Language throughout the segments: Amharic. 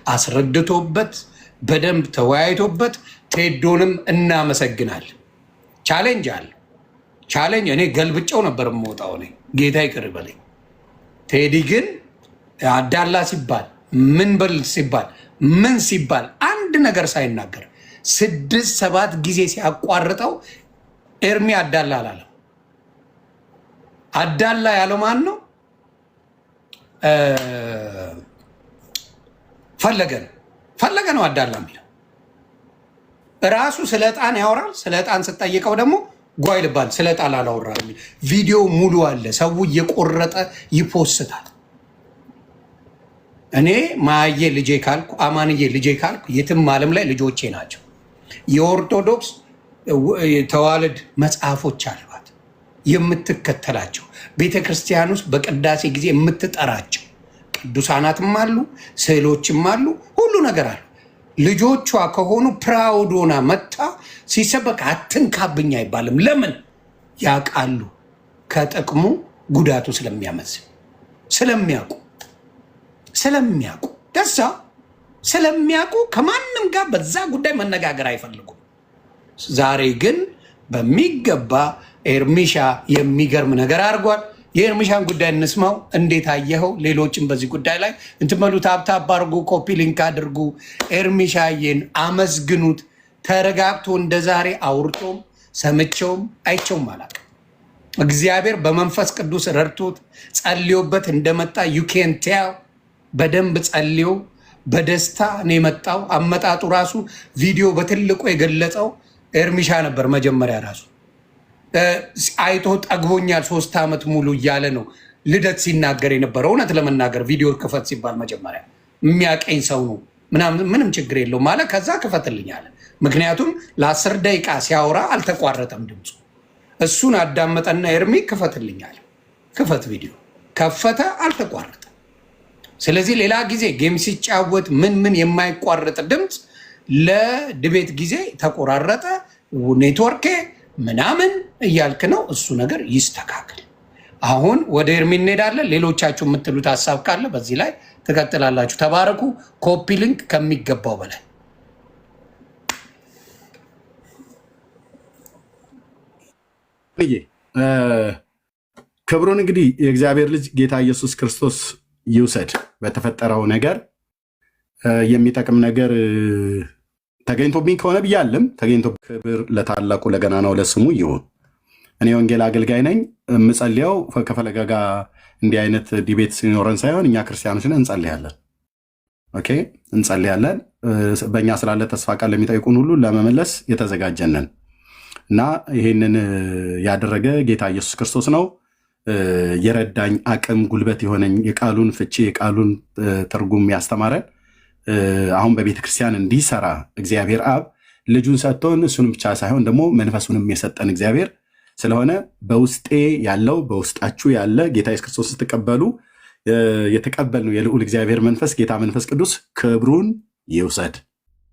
አስረድቶበት በደንብ ተወያይቶበት ቴዶንም እናመሰግናል። ቻሌንጅ አለ። ቻሌንጅ እኔ ገልብጨው ነበር የምወጣው። እኔ ጌታ ይቅር በለኝ። ቴዲ ግን አዳላ ሲባል ምን በል ሲባል ምን ሲባል አንድ ነገር ሳይናገር 6-7 ጊዜ ሲያቋርጠው ኤርሚ አዳላ አላለም። አዳላ ያለው ማን ነው? ፈለገ ነው አዳላ የሚለው። ራሱ ስለ ዕጣን ያወራል። ስለ ዕጣን ስጠይቀው ደግሞ ጓይ ልባል ስለ ዕጣን አላወራም የሚል ቪዲዮ ሙሉ አለ። ሰው እየቆረጠ ይፖስታል። እኔ ማየ ልጄ ካልኩ አማንዬ ልጄ ካልኩ የትም ዓለም ላይ ልጆቼ ናቸው። የኦርቶዶክስ ተዋልድ መጽሐፎች አሏት የምትከተላቸው፣ ቤተ ክርስቲያን ውስጥ በቅዳሴ ጊዜ የምትጠራቸው ቅዱሳናትም አሉ፣ ስዕሎችም አሉ፣ ሁሉ ነገር አሉ። ልጆቿ ከሆኑ ፕራውዶና መታ ሲሰበክ አትንካብኝ አይባልም። ለምን? ያውቃሉ ከጥቅሙ ጉዳቱ ስለሚያመዝን ስለሚያውቁ ደሳ ስለሚያውቁ ከማንም ጋር በዛ ጉዳይ መነጋገር አይፈልጉም። ዛሬ ግን በሚገባ ኤርሚሻ የሚገርም ነገር አድርጓል። የኤርሚሻን ጉዳይ እንስማው። እንዴት አየኸው? ሌሎችም በዚህ ጉዳይ ላይ እንትመሉ ታብታብ አድርጉ፣ ኮፒ ሊንክ አድርጉ። ኤርሚሻዬን አመስግኑት። ተረጋግቶ እንደ ዛሬ አውርቶም ሰምቼውም አይቼውም አላውቅም። እግዚአብሔር በመንፈስ ቅዱስ ረድቶት ጸልዮበት እንደመጣ ዩኬንቲያው በደንብ ጸልዮ በደስታ ነው የመጣው። አመጣጡ ራሱ ቪዲዮ በትልቁ የገለጸው ኤርሚሻ ነበር። መጀመሪያ ራሱ አይቶ ጠግቦኛል 3 ዓመት ሙሉ እያለ ነው ልደት ሲናገር የነበረው። እውነት ለመናገር ቪዲዮ ክፈት ሲባል መጀመሪያ የሚያቀኝ ሰው ነው ምንም ችግር የለው ማለት ከዛ ክፈትልኝ አለ። ምክንያቱም ለ10 ደቂቃ ሲያወራ አልተቋረጠም ድምፁ። እሱን አዳመጠና ኤርሚ ክፈትልኛል። ክፈት ቪዲዮ ከፈተ፣ አልተቋረጠም። ስለዚህ ሌላ ጊዜ ጌም ሲጫወት ምን የማይቋረጥ ድምፅ ለድቤት ጊዜ ተቆራረጠ ኔትወርኬ ምናምን እያልክ ነው። እሱ ነገር ይስተካከል። አሁን ወደ ኤርሚ እንሄዳለን። ሌሎቻችሁ የምትሉት ሀሳብ ካለ በዚህ ላይ ትቀጥላላችሁ። ተባረኩ። ኮፒ ሊንክ ከሚገባው በላይ ክብሩን እንግዲህ የእግዚአብሔር ልጅ ጌታ ኢየሱስ ክርስቶስ ይውሰድ። በተፈጠረው ነገር የሚጠቅም ነገር ተገኝቶብኝ ከሆነ ብያለም ተገኝቶ ክብር ለታላቁ ለገናናው ለስሙ ይሁን። እኔ ወንጌል አገልጋይ ነኝ። የምጸልየው ከፈለገ ጋር እንዲህ አይነት ዲቤት ሲኖረን ሳይሆን እኛ ክርስቲያኖች ነን፣ እንጸልያለን። ኦኬ እንጸልያለን። በእኛ ስላለ ተስፋ ቃል ለሚጠይቁን ሁሉ ለመመለስ የተዘጋጀንን እና ይሄንን ያደረገ ጌታ ኢየሱስ ክርስቶስ ነው። የረዳኝ አቅም ጉልበት የሆነኝ የቃሉን ፍቺ የቃሉን ትርጉም ያስተማረን አሁን በቤተ ክርስቲያን እንዲሰራ እግዚአብሔር አብ ልጁን ሰጥቶን እሱንም ብቻ ሳይሆን ደግሞ መንፈሱንም የሰጠን እግዚአብሔር ስለሆነ በውስጤ ያለው በውስጣችሁ ያለ ጌታ ኢየሱስ ክርስቶስ ስትቀበሉ የተቀበልነው የልዑል እግዚአብሔር መንፈስ ጌታ መንፈስ ቅዱስ ክብሩን ይውሰድ።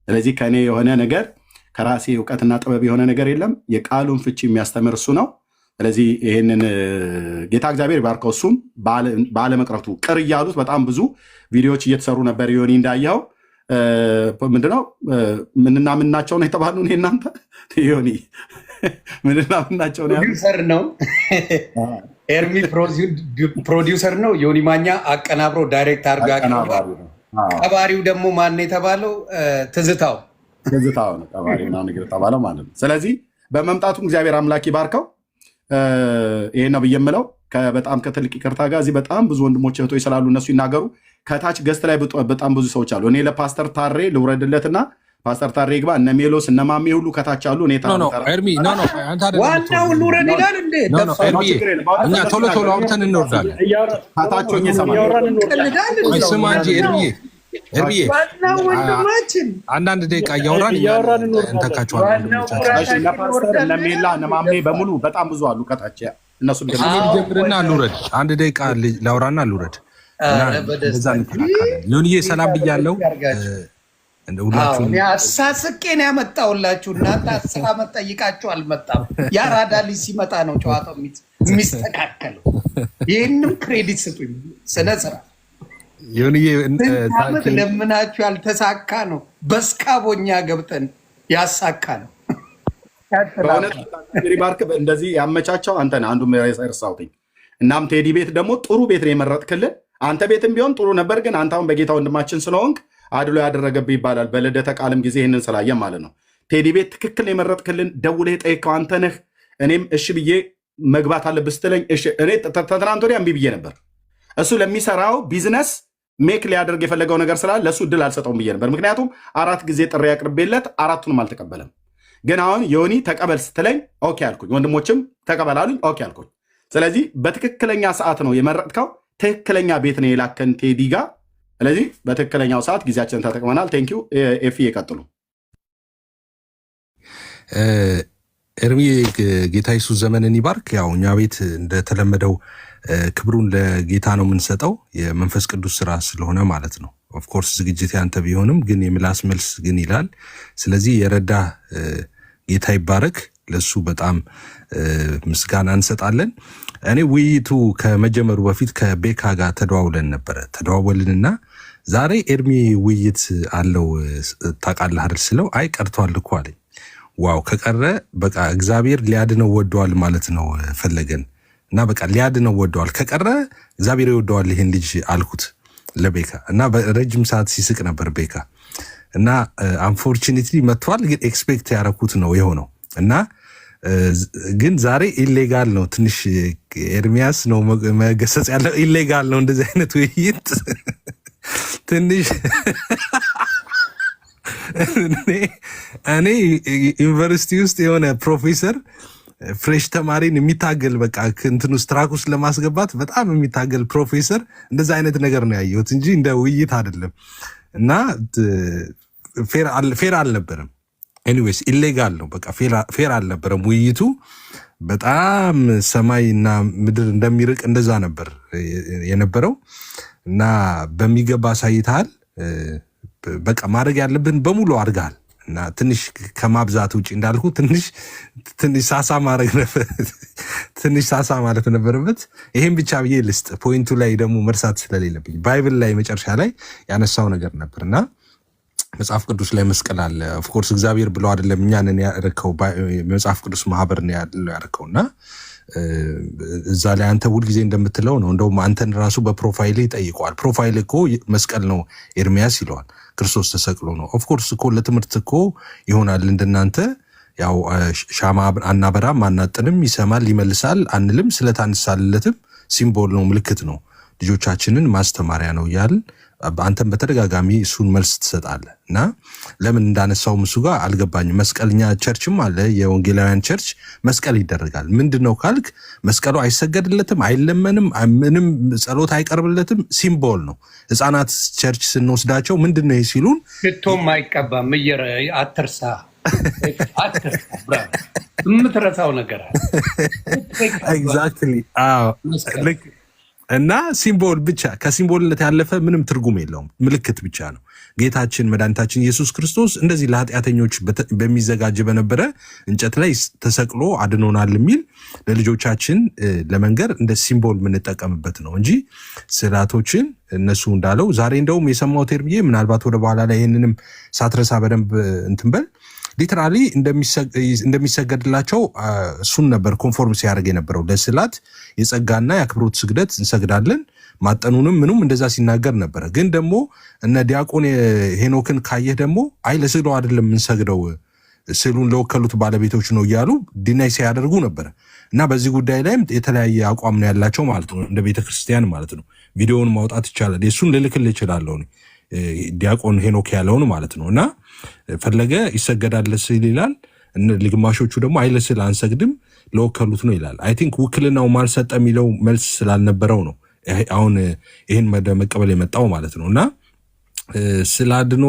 ስለዚህ ከእኔ የሆነ ነገር ከራሴ እውቀትና ጥበብ የሆነ ነገር የለም። የቃሉን ፍቺ የሚያስተምር እሱ ነው። ስለዚህ ይህንን ጌታ እግዚአብሔር ባርከው። እሱም ባለመቅረቱ ቅር እያሉት በጣም ብዙ ቪዲዮዎች እየተሰሩ ነበር። ዮኒ እንዳየኸው ምንድነው ምንና ምናቸው ነው የተባሉ እኔ እናንተ ዮኒ ምንና ምናቸው ነው ፕሮዲውሰር ነው ኤርሚ ፕሮዲውሰር ነው። ዮኒ ማኛ አቀናብሮ ዳይሬክት አድርጎ ቀባሪው ደግሞ ማን የተባለው ትዝታው ነው። ቀባሪው ነው ነገር የተባለው ማለት ነው። ስለዚህ በመምጣቱም እግዚአብሔር አምላክ ይባርከው። ይሄ ነው ብዬ የምለው። በጣም ከትልቅ ይቅርታ ጋር እዚህ በጣም ብዙ ወንድሞች እህቶች ስላሉ እነሱ ይናገሩ። ከታች ገስት ላይ በጣም ብዙ ሰዎች አሉ። እኔ ለፓስተር ታሬ ልውረድለትና ፓስተር ታሬ ይግባ። እነ ሜሎስ እነ ማሜ ሁሉ ከታች አሉ። እኔ ዋናው ልውረድ ይላል እንዴ? እኛ ቶሎ አውርተን እንወርዳለን። ከታች ሆኜ እሰማለሁ። ስማ እንጂ ኤርሚዬ አንዳንድ ደቂቃ እያወራን እንተካቸዋለን። እነ ሜላ እነ ማሜ በሙሉ በጣም ብዙ አሉ ከታች። እነሱ ጀምርና ልውረድ። አንድ ደቂቃ ላውራና ልውረድ። እዛ እንተካካለን። ዮኒዬ ሰላም ብያለሁ። አሳስቄ ነው ያመጣሁላችሁ። እናንተ 10 ዓመት ጠይቃችሁ አልመጣም። የአራዳ ልጅ ሲመጣ ነው ጨዋታው የሚስተካከለው። ይህንም ክሬዲት ስጡኝ። ስነ ስርዓት ዓመት ለምናችሁ ያልተሳካ ነው። በስካቦኛ ገብተን ያሳካ ነው። ባርክ እንደዚህ ያመቻቸው አንተ ነህ። አንዱ ረሳሁትኝ። እናም ቴዲ ቤት ደግሞ ጥሩ ቤት ነው የመረጥክልን። አንተ ቤትም ቢሆን ጥሩ ነበር፣ ግን አንተ አሁን በጌታ ወንድማችን ስለሆንክ አድሎ ያደረገብህ ይባላል። በልደተ ቃልም ጊዜ ይህንን ስላየ ማለት ነው። ቴዲ ቤት ትክክል የመረጥክልን። ደውለህ የጠየቀው አንተ ነህ። እኔም እሺ ብዬ መግባት አለብህ ስትለኝ እኔ ትናንት ወዲያ እምቢ ብዬ ነበር። እሱ ለሚሰራው ቢዝነስ ሜክ ሊያደርግ የፈለገው ነገር ስላለ ለእሱ እድል አልሰጠውም ብዬ ነበር። ምክንያቱም 4 ጊዜ ጥሪ አቅርቤለት 4ቱንም አልተቀበለም። ግን አሁን ዮኒ ተቀበል ስትለኝ ኦኬ አልኩኝ። ወንድሞችም ተቀበል አሉኝ፣ ኦኬ አልኩኝ። ስለዚህ በትክክለኛ ሰዓት ነው የመረጥከው። ትክክለኛ ቤት ነው የላከን ቴዲ ጋር። ስለዚህ በትክክለኛው ሰዓት ጊዜያችንን ተጠቅመናል። ቴንኪው። ኤፊ የቀጥሉ። ኤርሚ ጌታ ኢየሱስ ዘመንን ይባርክ። ያው እኛ ቤት እንደተለመደው ክብሩን ለጌታ ነው የምንሰጠው፣ የመንፈስ ቅዱስ ስራ ስለሆነ ማለት ነው። ኦፍኮርስ ዝግጅት ያንተ ቢሆንም ግን የምላስ መልስ ግን ይላል። ስለዚህ የረዳ ጌታ ይባረክ። ለሱ በጣም ምስጋና እንሰጣለን። እኔ ውይይቱ ከመጀመሩ በፊት ከቤካ ጋር ተደዋወልንና ዛሬ ኤርሚ ውይይት አለው ታውቃለህ አይደል ስለው አይ ቀርቷል እኮ አለኝ። ዋው ከቀረ በቃ እግዚአብሔር ሊያድነው ወደዋል ማለት ነው ፈለገን እና በቃ ሊያድነው ወደዋል፣ ከቀረ እግዚአብሔር ይወደዋል ይሄን ልጅ አልኩት ለቤካ እና በረጅም ሰዓት ሲስቅ ነበር ቤካ እና አንፎርቹኔትሊ መጥቷል። ግን ኤክስፔክት ያደረኩት ነው የሆነው እና ግን ዛሬ ኢሌጋል ነው። ትንሽ ኤርሚያስ ነው መገሰጽ ያለው። ኢሌጋል ነው እንደዚህ አይነት ውይይት ትንሽ እኔ ዩኒቨርሲቲ ውስጥ የሆነ ፕሮፌሰር ፍሬሽ ተማሪን የሚታገል በቃ እንትን ውስጥ ትራክ ውስጥ ለማስገባት በጣም የሚታገል ፕሮፌሰር እንደዛ አይነት ነገር ነው ያየሁት እንጂ እንደ ውይይት አይደለም እና ፌር አልነበረም። ኤኒዌይስ ኢሌጋል ነው በቃ ፌር አልነበረም ውይይቱ። በጣም ሰማይና ምድር እንደሚርቅ እንደዛ ነበር የነበረው እና በሚገባ አሳይተሃል። በቃ ማድረግ ያለብን በሙሉ አድርገሃል እና ትንሽ ከማብዛት ውጭ እንዳልኩ ትንሽ ሳሳ ማድረግ ነበር፣ ትንሽ ሳሳ ማለት ነበረበት። ይሄን ብቻ ብዬ ልስጥ። ፖይንቱ ላይ ደግሞ መርሳት ስለሌለብኝ ባይብል ላይ መጨረሻ ላይ ያነሳው ነገር ነበርና መጽሐፍ ቅዱስ ላይ መስቀል አለ። ኦፍኮርስ እግዚአብሔር ብሎ አይደለም እኛንን ያደረከው፣ መጽሐፍ ቅዱስ ማህበር ነው ያደረከውና እዛ ላይ አንተ ሁልጊዜ እንደምትለው ነው። እንደውም አንተን ራሱ በፕሮፋይል ይጠይቀዋል። ፕሮፋይል እኮ መስቀል ነው ኤርሚያስ ይለዋል። ክርስቶስ ተሰቅሎ ነው። ኦፍኮርስ እኮ ለትምህርት እኮ ይሆናል እንደናንተ ያው ሻማ አናበራም አናጥንም፣ ይሰማል ይመልሳል አንልም፣ ስለታንሳለትም ሲምቦል ነው ምልክት ነው፣ ልጆቻችንን ማስተማሪያ ነው እያልን አንተም በተደጋጋሚ እሱን መልስ ትሰጣለህ እና ለምን እንዳነሳው እሱ ጋር አልገባኝም። መስቀልኛ ቸርችም አለ የወንጌላውያን ቸርች መስቀል ይደረጋል። ምንድነው ካልክ መስቀሉ አይሰገድለትም፣ አይለመንም፣ ምንም ጸሎት አይቀርብለትም፣ ሲምቦል ነው። ህፃናት ቸርች ስንወስዳቸው ምንድነው ይሄ ሲሉን ሽቶም አይቀባም። አትርሳ የምትረሳው ነገር አለ። ኤግዛክትሊ ልክ እና ሲምቦል ብቻ ከሲምቦልነት ያለፈ ምንም ትርጉም የለውም። ምልክት ብቻ ነው። ጌታችን መድኃኒታችን ኢየሱስ ክርስቶስ እንደዚህ ለኃጢአተኞች በሚዘጋጅ በነበረ እንጨት ላይ ተሰቅሎ አድኖናል የሚል ለልጆቻችን ለመንገር እንደ ሲምቦል የምንጠቀምበት ነው እንጂ ስዕላቶችን እነሱ እንዳለው ዛሬ እንደውም የሰማሁት ኤርሚዬ ምናልባት ወደ በኋላ ላይ ይህንንም ሳትረሳ በደንብ እንትን በል ሊትራሊ እንደሚሰገድላቸው እሱን ነበር ኮንፎርም ሲያደርግ የነበረው። ለስዕላት የጸጋና የአክብሮት ስግደት እንሰግዳለን ማጠኑንም ምኑም እንደዛ ሲናገር ነበረ። ግን ደግሞ እነ ዲያቆን ሄኖክን ካየህ ደግሞ አይ ለስዕሉ አይደለም የምንሰግደው ስዕሉን ለወከሉት ባለቤቶች ነው እያሉ ዲናይ ሲያደርጉ ነበረ። እና በዚህ ጉዳይ ላይም የተለያየ አቋም ነው ያላቸው ማለት ነው፣ እንደ ቤተክርስቲያን ማለት ነው። ቪዲዮውን ማውጣት ይቻላል፣ የእሱን ልልክልህ እችላለሁ ዲያቆን ሄኖክ ያለውን ማለት ነው። እና ፈለገ ይሰገዳል ለስዕል ይላል፣ ግማሾቹ ደግሞ አይ ለስዕል አንሰግድም ለወከሉት ነው ይላል። አይ ቲንክ ውክልናው ማልሰጠ የሚለው መልስ ስላልነበረው ነው አሁን ይህን መቀበል የመጣው ማለት ነው። እና ስላድኖ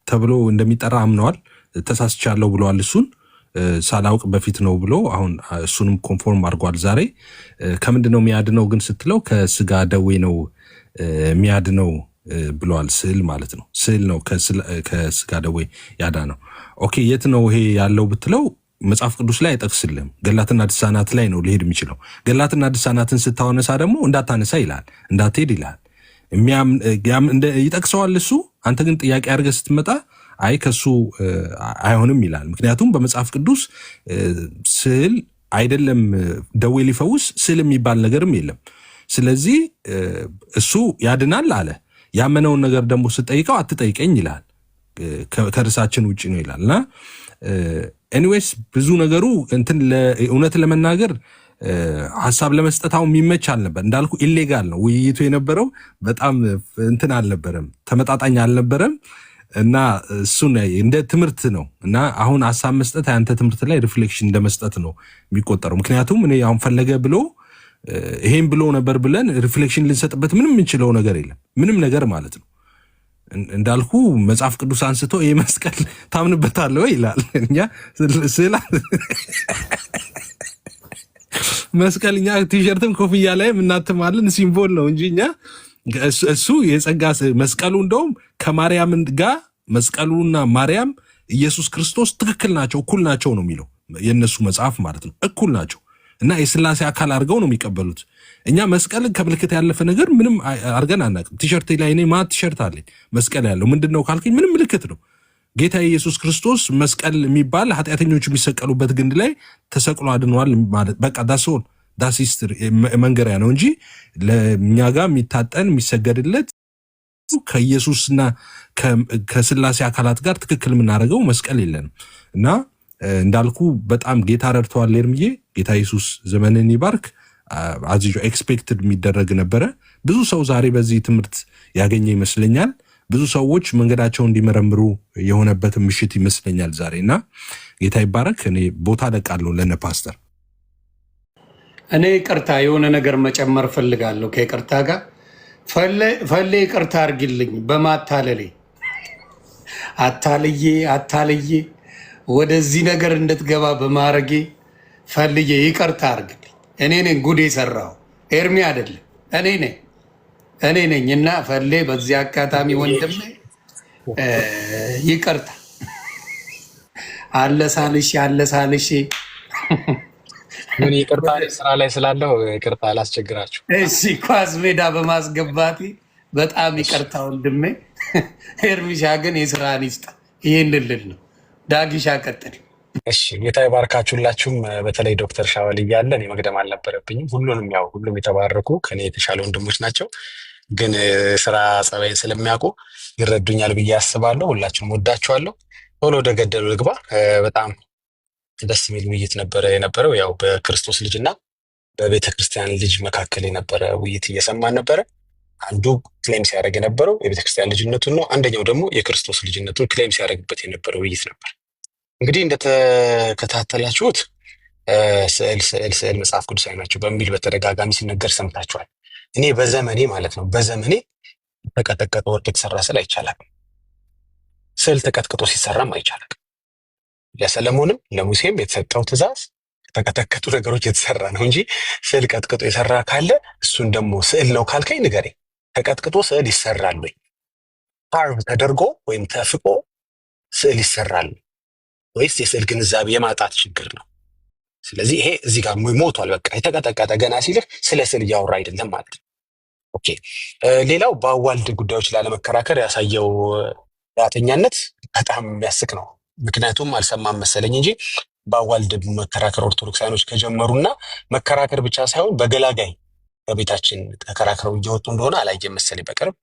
ተብሎ እንደሚጠራ አምነዋል። ተሳስቻለሁ ብለዋል። እሱን ሳላውቅ በፊት ነው ብሎ አሁን እሱንም ኮንፎርም አድርጓል። ዛሬ ከምንድነው የሚያድነው ግን ስትለው ከስጋ ደዌ ነው የሚያድነው ብለዋል። ስዕል ማለት ነው። ስዕል ነው ከስጋ ደዌ ያዳ ነው። ኦኬ የት ነው ይሄ ያለው ብትለው መጽሐፍ ቅዱስ ላይ አይጠቅስልም። ገላትና ድርሳናት ላይ ነው ሊሄድ የሚችለው። ገላትና ድርሳናትን ስታወነሳ ደግሞ እንዳታነሳ ይላል፣ እንዳትሄድ ይላል። ይጠቅሰዋል እሱ። አንተ ግን ጥያቄ አድርገህ ስትመጣ አይ ከሱ አይሆንም ይላል። ምክንያቱም በመጽሐፍ ቅዱስ ስዕል አይደለም ደዌ ሊፈውስ ስዕል የሚባል ነገርም የለም። ስለዚህ እሱ ያድናል አለ። ያመነውን ነገር ደግሞ ስጠይቀው አትጠይቀኝ ይላል፣ ከርሳችን ውጭ ነው ይላል። እና ኤኒዌይስ ብዙ ነገሩ እንትን እውነት ለመናገር ሀሳብ ለመስጠት አሁን የሚመች አልነበር። እንዳልኩ ኢሌጋል ነው ውይይቱ የነበረው። በጣም እንትን አልነበረም፣ ተመጣጣኝ አልነበረም። እና እሱን እንደ ትምህርት ነው። እና አሁን ሀሳብ መስጠት አንተ ትምህርት ላይ ሪፍሌክሽን እንደ መስጠት ነው የሚቆጠረው። ምክንያቱም እኔ አሁን ፈለገ ብሎ ይሄን ብሎ ነበር ብለን ሪፍሌክሽን ልንሰጥበት ምንም የምንችለው ነገር የለም፣ ምንም ነገር ማለት ነው። እንዳልኩ መጽሐፍ ቅዱስ አንስቶ ይሄ መስቀል ታምንበታለህ ወይ ይላል። እኛ ስላ መስቀልኛ ቲሸርትም ኮፍያ ላይ እናትማለን፣ ሲምቦል ነው እንጂ እኛ እሱ የጸጋ መስቀሉ እንደውም ከማርያም ጋር መስቀሉና ማርያም ኢየሱስ ክርስቶስ ትክክል ናቸው፣ እኩል ናቸው ነው የሚለው የእነሱ መጽሐፍ ማለት ነው። እኩል ናቸው እና የስላሴ አካል አድርገው ነው የሚቀበሉት። እኛ መስቀልን ከምልክት ያለፈ ነገር ምንም አድርገን አናውቅም። ቲሸርት ላይ እኔ ማት ቲሸርት አለኝ መስቀል ያለው ምንድን ነው ካልከኝ ምንም ምልክት ነው። ጌታ ኢየሱስ ክርስቶስ መስቀል የሚባል ኃጢአተኞች የሚሰቀሉበት ግንድ ላይ ተሰቅሎ አድነዋል ማለት በቃ ዳስሆን ዳሲስትር መንገሪያ ነው እንጂ ለእኛ ጋር የሚታጠን የሚሰገድለት ከኢየሱስና ከስላሴ አካላት ጋር ትክክል የምናደርገው መስቀል የለንም። እና እንዳልኩ በጣም ጌታ ረድተዋል። ኤርምዬ ጌታ ኢየሱስ ዘመንን ይባርክ። አዚጆ ኤክስፔክትድ የሚደረግ ነበረ። ብዙ ሰው ዛሬ በዚህ ትምህርት ያገኘ ይመስለኛል። ብዙ ሰዎች መንገዳቸውን እንዲመረምሩ የሆነበት ምሽት ይመስለኛል ዛሬ። እና ጌታ ይባረክ። እኔ ቦታ ለቃለሁ ለነ ፓስተር። እኔ ይቅርታ የሆነ ነገር መጨመር ፈልጋለሁ ከይቅርታ ጋር ፈሌ ይቅርታ አርግልኝ በማታለሌ አታልዬ ወደዚህ ነገር እንድትገባ በማረጌ ፈልዬ ይቅርታ አርግልኝ። እኔ ነኝ ጉድ የሰራው ኤርሚ አይደለም፣ እኔ ነኝ። እና ፈሌ በዚህ አጋጣሚ ወንድም ይቅርታ አለሳልሼ ምን ይቅርታ ስራ ላይ ስላለው ይቅርታ አላስቸግራችሁ። እሺ ኳስ ሜዳ በማስገባቴ በጣም ይቅርታ ወንድሜ። ኤርሚሻ ግን የስራን ይስጥ። ይሄን ልል ነው። ዳጊሻ ቀጥል። እሺ ጌታ ይባርካችሁላችሁም። በተለይ ዶክተር ሻወል እያለ እኔ መቅደም አልነበረብኝም። ሁሉም የተባረኩ ከኔ የተሻለ ወንድሞች ናቸው። ግን ስራ ጸባይን ስለሚያውቁ ይረዱኛል ብዬ አስባለሁ። ሁላችሁም ወዳችኋለሁ። ቶሎ ወደ ገደሉ ልግባ። በጣም ደስ የሚል ውይይት ነበረ የነበረው። ያው በክርስቶስ ልጅና በቤተ ክርስቲያን ልጅ መካከል የነበረ ውይይት እየሰማን ነበረ። አንዱ ክሌም ሲያደርግ የነበረው የቤተ ክርስቲያን ልጅነቱን ነው። አንደኛው ደግሞ የክርስቶስ ልጅነቱን ክሌም ሲያደርግበት የነበረ ውይይት ነበር። እንግዲህ እንደተከታተላችሁት ስዕል መጽሐፍ ቅዱሳዊ ናቸው በሚል በተደጋጋሚ ሲነገር ሰምታችኋል። እኔ በዘመኔ ተቀጠቀጠ ወርቅ የተሰራ ስዕል አይቻልም። ስዕል ተቀጥቅጦ ሲሰራም አይቻልም። ለሰለሞንም ለሙሴም የተሰጠው ትእዛዝ ከተቀጠቀጡ ነገሮች የተሰራ ነው እንጂ ስዕል ቀጥቅጦ የሰራ ካለ እሱን ደግሞ ስዕል ነው ካልከኝ ንገረኝ። ተቀጥቅጦ ስዕል ይሰራል ወይ? ካርቭ ተደርጎ ወይም ተፍቆ ስዕል ይሰራል ወይስ የስዕል ግንዛቤ የማጣት ችግር ነው? ስለዚህ ይሄ እዚህ ጋር ሞቷል። በቃ የተቀጠቀጠ ገና ሲልህ ስለ ስዕል እያወራ አይደለም ማለት ነው። ኦኬ። ሌላው በአዋልድ ጉዳዮች ላለመከራከር ያሳየው ዳተኛነት በጣም የሚያስቅ ነው። ምክንያቱም አልሰማም መሰለኝ እንጂ በአዋልድ መከራከር ኦርቶዶክሳውያኖች ከጀመሩና መከራከር ብቻ ሳይሆን በገላጋይ በቤታችን ተከራክረው እየወጡ እንደሆነ አላየም መሰለኝ በቅርብ።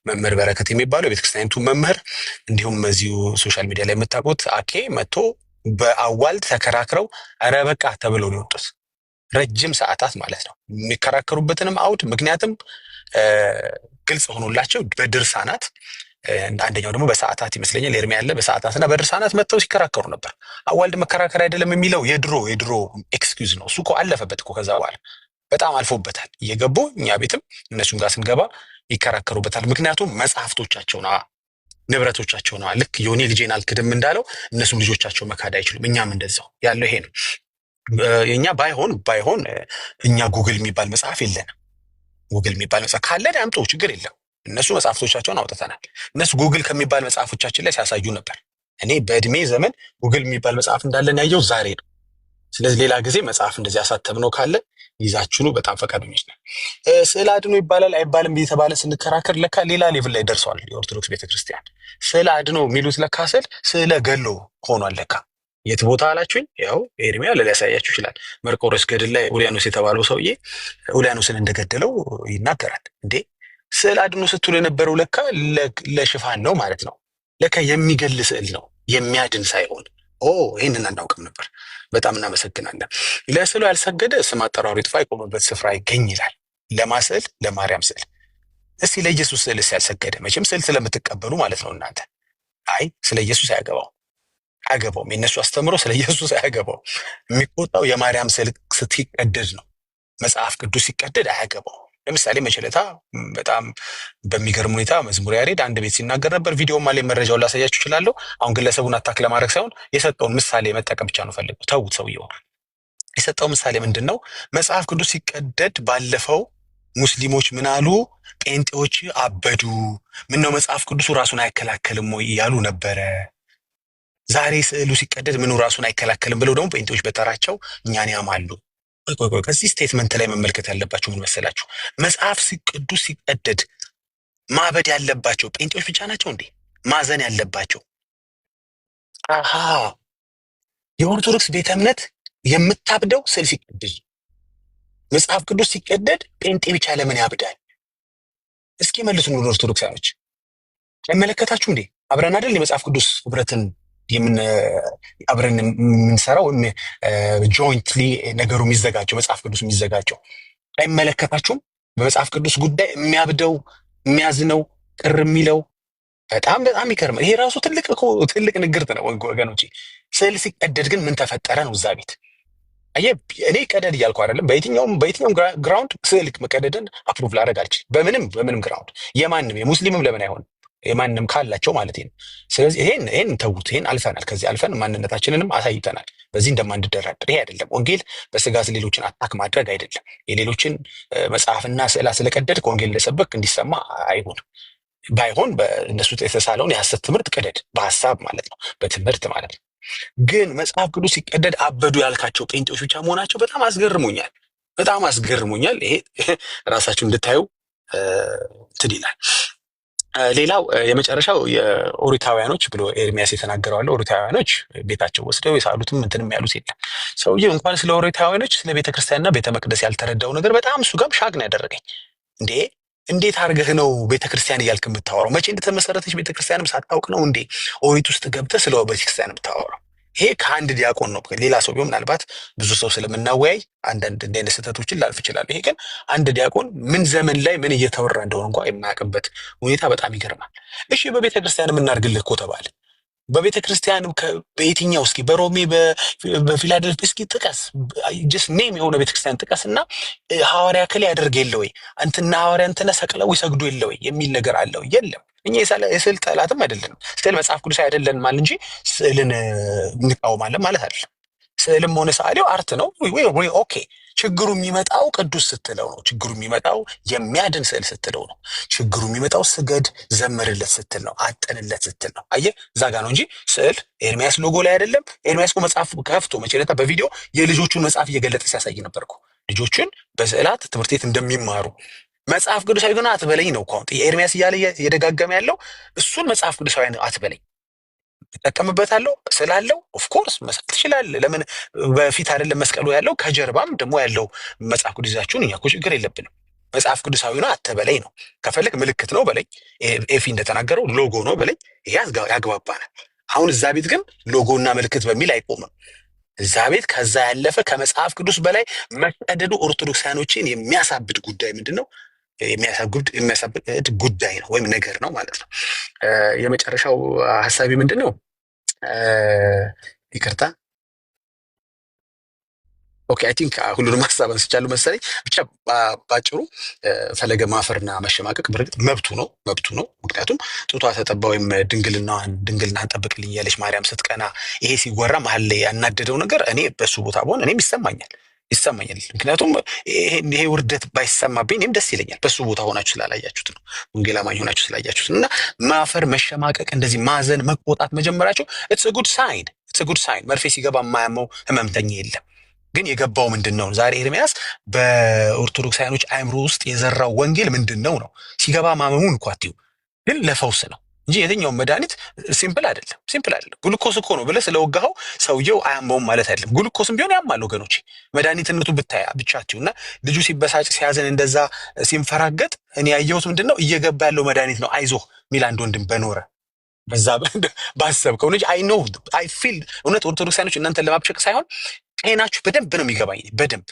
መምህር በረከት የሚባለው የቤተክርስቲያኒቱ መምህር እንዲሁም እዚሁ ሶሻል ሚዲያ ላይ የምታውቁት አኬ መጥቶ በአዋልድ ተከራክረው ኧረ በቃ ተብለው ነው የወጡት። ረጅም ሰዓታት ማለት ነው የሚከራከሩበትንም አውድ ምክንያቱም ግልጽ ሆኖላቸው በድርሳናት አንደኛው ደግሞ በሰዓታት ይመስለኛል ኤርሚ ያለ በሰዓታትና በድርሳናት መጥተው ሲከራከሩ ነበር። አዋልድ መከራከር አይደለም የሚለው የድሮ ኤክስኪውዝ ነው። እሱ እኮ አለፈበት እኮ ከዛ በኋላ በጣም አልፎበታል። እየገቡ እኛ ቤትም እነሱም ጋር ስንገባ ይከራከሩበታል። ምክንያቱም መጽሐፍቶቻቸው ነዋ፣ ንብረቶቻቸው ነዋ። ልክ ዮኒ ልጄን አልክድም እንዳለው እነሱም ልጆቻቸው መካድ አይችሉም። እኛም እንደዛው ያለው ይሄ ነው። የእኛ ባይሆን እኛ ጉግል የሚባል መጽሐፍ የለንም። ጉግል የሚባል መጽሐፍ ካለ አምጡ፣ ችግር የለም። እነሱ መጽሐፍቶቻቸውን አውጥተናል። እነሱ ጉግል ከሚባል መጽሐፎቻችን ላይ ሲያሳዩ ነበር። እኔ በእድሜ ዘመን ጉግል የሚባል መጽሐፍ እንዳለን ያየው ዛሬ ነው። ስለዚህ ሌላ ጊዜ መጽሐፍ እንደዚህ አሳተምነው ካለ ይዛችሁኑ በጣም ፈቃደኞች ነን። ስዕል አድኖ ይባላል አይባልም እየተባለ ስንከራከር ለካ ሌላ ሌቭል ላይ ደርሰዋል የኦርቶዶክስ ቤተክርስቲያን። ስዕል አድኖ የሚሉት ለካ ስዕለ ገሎ ሆኗል ለካ። የት ቦታ አላችሁኝ? ያው ኤርሚያ ሊያሳያችሁ ይችላል። መርቆሬዎስ ገድል ላይ ኡልያኖስ የተባለው ሰውዬ ኡልያኖስን እንደገደለው ይናገራል። እንዴ ስዕል አድኖ ስትሉ የነበረው ለካ ለሽፋን ነው ማለት ነው። ለካ የሚገል ስዕል ነው የሚያድን ሳይሆን። ይህንን አናውቅም ነበር። በጣም እናመሰግናለን። ለስዕሉ ያልሰገደ ስም አጠራሩ ይጥፋ የቆመበት ስፍራ ይገኝ ይላል። ለማስዕል ለማርያም ስዕል። እስቲ ለኢየሱስ ስዕልስ ያልሰገደ? መቼም ስዕል ስለምትቀበሉ ማለት ነው እናንተ። አይ ስለ ኢየሱስ አያገባውም። የእነሱ አስተምሮ ስለ ኢየሱስ አያገባው። የሚቆጣው የማርያም ስዕል ስትቀደድ ነው። መጽሐፍ ቅዱስ ሲቀደድ አያገባው። ለምሳሌ መቸለታ በጣም በሚገርም ሁኔታ መዝሙር ያሬድ አንድ ቤት ሲናገር ነበር። ቪዲዮ ማለ መረጃውን ላሳያችሁ እችላለሁ። አሁን ግለሰቡን አታክ ለማድረግ ሳይሆን የሰጠውን ምሳሌ መጠቀም ብቻ ነው ፈልጉ። ተውት። ሰውየው የሰጠው ምሳሌ ምንድን ነው? መጽሐፍ ቅዱስ ሲቀደድ ባለፈው ሙስሊሞች ምን አሉ? ጴንጤዎች አበዱ። ምን ነው መጽሐፍ ቅዱሱ ራሱን አይከላከልም ወይ እያሉ ነበረ። ዛሬ ስዕሉ ሲቀደድ ምኑ ራሱን አይከላከልም ብለው ደግሞ ጴንጤዎች በተራቸው እኛን ያማሉ። ቆይ ከዚህ ስቴትመንት ላይ መመልከት ያለባቸው ምን መሰላችሁ? መጽሐፍ ቅዱስ ሲቀደድ ማበድ ያለባቸው ጴንጤዎች ብቻ ናቸው እንዴ? ማዘን ያለባቸው? አሃ የኦርቶዶክስ ቤተ እምነት የምታብደው ስዕል ሲቀደድ፣ መጽሐፍ ቅዱስ ሲቀደድ ጴንጤ ብቻ ለምን ያብዳል? እስኪ መልሱ ነው ኦርቶዶክሳኖች። አይመለከታችሁ እንዴ? አብረን አይደል የመጽሐፍ ቅዱስ ህብረትን አብረን የምንሰራው ወይም ጆይንትሊ ነገሩ የሚዘጋጀው መጽሐፍ ቅዱስ የሚዘጋጀው? አይመለከታችሁም? በመጽሐፍ ቅዱስ ጉዳይ የሚያብደው የሚያዝነው ቅር የሚለው በጣም ይገርማል። ይሄ ራሱ ትልቅ ንግርት ነው ወገኖቼ። ስዕል ሲቀደድ ግን ምን ተፈጠረ ነው እዛ ቤት? አየህ እኔ ቀደድ እያልኩ አይደለም። በየትኛውም ግራውንድ ስዕል መቀደድን አፕሩቭ ላደርግ አልችልም። በምንም ግራውንድ የማንም የሙስሊምም ለምን አይሆንም? የማንም ካላቸው ማለት ነው። ስለዚህ ይሄን ተዉት። ይሄን አልፈናል። ከዚህ አልፈን ማንነታችንንም አሳይተናል። በዚህ እንደማንደራደር። ይሄ አይደለም ወንጌል በስጋት ሌሎችን አታክ ማድረግ አይደለም። የሌሎችን መጽሐፍና ስዕላ ስለቀደድ ከወንጌል ለሰበክ እንዲሰማ አይሆንም። ባይሆን በእነሱ የተሳለውን የሐሰት ትምህርት ቅደድ፣ በሐሳብ ማለት ነው፣ በትምህርት ማለት ነው። ግን መጽሐፍ ቅዱስ ሲቀደድ አበዱ ያልካቸው ጴንጤዎች ብቻ መሆናቸው በጣም አስገርሞኛል። ይሄ ራሳችሁ እንድታዩ እንትን ይላል። ሌላው የመጨረሻው የኦሪታውያኖች ብሎ ኤርሚያስ የተናገረው አለ። ኦሪታውያኖች ቤታቸው ወስደው የሳሉትም እንትንም ያሉት የለም። ሰውዬው እንኳን ስለ ኦሪታውያኖች ስለ ቤተክርስቲያንና ቤተ መቅደስ ያልተረዳው ነገር በጣም እሱ ጋርም ሻግ ነው ያደረገኝ። እንዴት አድርገህ ነው ቤተክርስቲያን እያልክ የምታወራው? መቼ እንደተመሰረተች ቤተክርስቲያንም ሳታውቅ ነው እንዴ ኦሪት ውስጥ ገብተህ ስለ ቤተክርስቲያን የምታወራው? ይሄ ከአንድ ዲያቆን ነው። ሌላ ሰው ቢሆን ምናልባት ብዙ ሰው ስለምናወያይ አንዳንድ እንደ አይነት ስህተቶችን ላልፍ ይችላል። ይሄ ግን አንድ ዲያቆን ምን ዘመን ላይ ምን እየተወራ እንደሆነ እንኳ የማያውቅበት ሁኔታ በጣም ይገርማል። እሺ በቤተክርስቲያን የምናርግልህ እኮ ተባለ። በቤተክርስቲያን በየትኛው እስኪ በሮሜ በፊላደልፊ እስኪ ጥቀስ፣ ጀስት ኔም የሆነ ቤተክርስቲያን ጥቀስ እና ሐዋርያ ከሌ ያደርግ የለ ወይ እንትና ሐዋርያ እንትና ሰቅለው ይሰግዱ የለ ወይ የሚል ነገር አለው? የለም። እኛ የስዕል ጠላትም አይደለንም። ስዕል መጽሐፍ ቅዱስ አይደለንም ማለት እንጂ ስዕልን እንቃወማለን ማለት አይደለም። ስዕልም ሆነ ሰዓሊው አርት ነው። ኦኬ። ችግሩ የሚመጣው ቅዱስ ስትለው ነው። ችግሩ የሚመጣው የሚያድን ስዕል ስትለው ነው። ችግሩ የሚመጣው ስገድ ዘምርለት ስትል ነው። አጠንለት ስትል ነው። አየህ እዛ ጋ ነው እንጂ ስዕል ኤርሚያስ ሎጎ ላይ አይደለም። ኤርሚያስ እኮ መጽሐፍ ከፍቶ መቼለታ በቪዲዮ የልጆቹን መጽሐፍ እየገለጠ ሲያሳይ ነበር እኮ ልጆቹን በስዕላት ትምህርት ቤት እንደሚማሩ። መጽሐፍ ቅዱሳዊ ግን አትበለኝ ነው እኮ ኤርሚያስ እያለ እየደጋገመ ያለው እሱን መጽሐፍ ቅዱሳዊ አትበለኝ። እጠቀምበታለሁ ስላለው ኦፍኮርስ መስቀል ትችላለህ። ለምን በፊት አይደለም መስቀሉ ያለው ከጀርባም ደግሞ ያለው መጽሐፍ ቅዱስ ይዛችሁን እኛ እኮ ችግር የለብንም። መጽሐፍ ቅዱሳዊ ነው አትበለኝ ነው። ከፈለግ ምልክት ነው በለኝ። ኤፊ እንደተናገረው ሎጎ ነው በለኝ። ይሄ ያግባባናል። አሁን እዛ ቤት ግን ሎጎና ምልክት በሚል አይቆምም። እዛ ቤት ከዛ ያለፈ ከመጽሐፍ ቅዱስ በላይ መቀደዱ ኦርቶዶክሳኖችን የሚያሳብድ ጉዳይ ምንድን ነው? የሚያሳብድ ጉዳይ ነው ወይም ነገር ነው ማለት ነው። የመጨረሻው ሀሳቢ ምንድን ነው? ይቅርታ። ኦኬ አይ ቲንክ ሁሉንም ሀሳብ አንስቻለሁ መሰለኝ። ብቻ ባጭሩ ፈለገ ማፈርና መሸማቀቅ በእርግጥ መብቱ ነው። ምክንያቱም ጡቷ ተጠባ ወይም ድንግልናህን ጠብቅልኝ ያለች ማርያም ስትቀና ይሄ ሲወራ መሀል ላይ ያናደደው ነገር እኔ በሱ ቦታ በሆን እኔም ይሰማኛል። ምክንያቱም ይሄ ውርደት ባይሰማብኝ እኔም ደስ ይለኛል። በሱ ቦታ ሆናችሁ ስላላያችሁት ነው። ወንጌል አማኝ ሆናችሁ ስላያችሁት እና ማፈር፣ መሸማቀቅ፣ እንደዚህ ማዘን፣ መቆጣት መጀመራቸው ኢትስ ጉድ ሳይን። መርፌ ሲገባ የማያመው ህመምተኛ የለም። ግን የገባው ምንድነው? ዛሬ ኤርሚያስ በኦርቶዶክሳውያኖች አእምሮ ውስጥ የዘራው ወንጌል ምንድነው ነው? ሲገባ ማመሙን እንኳ አትዩ፣ ግን ለፈውስ ነው እንጂ የትኛውም መድኃኒት ሲምፕል አይደለም። ሲምፕል አይደለም። ግሉኮስ እኮ ነው ብለህ ስለወጋኸው ሰውየው አያመውም ማለት አይደለም። ግሉኮስም ቢሆን ያማል ወገኖቼ። መድኃኒትነቱ ብታያ ብቻችሁ እና ልጁ ሲበሳጭ ሲያዘን እንደዛ ሲንፈራገጥ እኔ ያየሁት ምንድነው እየገባ ያለው መድኃኒት ነው። አይዞህ ሚል አንድ ወንድም በኖረ በዛ ባሰብከው ልጅ አይ ኖ አይ ፊል እውነት ኦርቶዶክሳውያኖች እናንተን ለማብሸቅ ሳይሆን ጤናችሁ በደንብ ነው የሚገባኝ። በደንብ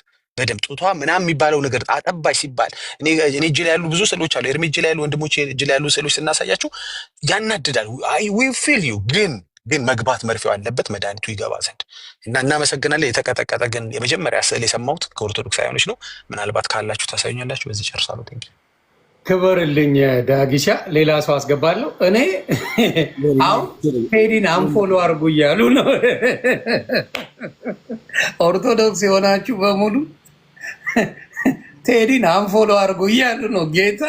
ጡቷ ምናምን የሚባለው ነገር አጠባይ ሲባል እኔ እጅ ላይ ያሉ ብዙ ስዕሎች አሉ። ኤርሚ እጅ ላይ ያሉ ወንድሞች እጅ ላይ ያሉ ስዕሎች ስናሳያችሁ ያናድዳል። አይ ዊ ፊል ዩ ግን መግባት መርፌው አለበት መድኃኒቱ ይገባ ዘንድ እና እናመሰግናለን። የተቀጠቀጠ ግን የመጀመሪያ ስዕል የሰማሁት ከኦርቶዶክሳውያኖች ነው። ምናልባት ካላችሁ ታሳዩኛላችሁ። በዚህ ጨርሳለሁ። ቴንክ ዩ ክበርልኝ ዳጊሻ። ሌላ ሰው አስገባለሁ። እኔ አሁን ቴዲን አንፎሎ አድርጉ እያሉ ነው። ኦርቶዶክስ የሆናችሁ በሙሉ ቴዲን አንፎሎ አድርጉ እያሉ ነው። ጌታ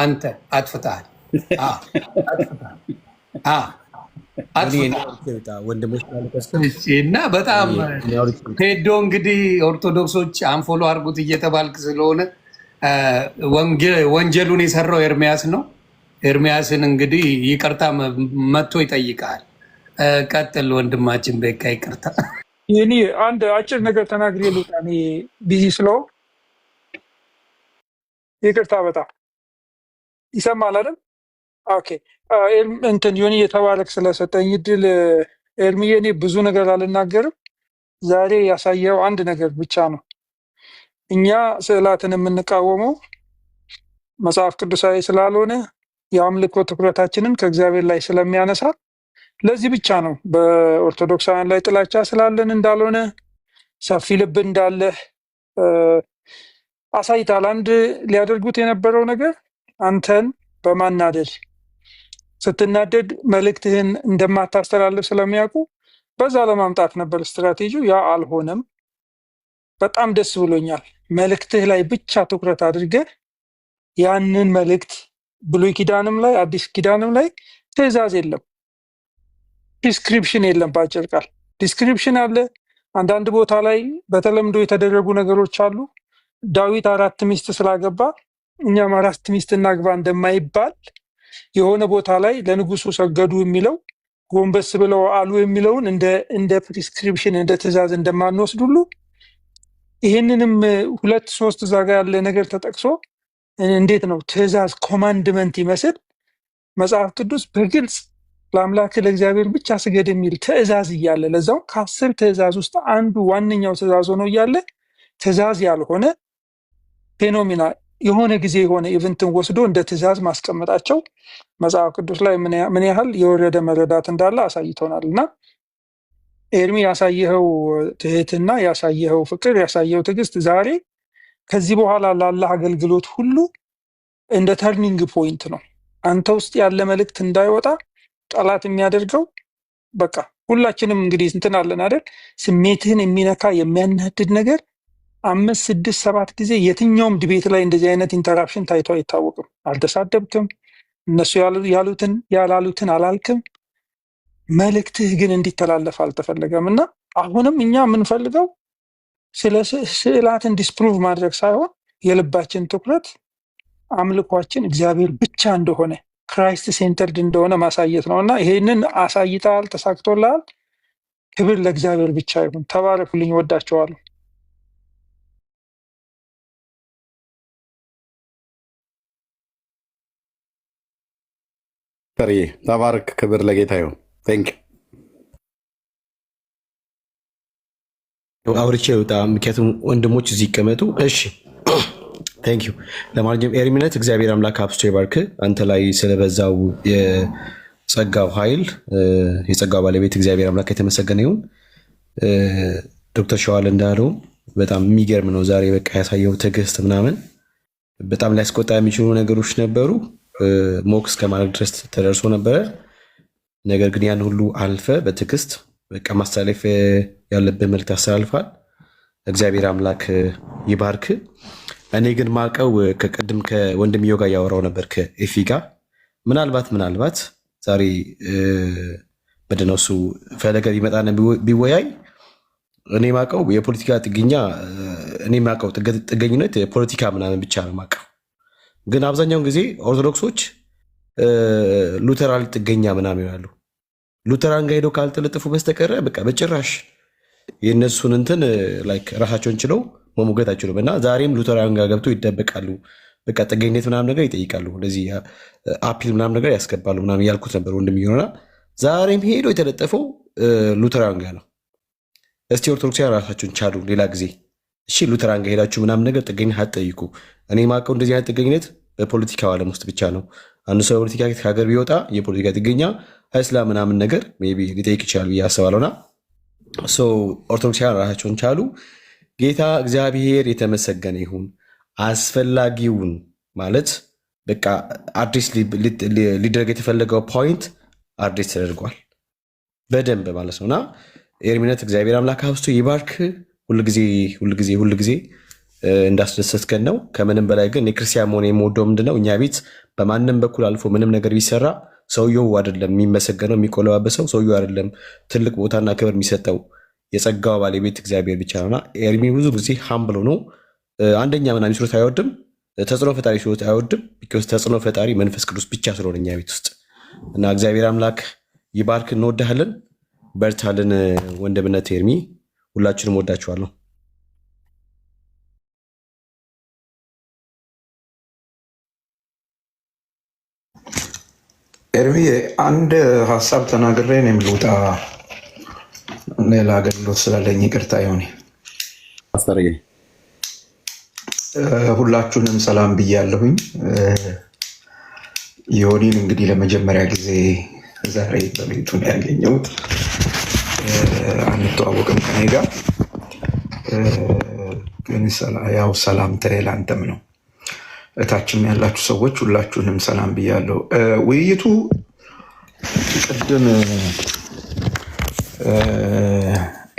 አንተ አጥፍተሃል። እና በጣም ቴዶ እንግዲህ ኦርቶዶክሶች አንፎሎ አድርጉት እየተባልክ ስለሆነ ወንጀሉን የሰራው ኤርሚያስ ነው። ኤርሚያስን እንግዲህ ይቅርታ መጥቶ ይጠይቃል። ቀጥል ወንድማችን በቃ ይቅርታ። ይህኔ አንድ አጭር ነገር ተናግሬ ልውጣ። እኔ ቢዚ ስለው ይቅርታ። በጣም ይሰማል አይደል? ኦኬ እንትን ዮኒ የተባረክ ስለሰጠኝ እድል ኤርሚዬ፣ እኔ ብዙ ነገር አልናገርም። ዛሬ ያሳየው አንድ ነገር ብቻ ነው። እኛ ስዕላትን የምንቃወመው መጽሐፍ ቅዱሳዊ ስላልሆነ የአምልኮ ትኩረታችንን ከእግዚአብሔር ላይ ስለሚያነሳ ለዚህ ብቻ ነው። በኦርቶዶክሳውያን ላይ ጥላቻ ስላለን እንዳልሆነ ሰፊ ልብ እንዳለ አሳይታል። አንድ ሊያደርጉት የነበረው ነገር አንተን በማናደድ ስትናደድ መልእክትህን እንደማታስተላልፍ ስለሚያውቁ በዛ ለማምጣት ነበር ስትራቴጂው። ያ አልሆነም። በጣም ደስ ብሎኛል። መልእክትህ ላይ ብቻ ትኩረት አድርገህ ያንን መልእክት ብሉይ ኪዳንም ላይ አዲስ ኪዳንም ላይ ትእዛዝ የለም፣ ዲስክሪፕሽን የለም። በአጭር ቃል ዲስክሪፕሽን አለ። አንዳንድ ቦታ ላይ በተለምዶ የተደረጉ ነገሮች አሉ። ዳዊት 4 ሚስት ስላገባ እኛም 4 ሚስት እናግባ እንደማይባል የሆነ ቦታ ላይ ለንጉሱ ሰገዱ የሚለው ጎንበስ ብለው አሉ የሚለውን እንደ ፕሪስክሪፕሽን እንደ ትእዛዝ እንደማንወስድ ሁሉ ይህንንም 2-3 ዛጋ ያለ ነገር ተጠቅሶ እንዴት ነው ትእዛዝ ኮማንድመንት ይመስል መጽሐፍ ቅዱስ በግልጽ ለአምላክ ለእግዚአብሔር ብቻ ስገድ የሚል ትእዛዝ እያለ ለዛው ከ10 ትእዛዝ ውስጥ አንዱ ዋነኛው ትእዛዝ ሆኖ እያለ ትእዛዝ ያልሆነ ፌኖሚና የሆነ ጊዜ የሆነ ኢቨንትን ወስዶ እንደ ትእዛዝ ማስቀመጣቸው መጽሐፍ ቅዱስ ላይ ምን ያህል የወረደ መረዳት እንዳለ አሳይቶናል። እና ኤርሚ ያሳየኸው ትህትና፣ ያሳየኸው ፍቅር፣ ያሳየኸው ትዕግስት ዛሬ ከዚህ በኋላ ላለ አገልግሎት ሁሉ እንደ ተርኒንግ ፖይንት ነው። አንተ ውስጥ ያለ መልእክት እንዳይወጣ ጠላት የሚያደርገው በቃ ሁላችንም እንግዲህ እንትን አለን አይደል? ስሜትህን የሚነካ የሚያናድድ ነገር 5፣ 6፣ 7 ጊዜ የትኛውም ዲቤት ላይ እንደዚህ አይነት ኢንተራፕሽን ታይቶ አይታወቅም። አልተሳደብክም፣ እነሱ ያላሉትን አላልክም። መልእክትህ ግን እንዲተላለፍ አልተፈለገም። እና አሁንም እኛ የምንፈልገው ስለ ስዕላትን ዲስፕሩቭ ማድረግ ሳይሆን የልባችን ትኩረት አምልኳችን እግዚአብሔር ብቻ እንደሆነ ክራይስት ሴንተርድ እንደሆነ ማሳየት ነው። እና ይሄንን አሳይተሃል፣ ተሳክቶልሃል። ክብር ለእግዚአብሔር ብቻ ይሁን። ተባረኩልኝ፣ ወዳቸዋለሁ። ተባረክ። ክብር ለጌታ ይሁን። ቴንክ አውርቼ ወጣ። ምክንያቱም ወንድሞች እዚህ ይቀመጡ። እሺ ቴንክ ዩ። ለማንኛውም ኤርሚነት እግዚአብሔር አምላክ አብስቶ ይባርክ። አንተ ላይ ስለበዛው የጸጋው ኃይል የጸጋው ባለቤት እግዚአብሔር አምላክ የተመሰገነ ይሁን። ዶክተር ሸዋል እንዳለው በጣም የሚገርም ነው። ዛሬ በቃ ያሳየው ትዕግስት ምናምን በጣም ሊያስቆጣ የሚችሉ ነገሮች ነበሩ። ሞክስ ከማድረግ ድረስ ተደርሶ ነበረ። ነገር ግን ያን ሁሉ አልፈ በትዕግስት በቃ ማስተላለፍ ያለብህ መልዕክት አስተላልፋል። እግዚአብሔር አምላክ ይባርክ። እኔ ግን ማቀው ከቀድም ከወንድምየው ጋር ያወራው ነበር ከኤፊ ጋር ምናልባት ዛሬ ምንድነው እሱ ፈለገ ቢመጣና ቢወያይ እኔ ማቀው የፖለቲካ ጥገኛ እኔ ማቀው ጥገኝነት የፖለቲካ ምናምን ብቻ ነው ማቀው። ግን አብዛኛውን ጊዜ ኦርቶዶክሶች ሉተራን ጥገኛ ምናምን ይላሉ። ሉተራን ጋር ሄደው ካልተለጠፉ በስተቀረ በቃ በጭራሽ የእነሱን እንትን ላይክ ራሳቸውን ችለው መሞገት አይችሉም። እና ዛሬም ሉተራን ጋር ገብተው ይደበቃሉ። በቃ ጥገኝነት ምናምን ነገር ይጠይቃሉ። እንደዚህ አፒል ምናምን ነገር ያስገባሉ ምናምን ያልኩት ነበር ወንድም ይሆናል። ዛሬም ሄዶ የተለጠፈው ሉተራን ጋር ነው። እስቲ ኦርቶዶክሳውያን ራሳቸውን ቻሉ። ሌላ ጊዜ እሺ ሉተራን ጋር ሄዳችሁ ምናምን ነገር ጥገኝነት አትጠይቁ። እኔ ማውቀው እንደዚህ አይነት ጥገኝነት በፖለቲካው ዓለም ውስጥ ብቻ ነው። አንዱ ሰው ፖለቲካ ከሀገር ቢወጣ የፖለቲካ ጥገኛ እስላም ምናምን ነገር ሜይ ቢ ሊጠይቅ ይችላል ብዬ አስባለሁና ኦርቶዶክሳውያን ራሳቸውን ቻሉ። ጌታ እግዚአብሔር የተመሰገነ ይሁን። አስፈላጊውን ማለት በቃ አዲስ ሊደረግ የተፈለገው ፖይንት አዲስ ተደርጓል በደንብ ማለት ነውና ኤርሚነት እግዚአብሔር አምላክ አብዝቶ ይባርክ። ሁልጊዜ እንዳስደሰትከን ነው። ከምንም በላይ ግን የክርስቲያን መሆን የምወደው ምንድነው እኛ ቤት በማንም በኩል አልፎ ምንም ነገር ቢሰራ ሰውየው አይደለም የሚመሰገነው የሚቆለባበሰው፣ ሰውየው አይደለም ትልቅ ቦታና ክብር የሚሰጠው የጸጋው ባለቤት እግዚአብሔር ብቻ ነውና ኤርሚ ብዙ ጊዜ ሃምብል ሆኖ አንደኛ ምናምን ሲሮት አይወድም፣ ተጽዕኖ ፈጣሪ ሲሮት አይወድም። ቢኮዝ ተጽዕኖ ፈጣሪ መንፈስ ቅዱስ ብቻ ስለሆነ እኛ ቤት ውስጥ እና እግዚአብሔር አምላክ ይባርክ። እንወዳለን፣ በርታልን ወንድምነት ኤርሚ፣ ሁላችንም ወዳችኋለሁ። ኤርሚ አንድ ሀሳብ ተናግሬ ነው የምልውጣ። ሌላ አገልግሎት ስላለኝ ይቅርታ ይሆን። ሁላችሁንም ሰላም ብያለሁኝ። ዮኒን እንግዲህ ለመጀመሪያ ጊዜ ዛሬ በቤቱ ነው ያገኘሁት። አንተዋወቅም ከኔ ጋር ግን ያው ሰላምታዬ ላንተም ነው። እታችም ያላችሁ ሰዎች ሁላችሁንም ሰላም ብያለሁ። ውይይቱ ቅድም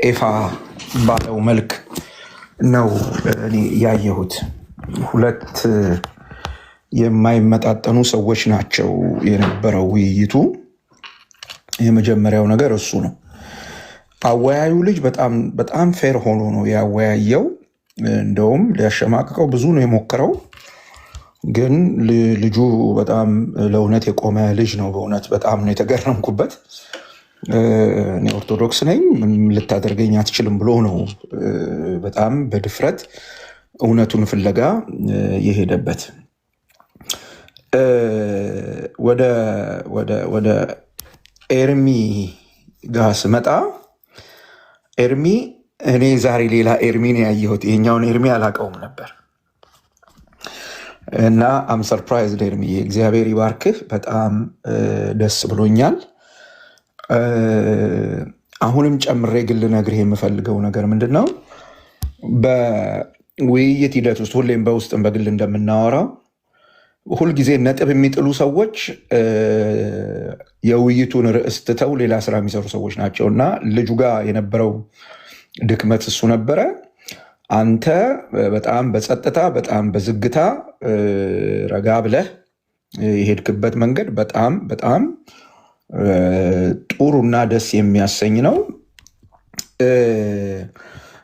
ኤፋ ባለው መልክ ነው እኔ ያየሁት። ሁለት የማይመጣጠኑ ሰዎች ናቸው የነበረው ውይይቱ። የመጀመሪያው ነገር እሱ ነው። አወያዩ ልጅ በጣም ፌር ሆኖ ነው ያወያየው። እንደውም ሊያሸማቅቀው ብዙ ነው የሞከረው። ግን ልጁ በጣም ለእውነት የቆመ ልጅ ነው። በእውነት በጣም ነው የተገረምኩበት። እኔ ኦርቶዶክስ ነኝ ልታደርገኝ አትችልም ብሎ ነው በጣም በድፍረት እውነቱን ፍለጋ የሄደበት። ወደ ኤርሚ ጋር ስመጣ ኤርሚ እኔ ዛሬ ሌላ ኤርሚ ነው ያየሁት። ይሄኛውን ኤርሚ አላውቀውም ነበር እና አም ሰርፕራይዝድ ኤርሚ፣ እግዚአብሔር ይባርክህ። በጣም ደስ ብሎኛል። አሁንም ጨምሬ ግን ልነግርህ የምፈልገው ነገር ምንድን ነው፣ በውይይት ሂደት ውስጥ ሁሌም በውስጥም በግል እንደምናወራው ሁልጊዜ ነጥብ የሚጥሉ ሰዎች የውይይቱን ርዕስ ትተው ሌላ ስራ የሚሰሩ ሰዎች ናቸው እና ልጁ ጋር የነበረው ድክመት እሱ ነበረ። አንተ በጣም በጸጥታ በጣም በዝግታ ረጋ ብለህ የሄድክበት መንገድ በጣም ጥሩና ደስ የሚያሰኝ ነው።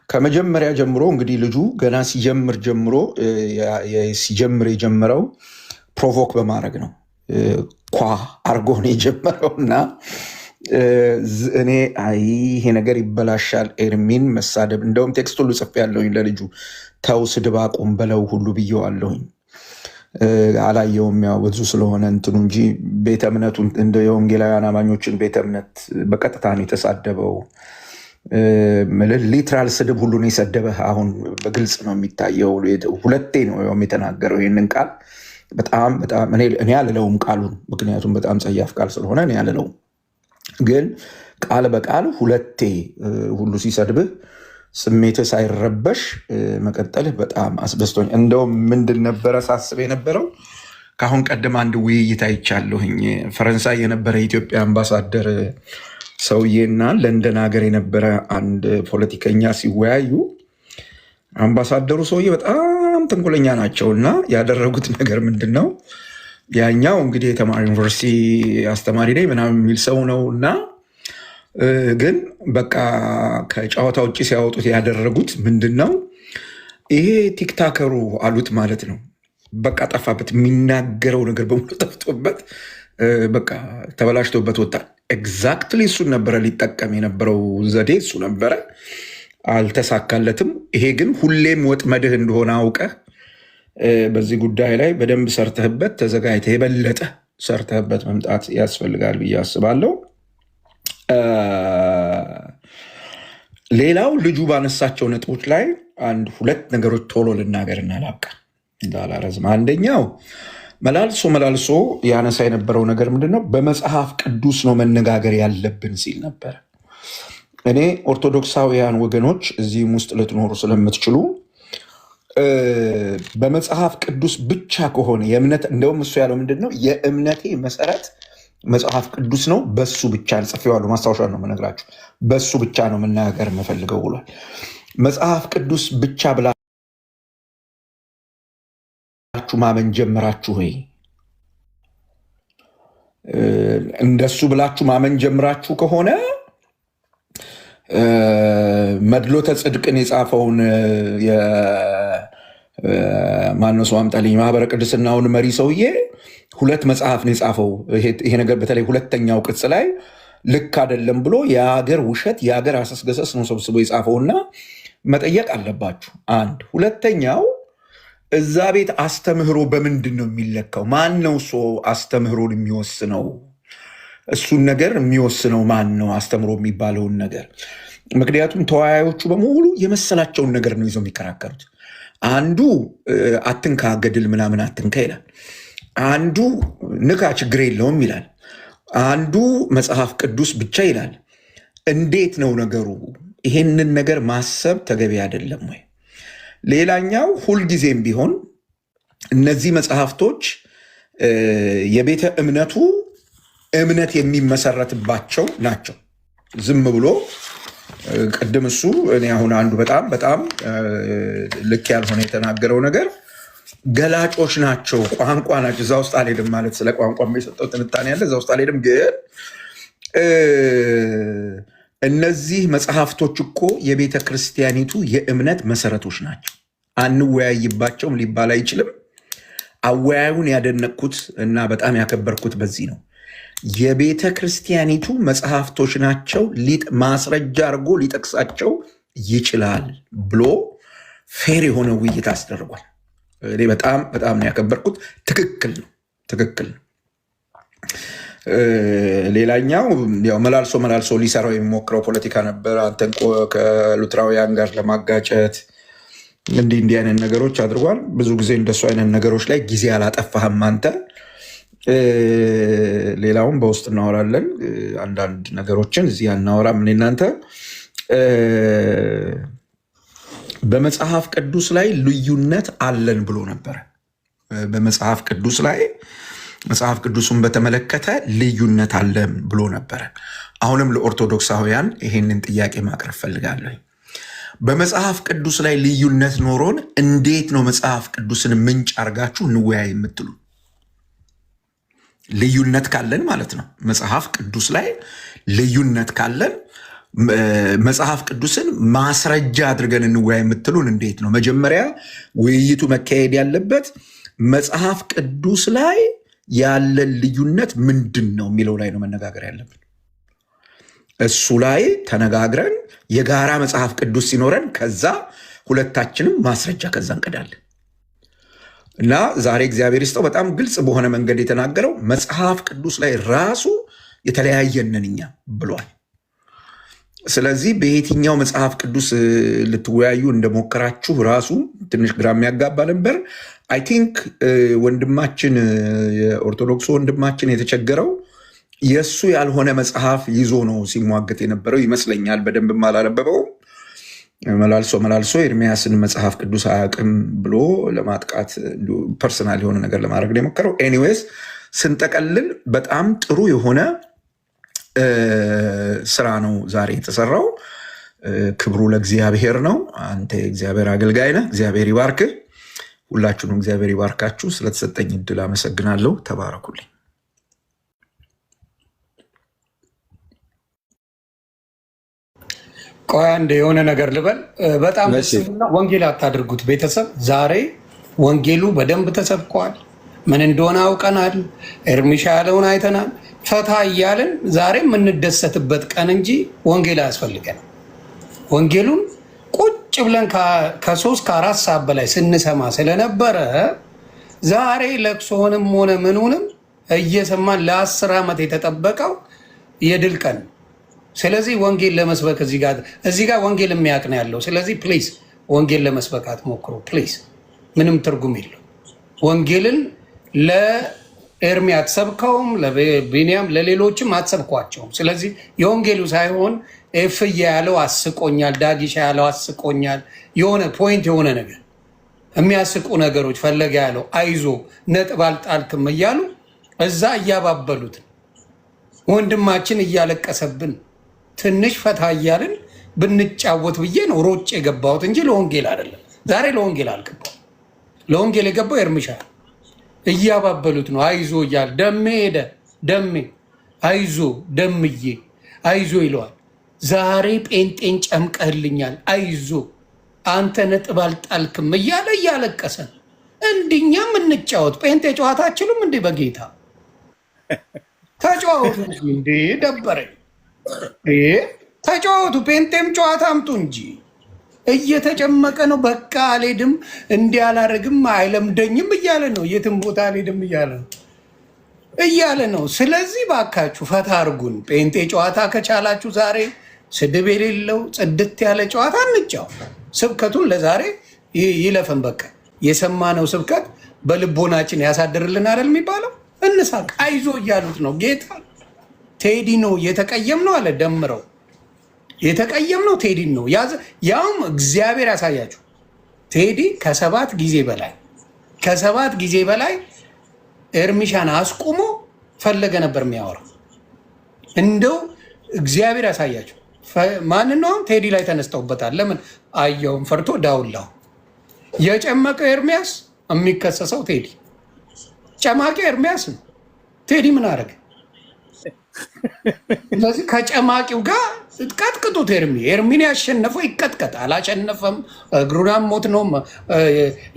ከመጀመሪያ ጀምሮ እንግዲህ ልጁ ገና ሲጀምር የጀመረው ፕሮቮክ በማድረግ ነው። ኳ አርጎ ነው የጀመረው እና እኔ ይሄ ነገር ይበላሻል ኤርሚን መሳደብ፣ እንደውም ቴክስት ሁሉ ጽፌያለሁኝ ለልጁ፣ ተው ስድብ አቁም በለው ሁሉ ብዬዋለሁኝ። አላየውም ያው ብዙ ስለሆነ እንትኑ እንጂ ቤተ እምነቱ እንደ የወንጌላውያን አማኞችን ቤተ እምነት በቀጥታ ነው የተሳደበው። ሊትራል ስድብ ሁሉ ነው የሰደበህ። አሁን በግልጽ ነው የሚታየው። ሁለቴ ነው የተናገረው ይህንን ቃል። በጣም እኔ አልለውም ቃሉን፣ ምክንያቱም በጣም ጸያፍ ቃል ስለሆነ እኔ አልለውም። ግን ቃል በቃል ሁለቴ ሁሉ ሲሰድብህ ስሜትህ ሳይረበሽ መቀጠልህ በጣም አስደስቶኝ። እንደውም ምንድን ነበረ ሳስብ የነበረው ከአሁን ቀደም አንድ ውይይት አይቻለሁኝ። ፈረንሳይ የነበረ የኢትዮጵያ አምባሳደር ሰውዬና ለንደን ሀገር የነበረ አንድ ፖለቲከኛ ሲወያዩ አምባሳደሩ ሰውዬ በጣም ተንኮለኛ ናቸው እና ያደረጉት ነገር ምንድን ነው፣ ያኛው እንግዲህ የተማሪ ዩኒቨርሲቲ አስተማሪ ላይ ምናምን የሚል ሰው ነው እና ግን በቃ ከጨዋታ ውጭ ሲያወጡት ያደረጉት ምንድን ነው? ይሄ ቲክታከሩ አሉት ማለት ነው። በቃ ጠፋበት፣ የሚናገረው ነገር በሙሉ ጠፍቶበት በቃ ተበላሽቶበት ወጣ። ኤግዛክትሊ እሱን ነበረ ሊጠቀም የነበረው ዘዴ እሱ ነበረ፣ አልተሳካለትም። ይሄ ግን ሁሌም ወጥመድህ እንደሆነ አውቀህ በዚህ ጉዳይ ላይ በደንብ ሰርተህበት ተዘጋጅተህ የበለጠ ሰርተህበት መምጣት ያስፈልጋል ብዬ አስባለሁ። ሌላው ልጁ ባነሳቸው ነጥቦች ላይ አንድ ሁለት ነገሮች ቶሎ ልናገርና ላብቃ እንዳላረዝም። አንደኛው መላልሶ ያነሳ የነበረው ነገር ምንድነው? በመጽሐፍ ቅዱስ ነው መነጋገር ያለብን ሲል ነበር። እኔ ኦርቶዶክሳውያን ወገኖች እዚህም ውስጥ ልትኖሩ ስለምትችሉ በመጽሐፍ ቅዱስ ብቻ ከሆነ የእምነት እንደውም እሱ ያለው ምንድነው? የእምነቴ መሰረት መጽሐፍ ቅዱስ ነው፣ በሱ ብቻ ጽፌዋለሁ፣ ማስታወሻ ነው የምነግራችሁ፣ በሱ ብቻ ነው መናገር የምፈልገው ብሏል። መጽሐፍ ቅዱስ ብቻ ብላችሁ ማመን ጀምራችሁ ወይ? እንደሱ ብላችሁ ማመን ጀምራችሁ ከሆነ መድሎተ ጽድቅን የጻፈውን ማነው ሰው አምጣልኝ ማህበረ ቅድስናውን መሪ ሰውዬ ሁለት መጽሐፍ ነው የጻፈው። ይሄ ነገር በተለይ ሁለተኛው ቅጽ ላይ ልክ አይደለም ብሎ የሀገር ውሸት የሀገር አሰስገሰስ ነው ሰብስቦ የጻፈውና መጠየቅ አለባችሁ። አንድ ሁለተኛው እዛ ቤት አስተምህሮ በምንድን ነው የሚለካው? ማን ነው ሰው አስተምህሮን የሚወስነው? እሱን ነገር የሚወስነው ማን ነው? አስተምሮ የሚባለውን ነገር። ምክንያቱም ተወያዮቹ በሙሉ የመሰላቸውን ነገር ነው ይዘው የሚከራከሩት። አንዱ አትንካ ገድል ምናምን አትንካ ይላል። አንዱ ንካ ችግር የለውም ይላል። አንዱ መጽሐፍ ቅዱስ ብቻ ይላል። እንዴት ነው ነገሩ? ይሄንን ነገር ማሰብ ተገቢ አይደለም ወይ? ሌላኛው ሁልጊዜም ቢሆን እነዚህ መጽሐፍቶች የቤተ እምነቱ እምነት የሚመሰረትባቸው ናቸው። ዝም ብሎ ቅድም እሱ እኔ አሁን አንዱ በጣም ልክ ያልሆነ የተናገረው ነገር ገላጮች ናቸው፣ ቋንቋ ናቸው። እዛ ውስጥ አልሄድም ማለት ስለ ቋንቋ የሰጠው ትንታኔ ያለ እዛ ውስጥ አልሄድም። ግን እነዚህ መጽሐፍቶች እኮ የቤተ ክርስቲያኒቱ የእምነት መሰረቶች ናቸው። አንወያይባቸውም ሊባል አይችልም። አወያዩን ያደነቅኩት እና በጣም ያከበርኩት በዚህ ነው። የቤተ ክርስቲያኒቱ መጽሐፍቶች ናቸው፣ ማስረጃ አድርጎ ሊጠቅሳቸው ይችላል ብሎ ፌር የሆነ ውይይት አስደርጓል። እኔ በጣም ነው ያከበርኩት። ትክክል ነው። ሌላኛው ያው መላልሶ ሊሰራው የሚሞክረው ፖለቲካ ነበር። አንተን ከሉትራውያን ጋር ለማጋጨት እንዲህ አይነት ነገሮች አድርጓል። ብዙ ጊዜ እንደሱ አይነት ነገሮች ላይ ጊዜ አላጠፋህም አንተ። ሌላውን በውስጥ እናወራለን። አንዳንድ ነገሮችን እዚህ አናወራም። እኔ እናንተ በመጽሐፍ ቅዱስ ላይ ልዩነት አለን ብሎ ነበረ። በመጽሐፍ ቅዱስ ላይ መጽሐፍ ቅዱሱን በተመለከተ ልዩነት አለን ብሎ ነበረ። አሁንም ለኦርቶዶክሳውያን ይሄንን ጥያቄ ማቅረብ ፈልጋለሁ። በመጽሐፍ ቅዱስ ላይ ልዩነት ኖሮን እንዴት ነው መጽሐፍ ቅዱስን ምንጭ አድርጋችሁ እንወያይ የምትሉ? ልዩነት ካለን ማለት ነው። መጽሐፍ ቅዱስ ላይ ልዩነት ካለን መጽሐፍ ቅዱስን ማስረጃ አድርገን እንወያይ የምትሉን እንዴት ነው? መጀመሪያ ውይይቱ መካሄድ ያለበት መጽሐፍ ቅዱስ ላይ ያለን ልዩነት ምንድን ነው የሚለው ላይ ነው መነጋገር ያለብን። እሱ ላይ ተነጋግረን የጋራ መጽሐፍ ቅዱስ ሲኖረን ከዛ ሁለታችንም ማስረጃ ከዛ እንቀዳለን። እና ዛሬ እግዚአብሔር ይስጠው በጣም ግልጽ በሆነ መንገድ የተናገረው መጽሐፍ ቅዱስ ላይ ራሱ የተለያየንን እኛ ብሏል። ስለዚህ በየትኛው መጽሐፍ ቅዱስ ልትወያዩ እንደሞከራችሁ ራሱ ትንሽ ግራ የሚያጋባ ነበር። አይ ቲንክ ወንድማችን የኦርቶዶክሱ ወንድማችን የተቸገረው የእሱ ያልሆነ መጽሐፍ ይዞ ነው ሲሟገት የነበረው ይመስለኛል። በደንብ አላነበበው። መላልሶ ኤርሚያስን መጽሐፍ ቅዱስ አያውቅም ብሎ ለማጥቃት ፐርሰናል የሆነ ነገር ለማድረግ ነው የሞከረው። ኤኒዌይስ ስንጠቀልል በጣም ጥሩ የሆነ ስራ ነው ዛሬ የተሰራው። ክብሩ ለእግዚአብሔር ነው። አንተ የእግዚአብሔር አገልጋይ ነህ። እግዚአብሔር ይባርክህ። ሁላችሁንም እግዚአብሔር ይባርካችሁ። ስለተሰጠኝ እድል አመሰግናለሁ። ተባረኩልኝ። ቆይ አንድ የሆነ ነገር ልበል። በጣም ደስና ወንጌል አታድርጉት ቤተሰብ። ዛሬ ወንጌሉ በደንብ ተሰብኳል። ምን እንደሆነ አውቀናል። ኤርሚሻ ያለውን አይተናል። ፈታ እያልን ዛሬ የምንደሰትበት ቀን እንጂ ወንጌል አያስፈልገን። ወንጌሉን ቁጭ ብለን ከ3 ከ4 ሰዓት በላይ ስንሰማ ስለነበረ ዛሬ ለቅሶንም ሆነ ምኑንም እየሰማን ለ10 ዓመት የተጠበቀው የድል ቀን። ስለዚህ ወንጌል ለመስበክ እዚህ ጋር ወንጌል የሚያውቅ ነው ያለው። ስለዚህ ፕሊዝ ወንጌል ለመስበክ አትሞክሩ ፕሊዝ። ምንም ትርጉም የለው። ወንጌልን ለኤርሚ አትሰብከውም፣ ለቢንያም ለሌሎችም አትሰብኳቸውም። ስለዚህ የወንጌሉ ሳይሆን ኤፍያ ያለው አስቆኛል፣ ዳጊሻ ያለው አስቆኛል፣ የሆነ ፖይንት የሆነ ነገር የሚያስቁ ነገሮች ፈለገ ያለው አይዞ ነጥብ አልጣልክም እያሉ እዛ እያባበሉት ወንድማችን እያለቀሰብን ትንሽ ፈታ እያልን ብንጫወት ብዬ ነው ሮጭ የገባሁት እንጂ ለወንጌል አይደለም። ዛሬ ለወንጌል አልገባሁም። ለወንጌል የገባው ኤርሚሻ እያባበሉት ነው። አይዞ እያለ ደሜ ሄደ ደሜ አይዞ ደምዬ አይዞ ይለዋል። ዛሬ ጴንጤን ጨምቀህልኛል አይዞ አንተ ነጥብ አልጣልክም እያለ እያለቀሰ እንድኛም እንጫወት። ጴንጤ ጨዋታ አችሉም እንዴ? በጌታ ተጫወቱ እንዴ! ደበረኝ። ተጫወቱ። ጴንጤም ጨዋታ አምጡ እንጂ እየተጨመቀ ነው። በቃ አልሄድም እንዲህ አላደርግም አይለምደኝም እያለ ነው። የትም ቦታ አልሄድም እያለ ነው። ስለዚህ ባካችሁ ፈታ አርጉን። ጴንጤ ጨዋታ ከቻላችሁ ዛሬ ስድብ የሌለው ጽድት ያለ ጨዋታ እንጫወት። ስብከቱን ለዛሬ ይለፈን። በቃ የሰማነው ስብከት በልቦናችን ያሳድርልን አይደል የሚባለው? እንሳቅ። አይዞ እያሉት ነው። ጌታ ቴዲ ነው የተቀየም ነው አለ ደምረው የተቀየም ነው ቴዲ ነው። ያውም እግዚአብሔር ያሳያችሁ ቴዲ ከ7 ጊዜ በላይ ኤርሚሻን አስቁሞ ፈለገ ነበር የሚያወራው። እንደው እግዚአብሔር ያሳያችሁ። ማንነውም ቴዲ ላይ ተነስተውበታል። ለምን አየውም ፈርቶ ዳውላው የጨመቀው ኤርሚያስ የሚከሰሰው ቴዲ ጨማቂ ኤርሚያስ ነው። ቴዲ ምን አደረገ? ስለዚህ ከጨማቂው ጋር ቀጥቅጡት። ኤርሚን ያሸነፈው ይቀጥቀጥ። አላሸነፈም፣ እግሩን ሞት ነው፣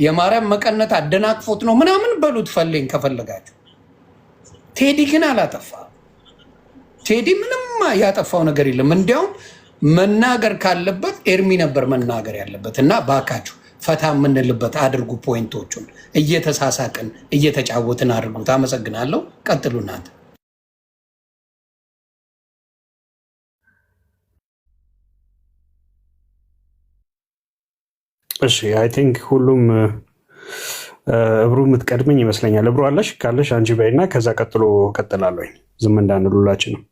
የማርያም መቀነት አደናቅፎት ነው ምናምን በሉት ፈለኝ ከፈለጋችሁ። ቴዲ ግን አላጠፋ። ቴዲ ምንም ያጠፋው ነገር የለም። እንዲያውም መናገር ካለበት ኤርሚ ነበር መናገር ያለበት። እና ባካችሁ ፈታ የምንልበት አድርጉ። ፖይንቶቹን እየተሳሳቅን እየተጫወትን አድርጉት። አመሰግናለሁ። ቀጥሉ እናንተ። እሺ አይ ቲንክ ሁሉም እብሩ የምትቀድመኝ ይመስለኛል። እብሩ አለሽ ካለሽ አንቺ በይና ከዛ ቀጥሎ ቀጥላለሁ። ዝም እንዳንሉላችን ነው።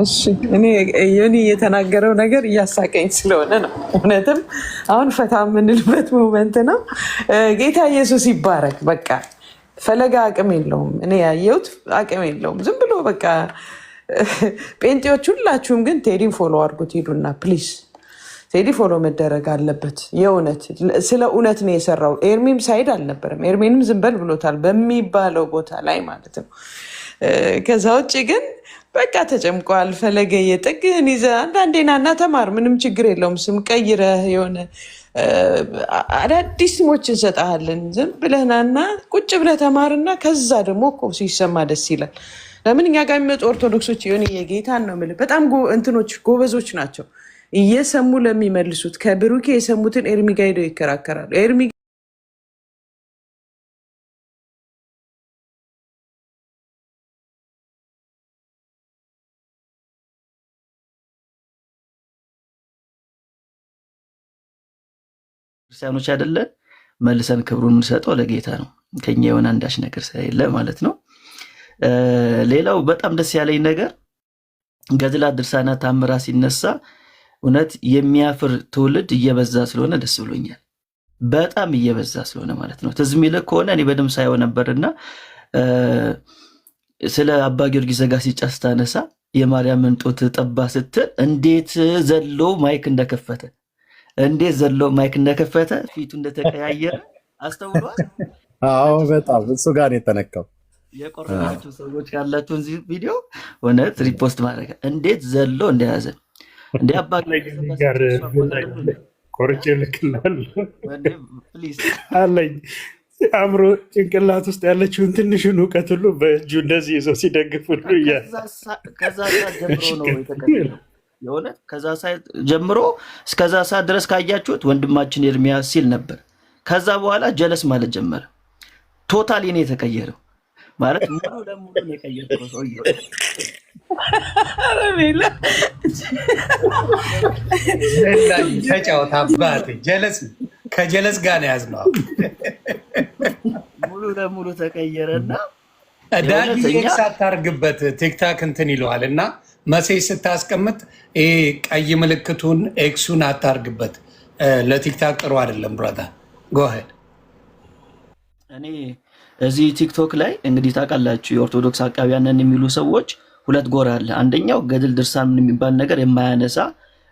እሺ እኔ ዮኒ የተናገረው ነገር እያሳቀኝ ስለሆነ ነው። እውነትም አሁን ፈታ የምንልበት ሞመንት ነው። ጌታ ኢየሱስ ይባረክ። በቃ ፈለጋ አቅም የለውም። እኔ ያየሁት አቅም የለውም። ዝም ብሎ በቃ ጴንጤዎች ሁላችሁም ግን ቴዲን ፎሎ አድርጉት ሂዱና ፕሊዝ። ቴዲ ፎሎ መደረግ አለበት። የእውነት ስለ እውነት ነው የሰራው። ኤርሚም ሳይድ አልነበረም። ኤርሚንም ዝንበል ብሎታል በሚባለው ቦታ ላይ ማለት ነው። ከዛ ውጭ ግን በቃ ተጨምቋል። ፈለገ የጥግህን ይዘህ አንዳንዴ ናና ተማር። ምንም ችግር የለውም። ስም ቀይረህ የሆነ አዳዲስ ስሞች እንሰጥሃለን። ዝም ብለህ ናና ቁጭ ብለህ ተማርና ከዛ ደግሞ እኮ ሲሰማ ደስ ይላል። ለምን እኛ ጋር የሚመጡ ኦርቶዶክሶች የሆነ የጌታን ነው የምልህ በጣም እንትኖች ጎበዞች ናቸው። እየሰሙ ለሚመልሱት ከብሩኬ የሰሙትን ኤርሚ ጋር ሄደው ይከራከራሉ። ኤርሚ ክርስቲያኖች አይደለን መልሰን ክብሩን የምንሰጠው ለጌታ ነው። ከኛ የሆነ አንዳች ነገር ስለሌለ ማለት ነው። ሌላው በጣም ደስ ያለኝ ነገር ገድላት፣ ድርሳናት፣ ታምራት ሲነሳ እውነት የሚያፍር ትውልድ እየበዛ ስለሆነ ደስ ብሎኛል። በጣም እየበዛ ስለሆነ ማለት ነው። ትዝ የሚልህ ከሆነ እኔ በደምብ ሳየው ነበርና ስለ አባ ጊዮርጊስ ዘጋስጫ ስታነሳ የማርያምን ጡት ጠባ ስትል እንዴት ዘሎ ማይክ እንደከፈተ ፊቱ እንደተቀያየረ አስተውሏል። አዎ በጣም እሱ ጋር የተነካው የቆረጣችሁ ሰዎች ካላችሁ እዚህ ቪዲዮ እውነት ሪፖስት ማድረግ እንዴት ዘሎ እንደያዘ እንደ አባ ጋር ቆርጬ ልክላለሁ አለኝ። አእምሮ ጭንቅላት ውስጥ ያለችውን ትንሹን እውቀት ሁሉ በእጁ እንደዚህ ይዞ ሲደግፍ ሁሉ ከዛ ሰዓት ጀምሮ ነው የተቀየረው። የእውነት ከዛ ሰዓት ጀምሮ እስከዛ ሰዓት ድረስ ካያችሁት ወንድማችን ኤርሚያስ ሲል ነበር። ከዛ በኋላ ጀለስ ማለት ጀመረ። ቶታሊ ነው የተቀየረው። ማለት ሙሉ ለሙሉ ነው የቀየረው ሰውዬው። ተጫወት አባቴ። ጀለስ ከጀለስ ጋር ነው ያዝነው። ሙሉ ለሙሉ ተቀየረና ዳጊ ኤክስ አታርግበት ቲክታክ እንትን ይለዋል እና መሴጅ ስታስቀምጥ ይሄ ቀይ ምልክቱን ኤክሱን አታርግበት። ለቲክታክ ጥሩ አይደለም ብራታ። ጎሄድ እኔ እዚህ ቲክቶክ ላይ እንግዲህ ታውቃላችሁ የኦርቶዶክስ አቃቢያንን የሚሉ ሰዎች ሁለት ጎራ አለ። አንደኛው ገድል ድርሳን የሚባል ነገር የማያነሳ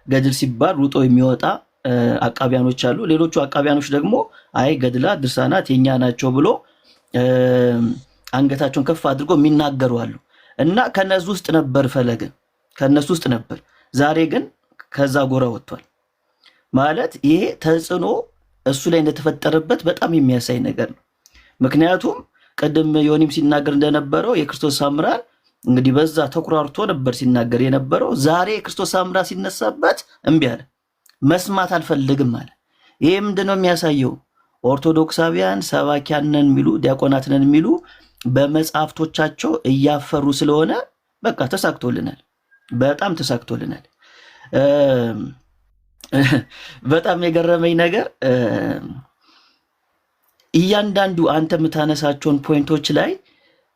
ገድል ሲባል ሩጦ የሚወጣ አቃቢያኖች አሉ። ሌሎቹ አቃቢያኖች ደግሞ አይ ገድላ ድርሳናት የኛ ናቸው ብሎ አንገታቸውን ከፍ አድርጎ የሚናገሩ አሉ። እና ከነሱ ውስጥ ነበር ፈለገ፣ ከነሱ ውስጥ ነበር። ዛሬ ግን ከዛ ጎራ ወጥቷል። ማለት ይሄ ተጽዕኖ እሱ ላይ እንደተፈጠረበት በጣም የሚያሳይ ነገር ነው። ምክንያቱም ቅድም ዮኒም ሲናገር እንደነበረው የክርስቶስ ሳምራን እንግዲህ በዛ ተኩራርቶ ነበር ሲናገር የነበረው። ዛሬ የክርስቶስ ሳምራ ሲነሳበት እምቢ አለ፣ መስማት አልፈልግም አለ። ይሄ ምንድነው የሚያሳየው? ኦርቶዶክሳውያን ሰባኪያን ነን የሚሉ ዲያቆናት ነን የሚሉ በመጽሐፍቶቻቸው እያፈሩ ስለሆነ በቃ ተሳክቶልናል፣ በጣም ተሳክቶልናል። በጣም የገረመኝ ነገር እያንዳንዱ አንተ የምታነሳቸውን ፖይንቶች ላይ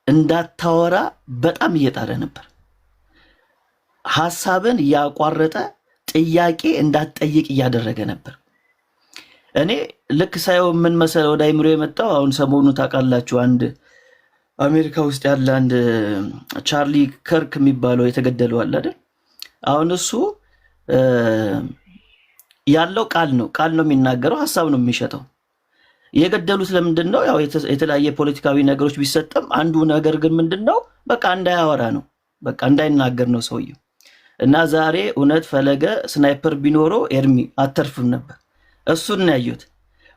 እንዳታወራ በጣም እየጣረ ነበር። ሐሳብን እያቋረጠ ጥያቄ እንዳትጠይቅ እያደረገ ነበር። እኔ ልክ ሳየው ምን መሰለህ ወደ አይምሮ የመጣው አሁን ሰሞኑን ታውቃላችሁ አንድ አሜሪካ ውስጥ ያለ አንድ ቻርሊ ከርክ የሚባለው የተገደለው አለ አይደል? አሁን እሱ ያለው ቃል ነው የሚናገረው፣ ሐሳብ ነው የሚሸጠው። የገደሉት ለምንድን ነው? ያው የተለያየ ፖለቲካዊ ነገሮች ቢሰጠም አንዱ ነገር ግን ምንድነው በቃ እንዳያወራ ነው፣ በቃ እንዳይናገር ነው ሰውየው። እና ዛሬ እውነት ፈለገ ስናይፐር ቢኖረው ኤርሚ አተርፍም ነበር። እሱን ነው ያዩት።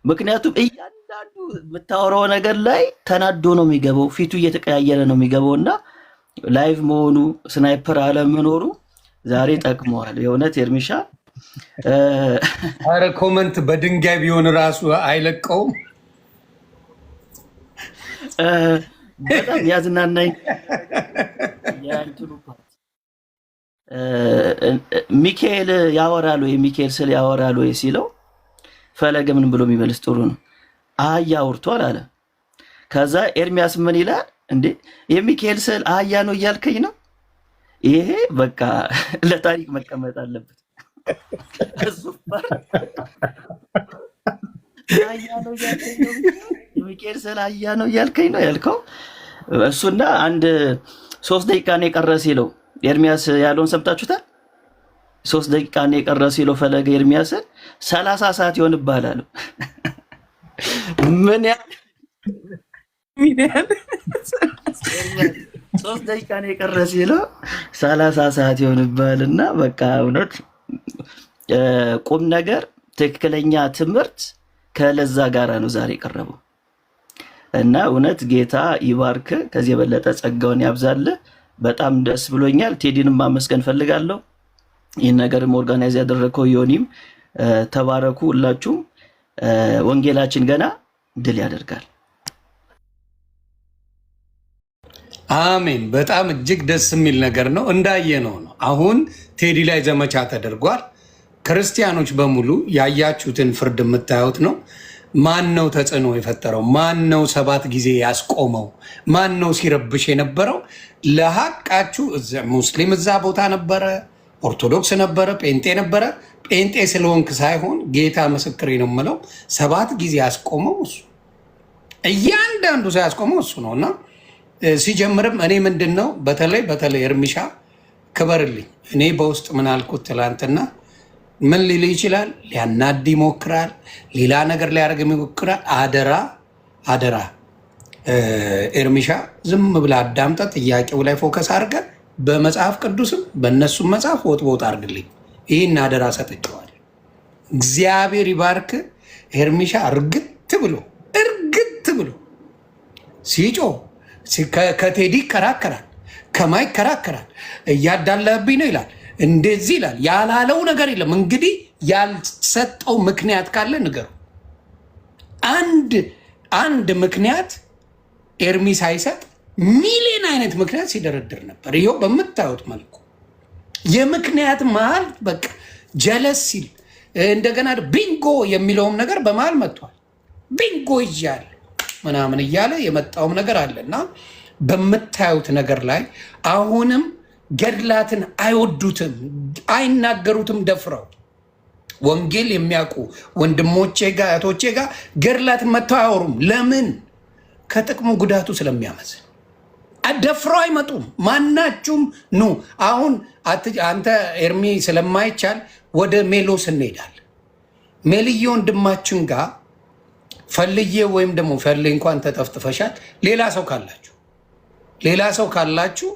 ምክንያቱም እያንዳንዱ የምታወራው ነገር ላይ ተናዶ ነው የሚገባው፣ ፊቱ እየተቀያየረ ነው የሚገባው። እና ላይቭ መሆኑ ስናይፐር አለመኖሩ ዛሬ ጠቅመዋል የእውነት ኤርሚሻ። አረ ኮመንት በድንጋይ ቢሆን ራሱ አይለቀውም። በጣም ያዝናናኝ የእንትኑ ፓርት ሚካኤል ያወራል ወይ ሚካኤል ስል ያወራል ወይ ሲለው ፈለገ ምን ብሎ የሚመልስ ጥሩ ነው፣ አህያ አውርቷል አለ። ከዛ ኤርሚያስ ምን ይላል እንዴ የሚካኤል ስል አህያ ነው እያልከኝ ነው? ይሄ በቃ ለታሪክ መቀመጥ አለበት። የሚካኤል ስለ አህያ ነው እያልከኝ ነው ያልከው። እሱና አንድ 3 ደቂቃ ነው የቀረ ሲለው ኤርሚያስ ያለውን ሰምታችሁታል። 3 ደቂቃ ነው የቀረ ሲለው ፈለገ ኤርሚያስን 30 ሰዓት ይሆንብሃል አለው። ምን ያህል 3 ደቂቃ ነው የቀረ ሲለው 30 ሰዓት ይሆንብሃል። እና በቃ እውነት ቁም ነገር ትክክለኛ ትምህርት ከለዛ ጋራ ነው ዛሬ የቀረበው። እና እውነት ጌታ ይባርክ፣ ከዚህ የበለጠ ጸጋውን ያብዛል። በጣም ደስ ብሎኛል። ቴዲንም ማመስገን ፈልጋለሁ። ይህን ነገርም ኦርጋናይዝ ያደረገው ዮኒም ተባረኩ ሁላችሁም። ወንጌላችን ገና ድል ያደርጋል። አሜን። በጣም እጅግ ደስ የሚል ነገር ነው። እንዳየነው ነው። አሁን ቴዲ ላይ ዘመቻ ተደርጓል። ክርስቲያኖች በሙሉ ያያችሁትን ፍርድ የምታዩት ነው። ማን ነው ተጽዕኖ የፈጠረው? ማን ነው 7 ጊዜ ያስቆመው? ማን ነው ሲረብሽ የነበረው? ለሀቃችሁ ሙስሊም እዛ ቦታ ነበረ፣ ኦርቶዶክስ ነበረ፣ ጴንጤ ነበረ። ጴንጤ ስለሆንክ ሳይሆን ጌታ ምስክሬ ነው የምለው 7 ጊዜ ያስቆመው እሱ፣ እያንዳንዱ ሰው ያስቆመው እሱ ነው። እና ሲጀምርም እኔ ምንድን ነው በተለይ እርሚሻ ክበርልኝ። እኔ በውስጥ ምን አልኩት ትላንትና፣ ምን ሊል ይችላል? ሊያናድ ይሞክራል፣ ሌላ ነገር ሊያደርግ ይሞክራል። አደራ ኤርሚሻ ዝም ብላ አዳምጠ፣ ጥያቄው ላይ ፎከስ አድርገ፣ በመጽሐፍ ቅዱስም በእነሱም መጽሐፍ ወጥ አድርግልኝ። ይህን አደራ ሰጥቼዋለሁ። እግዚአብሔር ይባርክ። ኤርሚሻ እርግት ብሎ ሲጮ ከቴዲ ይከራከራል፣ ከማይክ ይከራከራል። እያዳለብኝ ነው ይላል፣ እንደዚህ ይላል። ያላለው ነገር የለም። እንግዲህ ያልሰጠው ምክንያት ካለ ንገሩ። አንድ ምክንያት ኤርሚ ሳይሰጥ ሚሊዮን አይነት ምክንያት ሲደረድር ነበር። ይኸው በምታዩት መልኩ የምክንያት መሀል በቃ ጀለስ ሲል እንደገና ቢንጎ የሚለውም ነገር በመሀል መጥቷል። ቢንጎ እያለ ምናምን እያለ የመጣውም ነገር አለ እና በምታዩት ነገር ላይ አሁንም ገድላትን አይወዱትም፣ አይናገሩትም። ደፍረው ወንጌል የሚያውቁ ወንድሞቼ ጋር እህቶቼ ጋር ገድላትን መጥተው አያወሩም። ለምን? ከጥቅሙ ጉዳቱ ስለሚያመዝን ደፍረው አይመጡም። ማናችሁም ኑ። አሁን አንተ ኤርሚ ስለማይቻል ወደ ሜሎስ እንሄዳለን። ሜልዬ ወንድማችን ጋር ፈልዬ ወይም ደግሞ ፈልይ እንኳን ተጠፍጥፈሻል። ሌላ ሰው ካላችሁ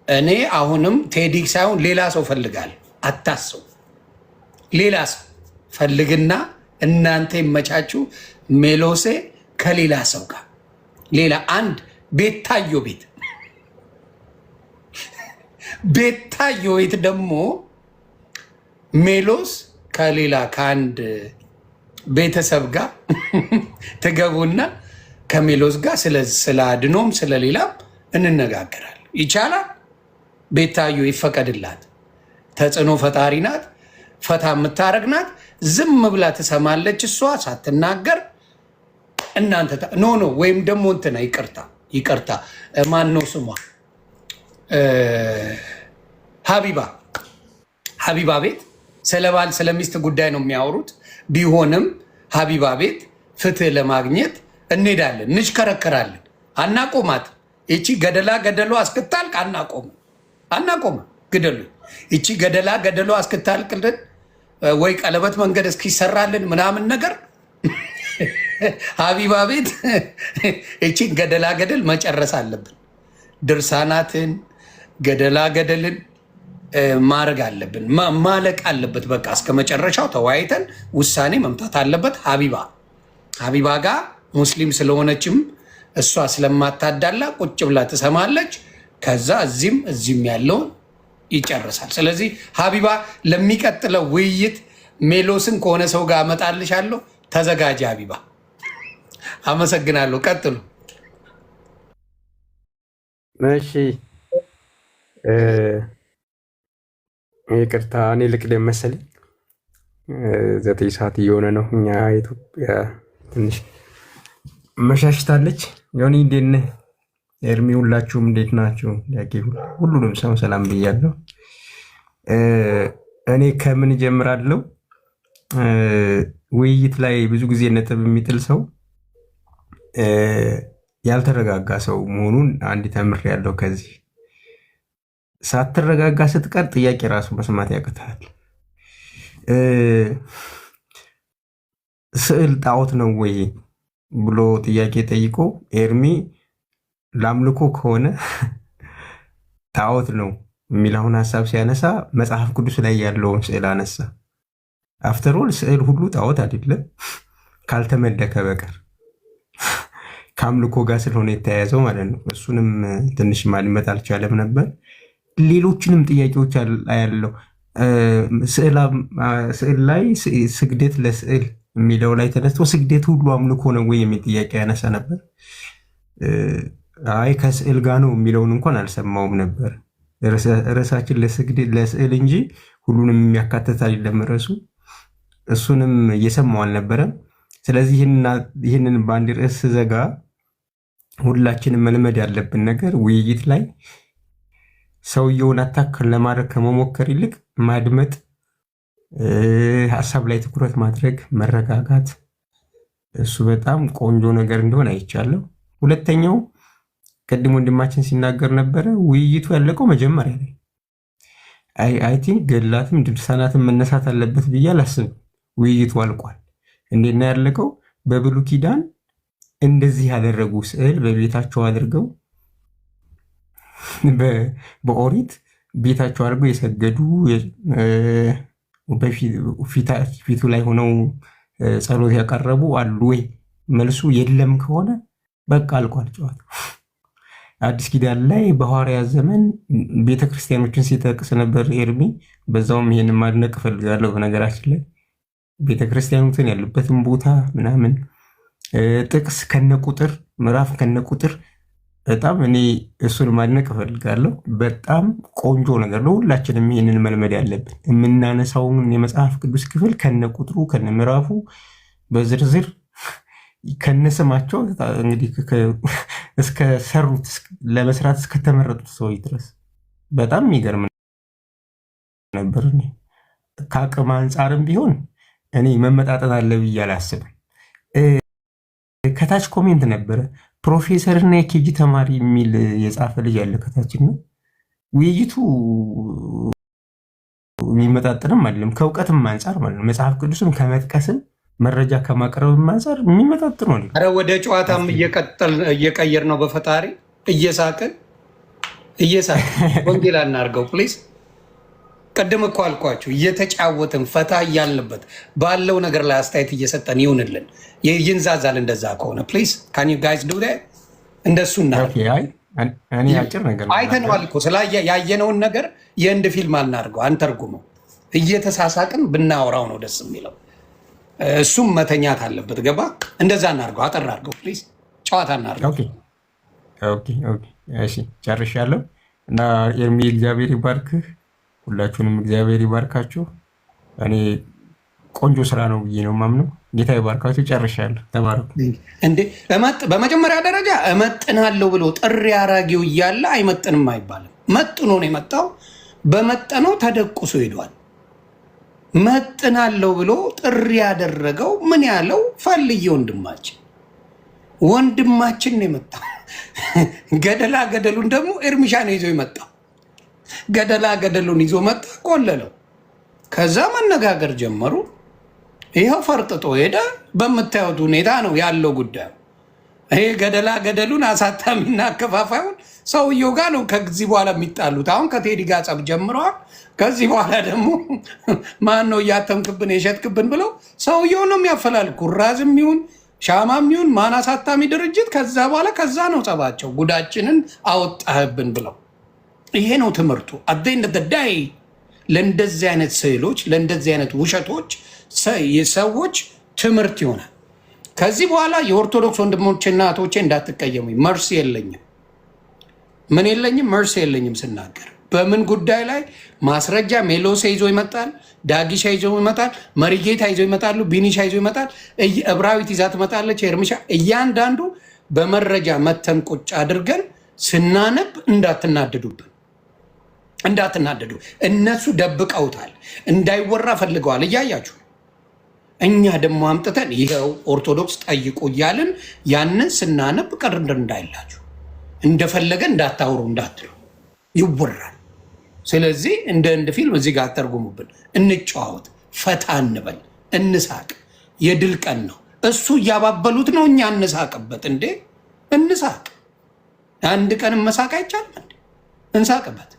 እኔ አሁንም ቴዲ ሳይሆን ሌላ ሰው ፈልጋለሁ። አታስቡ። ሌላ ሰው ፈልግና እናንተ ይመቻችሁ። ሜሎሴ ከሌላ ሰው ጋር ሌላ አንድ ቤታዮ ቤት ደግሞ ሜሎስ ከሌላ ከአንድ ቤተሰብ ጋር ትገቡና ከሜሎስ ጋር ስለ አድኖም ስለሌላም እንነጋገራለን። ይቻላል። ቤታዮ ይፈቀድላት። ተጽዕኖ ፈጣሪ ናት። ፈታ የምታረግ ናት። ዝም ብላ ትሰማለች። እሷ ሳትናገር እናንተ ኖ ወይም ደግሞ እንትና ይቅርታ ማን ነው ስሟ? ሀቢባ ቤት ስለ ባል ስለ ሚስት ጉዳይ ነው የሚያወሩት። ቢሆንም ሀቢባ ቤት ፍትህ ለማግኘት እንሄዳለን፣ እንሽከረከራለን። አናቆማት። ይቺ ገደሏ እስክታልቅ አናቆም ግደሉ። ይቺ ገደሏ እስክታልቅልን ወይ ቀለበት መንገድ እስኪሰራልን ምናምን ነገር ሀቢባ ቤት እቺን ገደል መጨረስ አለብን። ድርሳናትን ገደልን ማድረግ አለብን። ማለቅ አለበት። በቃ እስከ መጨረሻው ተወያይተን ውሳኔ መምጣት አለበት። ሀቢባ ጋር ሙስሊም ስለሆነችም እሷ ስለማታዳላ ቁጭ ብላ ትሰማለች። ከዛ እዚህም ያለውን ይጨርሳል። ስለዚህ ሀቢባ ለሚቀጥለው ውይይት ሜሎስን ከሆነ ሰው ጋር አመጣልሻለሁ። ተዘጋጅ ሀቢባ። አመሰግናለሁ። ቀጥሉ። እሺ ይቅርታ፣ እኔ ልቅደም መሰለኝ። 9 ሰዓት እየሆነ ነው። እኛ ኢትዮጵያ ትንሽ መሻሽታለች። ዮኒ እንዴት ነህ? ኤርሚ ሁላችሁም እንዴት ናችሁ? ሁሉንም ሰው ሰላም ብያለሁ። እኔ ከምን ጀምራለሁ? ውይይት ላይ ብዙ ጊዜ ነጥብ የሚጥል ሰው ያልተረጋጋ ሰው መሆኑን አንድ ተምሬያለሁ። ከዚህ ሳትረጋጋ ስትቀር ጥያቄ ራሱ መስማት ያቅታል። ስዕል ጣዖት ነው ወይ ብሎ ጥያቄ ጠይቆ ኤርሚ ለአምልኮ ከሆነ ጣዖት ነው የሚለውን ሀሳብ ሲያነሳ መጽሐፍ ቅዱስ ላይ ያለውን ስዕል አነሳ። አፍተሮል ስዕል ሁሉ ጣዖት አይደለም ካልተመለከ በቀር ከአምልኮ ጋር ስለሆነ የተያያዘው ማለት ነው። እሱንም ትንሽ ማድመጥ አልቻለም ነበር። ሌሎችንም ጥያቄዎች ያለው ስዕል ላይ ስግደት ለስዕል የሚለው ላይ ተነስቶ ስግደት ሁሉ አምልኮ ነው ወይ የሚል ጥያቄ ያነሳ ነበር። አይ ከስዕል ጋር ነው የሚለውን እንኳን አልሰማውም ነበር። ርዕሳችን ለስዕል እንጂ ሁሉንም የሚያካትት አይደለም ርዕሱ። እሱንም እየሰማው አልነበረም። ስለዚህ ይህንን በአንድ ርዕስ ዘጋ ሁላችንም መልመድ ያለብን ነገር ውይይት ላይ ሰውየውን አታክል ለማድረግ ከመሞከር ይልቅ ማድመጥ፣ ሀሳብ ላይ ትኩረት ማድረግ፣ መረጋጋት፣ እሱ በጣም ቆንጆ ነገር እንደሆነ አይቻለሁ። ሁለተኛው ቅድም ወንድማችን ሲናገር ነበረ፣ ውይይቱ ያለቀው መጀመሪያ ላይ አይ ቲንክ ገድላትም ድርሳናትም መነሳት አለበት ብዬ አላስብም። ውይይቱ አልቋል። እንዴት ነው ያለቀው? በብሉይ ኪዳን እንደዚህ ያደረጉ ስዕል በቤታቸው አድርገው በኦሪት ቤታቸው አድርገው የሰገዱ ፊቱ ላይ ሆነው ጸሎት ያቀረቡ አሉ ወይ? መልሱ የለም ከሆነ በቃ አልቋል ጨዋታ። አዲስ ኪዳን ላይ በሐዋርያት ዘመን ቤተክርስቲያኖችን ሲጠቅስ ነበር ኤርሚ። በዛውም ይሄንን ማድነቅ እፈልጋለሁ። በነገራችን ላይ ቤተክርስቲያኖችን ያሉበትን ቦታ ምናምን ጥቅስ ከነቁጥር ምዕራፍ ከነቁጥር በጣም እኔ እሱን ማድነቅ እፈልጋለሁ። በጣም ቆንጆ ነገር ነው። ሁላችንም ይህንን መልመድ ያለብን የምናነሳውን የመጽሐፍ ቅዱስ ክፍል ከነቁጥሩ ከነምዕራፉ በዝርዝር ከነስማቸው እንግዲህ እስከሰሩት ለመስራት እስከተመረጡት ሰዎች ድረስ በጣም የሚገርም ነበር። ከአቅም አንጻርም ቢሆን እኔ መመጣጠን አለ ብዬ አላስብም። ከታች ኮሜንት ነበረ ፕሮፌሰር እና የኬጂ ተማሪ የሚል የጻፈ ልጅ ያለ ከታችን ነው። ውይይቱ የሚመጣጠንም አይደለም ከእውቀትም አንጻር ማለት ነው። መጽሐፍ ቅዱስም ከመጥቀስም መረጃ ከማቅረብም አንጻር የሚመጣጥን ነው። ኧረ ወደ ጨዋታም እየቀየር ነው። በፈጣሪ እየሳቅን ወንጌል አናርገው ፕሊዝ። ቅድም እኮ አልኳችሁ እየተጫወትን ፈታ እያልንበት ባለው ነገር ላይ አስተያየት እየሰጠን ይሁንልን። ይንዛዛል እንደዛ ከሆነ ፕሊዝ ካን ዩ ጋይስ ዱ ዳት። እንደሱ አይተነዋል እኮ ያየነውን ነገር የህንድ ፊልም አልናድርገው አንተርጉመው። እየተሳሳቅን ብናወራው ነው ደስ የሚለው። እሱም መተኛት አለበት። ገባ? እንደዛ እናድርገው። አጠር አድርገው ፕሊዝ። ጨዋታ እናድርገው። ጨርሻለሁ እና ኤርሚ እግዚአብሔር ይባርክህ። ሁላችሁንም እግዚአብሔር ይባርካችሁ። እኔ ቆንጆ ስራ ነው ብዬ ነው ማምነው። ጌታ ይባርካችሁ። ጨርሻለሁ። ተባረኩ። እንዴ በመጀመሪያ ደረጃ እመጥናለሁ ብሎ ጥሪ አራጊው እያለ አይመጥንም አይባልም። መጥኖ ነው የመጣው። በመጠነው ተደቁሶ ሄዷል። መጥናለሁ ብሎ ጥሪ ያደረገው ምን ያለው ፈልዬ ወንድማችን ነው የመጣው። ገደላ ገደሉን ደግሞ ኤርሚሻ ነው ይዞ የመጣው። ገደላ ገደሉን ይዞ መጣ፣ ቆለለው። ከዛ መነጋገር ጀመሩ። ይኸው ፈርጥጦ ሄደ። በምታዩት ሁኔታ ነው ያለው ጉዳዩ። ይሄ ገደላ ገደሉን አሳታሚና አከፋፋዩን ሰውየው ጋር ነው ከዚህ በኋላ የሚጣሉት። አሁን ከቴዲ ጋር ጸብ ጀምረዋል። ከዚህ በኋላ ደግሞ ማን ነው እያተምክብን የሸጥክብን ብለው ሰውየው ነው የሚያፈላል። ኩራዝም ይሁን ሻማም ይሁን ማን አሳታሚ ድርጅት ከዛ በኋላ ከዛ ነው ጸባቸው። ጉዳችንን አወጣህብን ብለው። ይሄ ነው ትምህርቱ። አደይን ደዳይ ለእንደዚህ አይነት ስዕሎች ለእንደዚህ አይነት ውሸቶች የሰዎች ትምህርት ይሆናል። ከዚህ በኋላ የኦርቶዶክስ ወንድሞችና እህቶቼ እንዳትቀየሙኝ። መርስ የለኝም፣ ምን የለኝም፣ መርስ የለኝም ስናገር። በምን ጉዳይ ላይ ማስረጃ ሜሎሴ ይዞ ይመጣል፣ ዳጊሻ ይዞ ይመጣል፣ መሪጌታ ይዞ ይመጣሉ፣ ቢኒሻ ይዞ ይመጣል፣ እብራዊት ይዛ ትመጣለች፣ ኤርሚሻ። እያንዳንዱ በመረጃ መተን ቁጭ አድርገን ስናነብ እንዳትናደዱብን፣ እንዳትናደዱ። እነሱ ደብቀውታል፣ እንዳይወራ ፈልገዋል፣ እያያችሁ። እኛ ደግሞ አምጥተን ይኸው ኦርቶዶክስ ጠይቁ እያልን ያንን ስናነብ ቅር እንዳይላችሁ፣ እንደፈለገ እንዳታውሩ እንዳትሉ ይወራል። ስለዚህ እንደ እንድ ፊልም እዚህ ጋር አተርጉሙብን። እንጨዋወት፣ ፈታ እንበል፣ እንሳቅ። የድል ቀን ነው። እሱ እያባበሉት ነው፣ እኛ እንሳቅበት። እንዴ እንሳቅ። አንድ ቀን መሳቅ አይቻልም እንዴ? እንሳቅበት።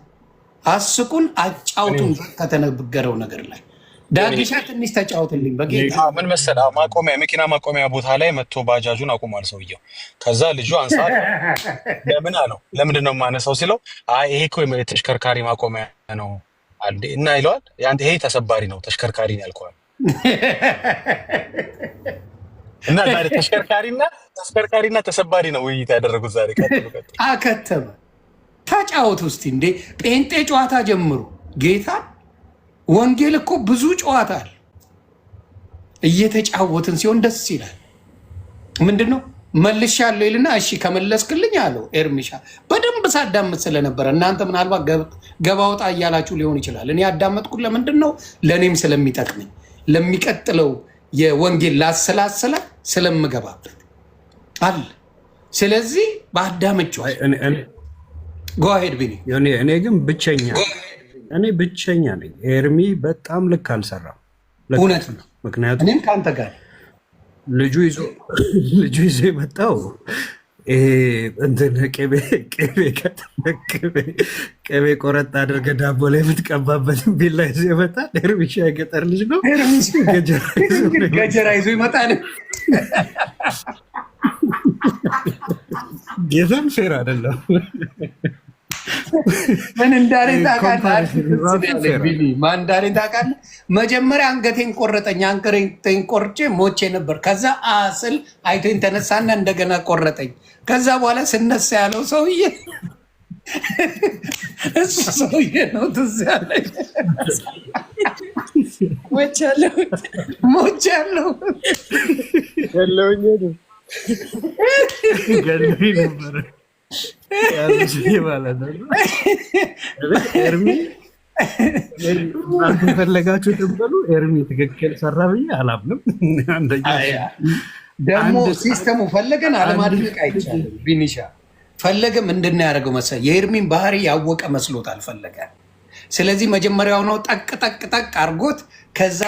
አስቁን፣ አጫውቱን ከተነገረው ነገር ላይ። ዳጊሻ ትንሽ ተጫውትልኝ በጌታ። ምን መሰለህ ማቆሚያ መኪና ማቆሚያ ቦታ ላይ መጥቶ ባጃጁን አቁሟል ሰውየው። ከዛ ልጁ አንሳ ለምን አለው። ለምንድን ነው የማነሳው ሲለው ይሄ እኮ የተሽከርካሪ ማቆሚያ ነው እና ይለዋል። ይሄ ተሰባሪ ነው ተሽከርካሪ ነው ያልከዋል። እና ዛሬ ተሽከርካሪና ተሰባሪ ነው ውይይት ያደረጉት ዛሬ። ቀጥሉ አከተመ። ተጫወት ውስጥ እንዴ ጴንጤ ጨዋታ ጀምሩ። ጌታ ወንጌል እኮ ብዙ ጨዋታ አለ። እየተጫወትን ሲሆን ደስ ይላል። ምንድነው መልሻለሁ ይልና እሺ ከመለስክልኝ አለው ኤርሚሻ። በደንብ ሳዳምጥ ስለነበረ እናንተ ምናልባት ገባ ወጣ እያላችሁ ሊሆን ይችላል። እኔ ያዳመጥኩት ለምንድን ነው? ለእኔም ስለሚጠቅመኝ ለሚቀጥለው የወንጌል ላሰላሰላ ስለምገባበት አለ። ስለዚህ በአዳምጫው ጎሄድ ቢኒ። እኔ ግን ብቸኛ ነኝ። ኤርሚ በጣም ልክ አልሰራም። እውነት ነው። ምክንያቱም እኔም ከአንተ ጋር ልጁ ይዞ የመጣው እንትን ቅቤ ቆረጥ አድርገህ ዳቦ ላይ የምትቀባበትን ቢላ ይዞ ይመጣል። ኤርሚሻ የገጠር ልጅ ነው። ገጀራ ይዞ ይመጣል። ጌታም ፌር አይደለም። ምን እንዳለኝ ታውቃለህ? ማን እንዳለኝ ታውቃለህ? መጀመሪያ አንገቴን ቆረጠኝ። አንገቴን ቆርጬ ሞቼ ነበር። ከዛ አስል አይቶኝ ተነሳና እንደገና ቆረጠኝ። ከዛ በኋላ ስነሳ ያለው ሰውዬ እሱ ሰውዬ ነው ትዝ ያለኝ። ሞቻለሁ ገለኝ ነበረ ማለት ነው። ኤርሚ ፈለጋችሁ ትበሉ። ኤርሚ ትክክል ሰራ ብዬ አላምንም። አንደኛ ደግሞ ሲስተሙ ፈለገን አለማድነቅ አይቻልም። ቢኒሻ ፈለገ ምንድን ነው ያደረገው መሰለህ? የኤርሚን ባህሪ ያወቀ መስሎታል ፈለገ። ስለዚህ መጀመሪያው ነው ጠቅ ጠቅ ጠቅ አድርጎት፣ ከዛ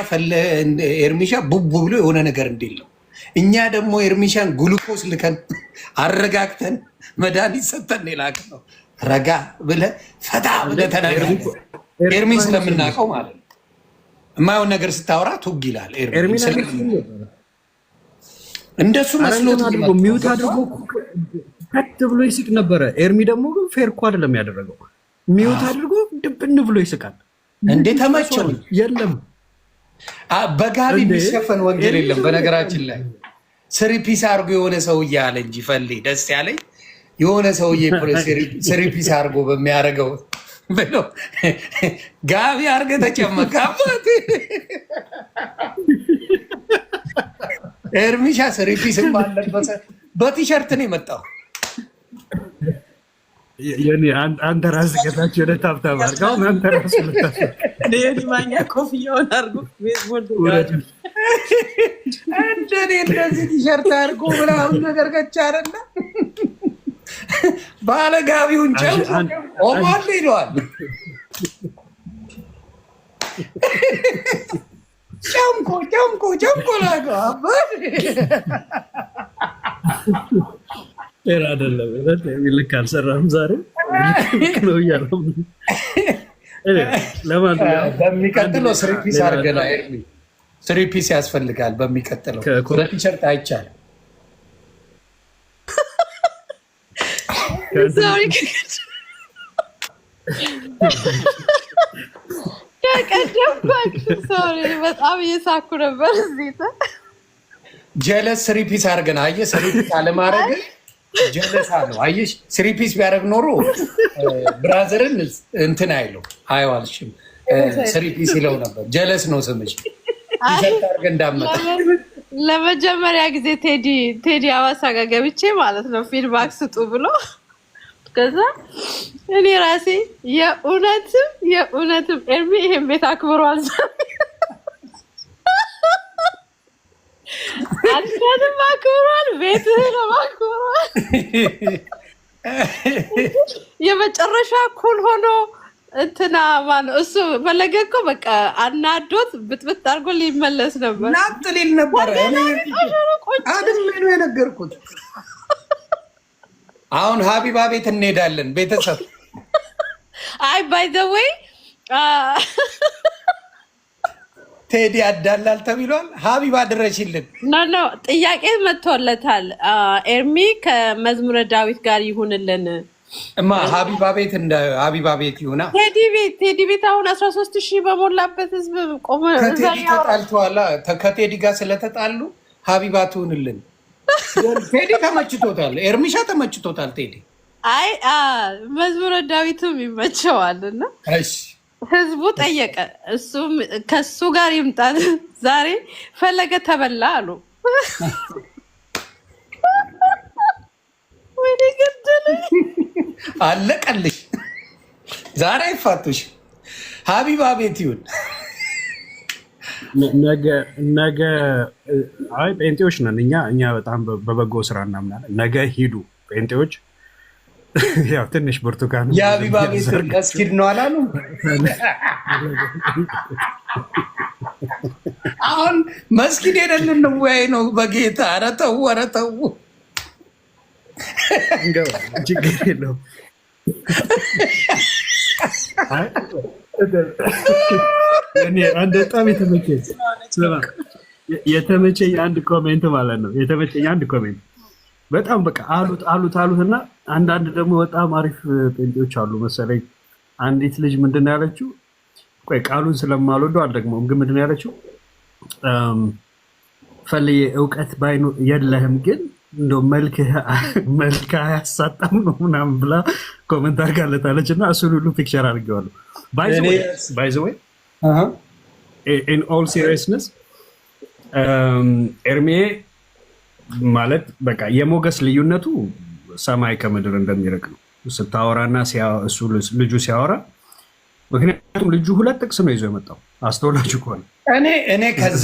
ኤርሚሻ ቡቡ ብሎ የሆነ ነገር እንዲል ነው። እኛ ደግሞ ኤርሚሻን ጉልኮስ ልከን አረጋግተን መድኃኒት ሰተን የላክ ነው። ረጋ ብለህ ፈታ ብለህ ተናገር። ኤርሚን ስለምናውቀው ማለት ነው። የማየውን ነገር ስታወራ ቱግ ይላል። እንደሱ መስሎት ሚውት አድርጎ ከት ብሎ ይስቅ ነበረ። ኤርሚ ደግሞ ግን ፌር እኮ አይደለም ያደረገው። ሚውት አድርጎ ድብን ብሎ ይስቃል። እንዴ ተመቸው። የለም በጋቢ የሚሸፈን ወንጌል የለም። በነገራችን ላይ ስሪፒስ አድርጎ የሆነ ሰውዬ አለ እንጂ ፈልይ ደስ ያለኝ የሆነ ሰውዬ ስሪፒስ አድርጎ በሚያደርገው ብሎ ጋቢ አድርገህ ተጨመቃበት። ኤርሚሻ ስሪፒስ ባለበሰ በቲሸርት ነው የመጣው። አንተ ራስህ ከታች ወደ ታብታብ አድርገው አንተ ራስህ ማኛ ኮፍያውን አድርጎ ቤዝቦል እንደኔ እንደዚህ ቲሸርት አድርጎ ምናምን ነገር ከቻረና ባለ ጋቢውን ኦማል ይለዋል። ጨምቆ ላገው ፌር አይደለም። ልክ አልሰራም ዛሬ ነው እያለ በሚቀጥለው ስሪፒስ አድርገና ኤርሚ ስሪፒስ ያስፈልጋል። በሚቀጥለው በቲሸርት አይቻልም። በጣም እየሳኩ ነበር። ጀለስ ስሪፒስ አድርገን አየህ። ስሪፒስ አለማድረግ ጀለስ አለው። አየሽ ስሪፒስ ቢያደርግ ኖሮ ብራዘርን እንትን አይለው አይዋልሽም። ስሪፒስ ይለው ነበር። ጀለስ ነው ስምሽ። ቲሸርት አድርገን እንዳመጣ ለመጀመሪያ ጊዜ ቴዲ አዋሳ ጋር ገብቼ ማለት ነው ፊድባክ ስጡ ብሎ ከዛ እኔ ራሴ የእውነትም ኤርሚ ይሄን ቤት አክብሯል። አንተንም አክብሯል፣ ቤትህንም አክብሯል። የመጨረሻ ኩል ሆኖ እንትና ማለት እሱ ፈለገ እኮ በቃ አናዶት ብጥብጥ አድርጎ ሊመለስ ነበር። ናጥሊል ነበር አድሜ ነው የነገርኩት። አሁን ሀቢባ ቤት እንሄዳለን ቤተሰብ። አይ ባይ ዘ ዌይ ቴዲ ያዳላል ተብሏል። ሀቢባ ድረሽልን። ኖ ጥያቄ መጥቶለታል። ኤርሚ ከመዝሙረ ዳዊት ጋር ይሁንልን እማ ሀቢባ ቤት እንደ ሀቢባ ቤት ይሁና። ቴዲ ቤት አሁን 13,000 በሞላበት ህዝብ ቆመ። ከቴዲ ተጣልተዋል። ከቴዲ ጋር ስለተጣሉ ሀቢባ ትሁንልን። ቴዲ ተመችቶታል። ኤርሚሻ ተመችቶታል። ቴዲ አይ መዝሙረ ዳዊትም ይመቸዋልና እሺ ህዝቡ ጠየቀ። እሱም ከሱ ጋር ይምጣል። ዛሬ ፈለገ ተበላ አሉ። ወይኔ ገደለኝ። አለቀልሽ። ዛሬ አይፋቱሽ። ሀቢባ ቤት ይሁን። ነገ አይ ጴንጤዎች ነን እኛ በጣም በበጎ ስራ እናምናለን። ነገ ሂዱ ጴንጤዎች። ያው ትንሽ ብርቱካን የሀቢባ ቤት መስጊድ ነው አላሉ። አሁን መስጊድ ሄደን እንወያይ ነው በጌታ። ኧረ ተው ኧረ ተው። ችግር የለውም። አንድ በጣም የተመቸኝ አንድ ኮሜንት ማለት ነው። የተመቸኝ አንድ ኮሜንት በጣም በቃ አሉት እና አንዳንድ ደግሞ በጣም አሪፍ ጴንጤዎች አሉ መሰለኝ። አንዲት ልጅ ምንድን ነው ያለችው? ቆይ ቃሉን ስለማልወደው አልደግመውም፣ ግን ምንድን ነው ያለችው? ፈልዬ እውቀት ባይኖ የለህም ግን እንደው መልክ አያሳጣም ነው ምናምን ብላ ኮመንት አድርጋለታለች እና እሱን ሁሉ ፒክቸር አድርጌዋለሁ። ባይ ዘ ዌይ ኢን ኦል ሲሪየስነስ ኤርሚዬ ማለት በቃ የሞገስ ልዩነቱ ሰማይ ከምድር እንደሚርቅ ነው ስታወራና እሱ ልጁ ሲያወራ። ምክንያቱም ልጁ ሁለት ጥቅስ ነው ይዞ የመጣው አስተውላችሁ ከሆነ እኔ ከዛ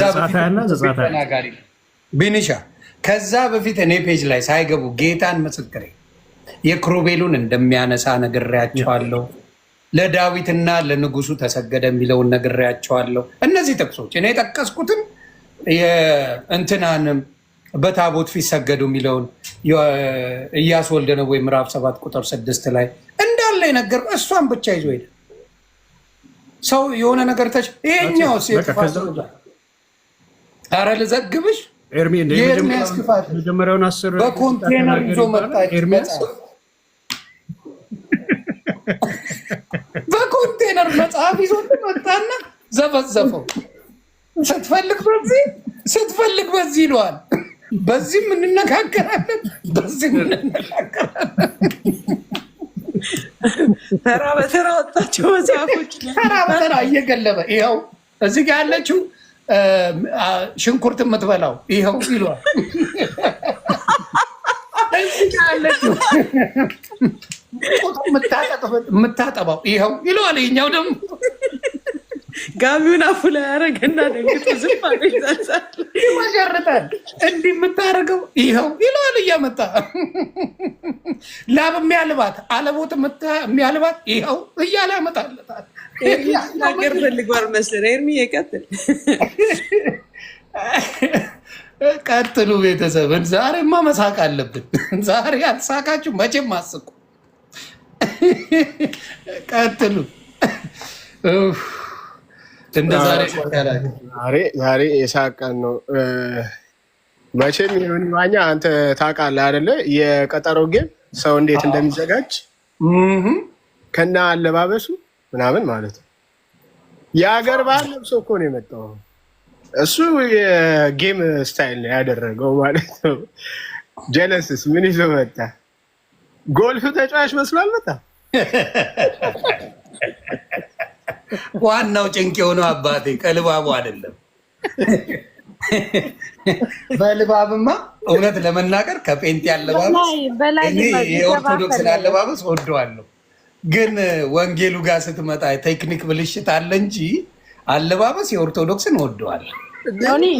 ቢኒሻ ከዛ በፊት እኔ ፔጅ ላይ ሳይገቡ ጌታን ምስክሬ የክሩቤሉን እንደሚያነሳ ነግሬያቸዋለሁ። ለዳዊትና ለንጉሱ ተሰገደ የሚለውን ነግሬያቸዋለሁ። እነዚህ ጥቅሶች እኔ የጠቀስኩትን እንትናንም በታቦት ፊት ሰገዱ የሚለውን ኢያሱ ወልደ ነዌ ምዕራፍ 7 ቁጥር 6 ላይ እንዳለ ነገር እሷን ብቻ ይዞ ሄደ። ሰው የሆነ ነገር ይሄኛው ኧረ ልዘግብሽ የኤርሚያስ ክፋት በኮንቴነር ይዞ መጣ። በኮንቴነር መጽሐፍ ይዞ መጣና ዘፈዘፈው። ስትፈልግ በዚህ ይለዋል። በዚህም እንነጋገራለን፣ በዚህም እንነጋገራለን። ተራ በተራ ወጣቸው መጽሐፎች ተራ በተራ እየገለበ ይኸው እዚህ ጋር ያለችው ሽንኩርት የምትበላው ይኸው ይለዋል። እዚህ ጋር ያለችው የምታጠባው ይኸው ይለዋል። ይኸኛው ደግሞ ጋቢውን አፉ ላይ ያደረገና ደንግጦ ዝም ይመሸርታል። እንዲህ የምታደርገው ይኸው ይለዋል እያመጣ ላብ የሚያልባት አለቦት የሚያልባት ይኸው እያለ ያመጣለታል። ነገር ፈልጓል መሰለኝ። ኤርሚ ይቀጥል። ቀጥሉ ቤተሰብን። ዛሬማ መሳቅ አለብን። ዛሬ አልሳቃችሁ መቼም አስቁ። ቀጥሉ። ዛሬ የሳቅ ቀን ነው። መቼም ይሁን ማኛ አንተ ታውቃለህ አይደለ? የቀጠሮ ጌም ሰው እንዴት እንደሚዘጋጅ ከና አለባበሱ ምናምን ማለት ነው። የሀገር ባህል ለብሶ እኮ ነው የመጣው። እሱ የጌም ስታይል ነው ያደረገው ማለት ነው። ጀለስስ ምን ይዞ መጣ? ጎልፍ ተጫዋች መስሏል መጣ። ዋናው ጭንቅ የሆነው አባቴ ከልባቡ አይደለም። በልባብማ እውነት ለመናገር ከጴንጤ አለባበስ የኦርቶዶክስን አለባበስ ወደዋለሁ፣ ግን ወንጌሉ ጋር ስትመጣ ቴክኒክ ብልሽት አለ እንጂ አለባበስ የኦርቶዶክስን ወደዋለሁ።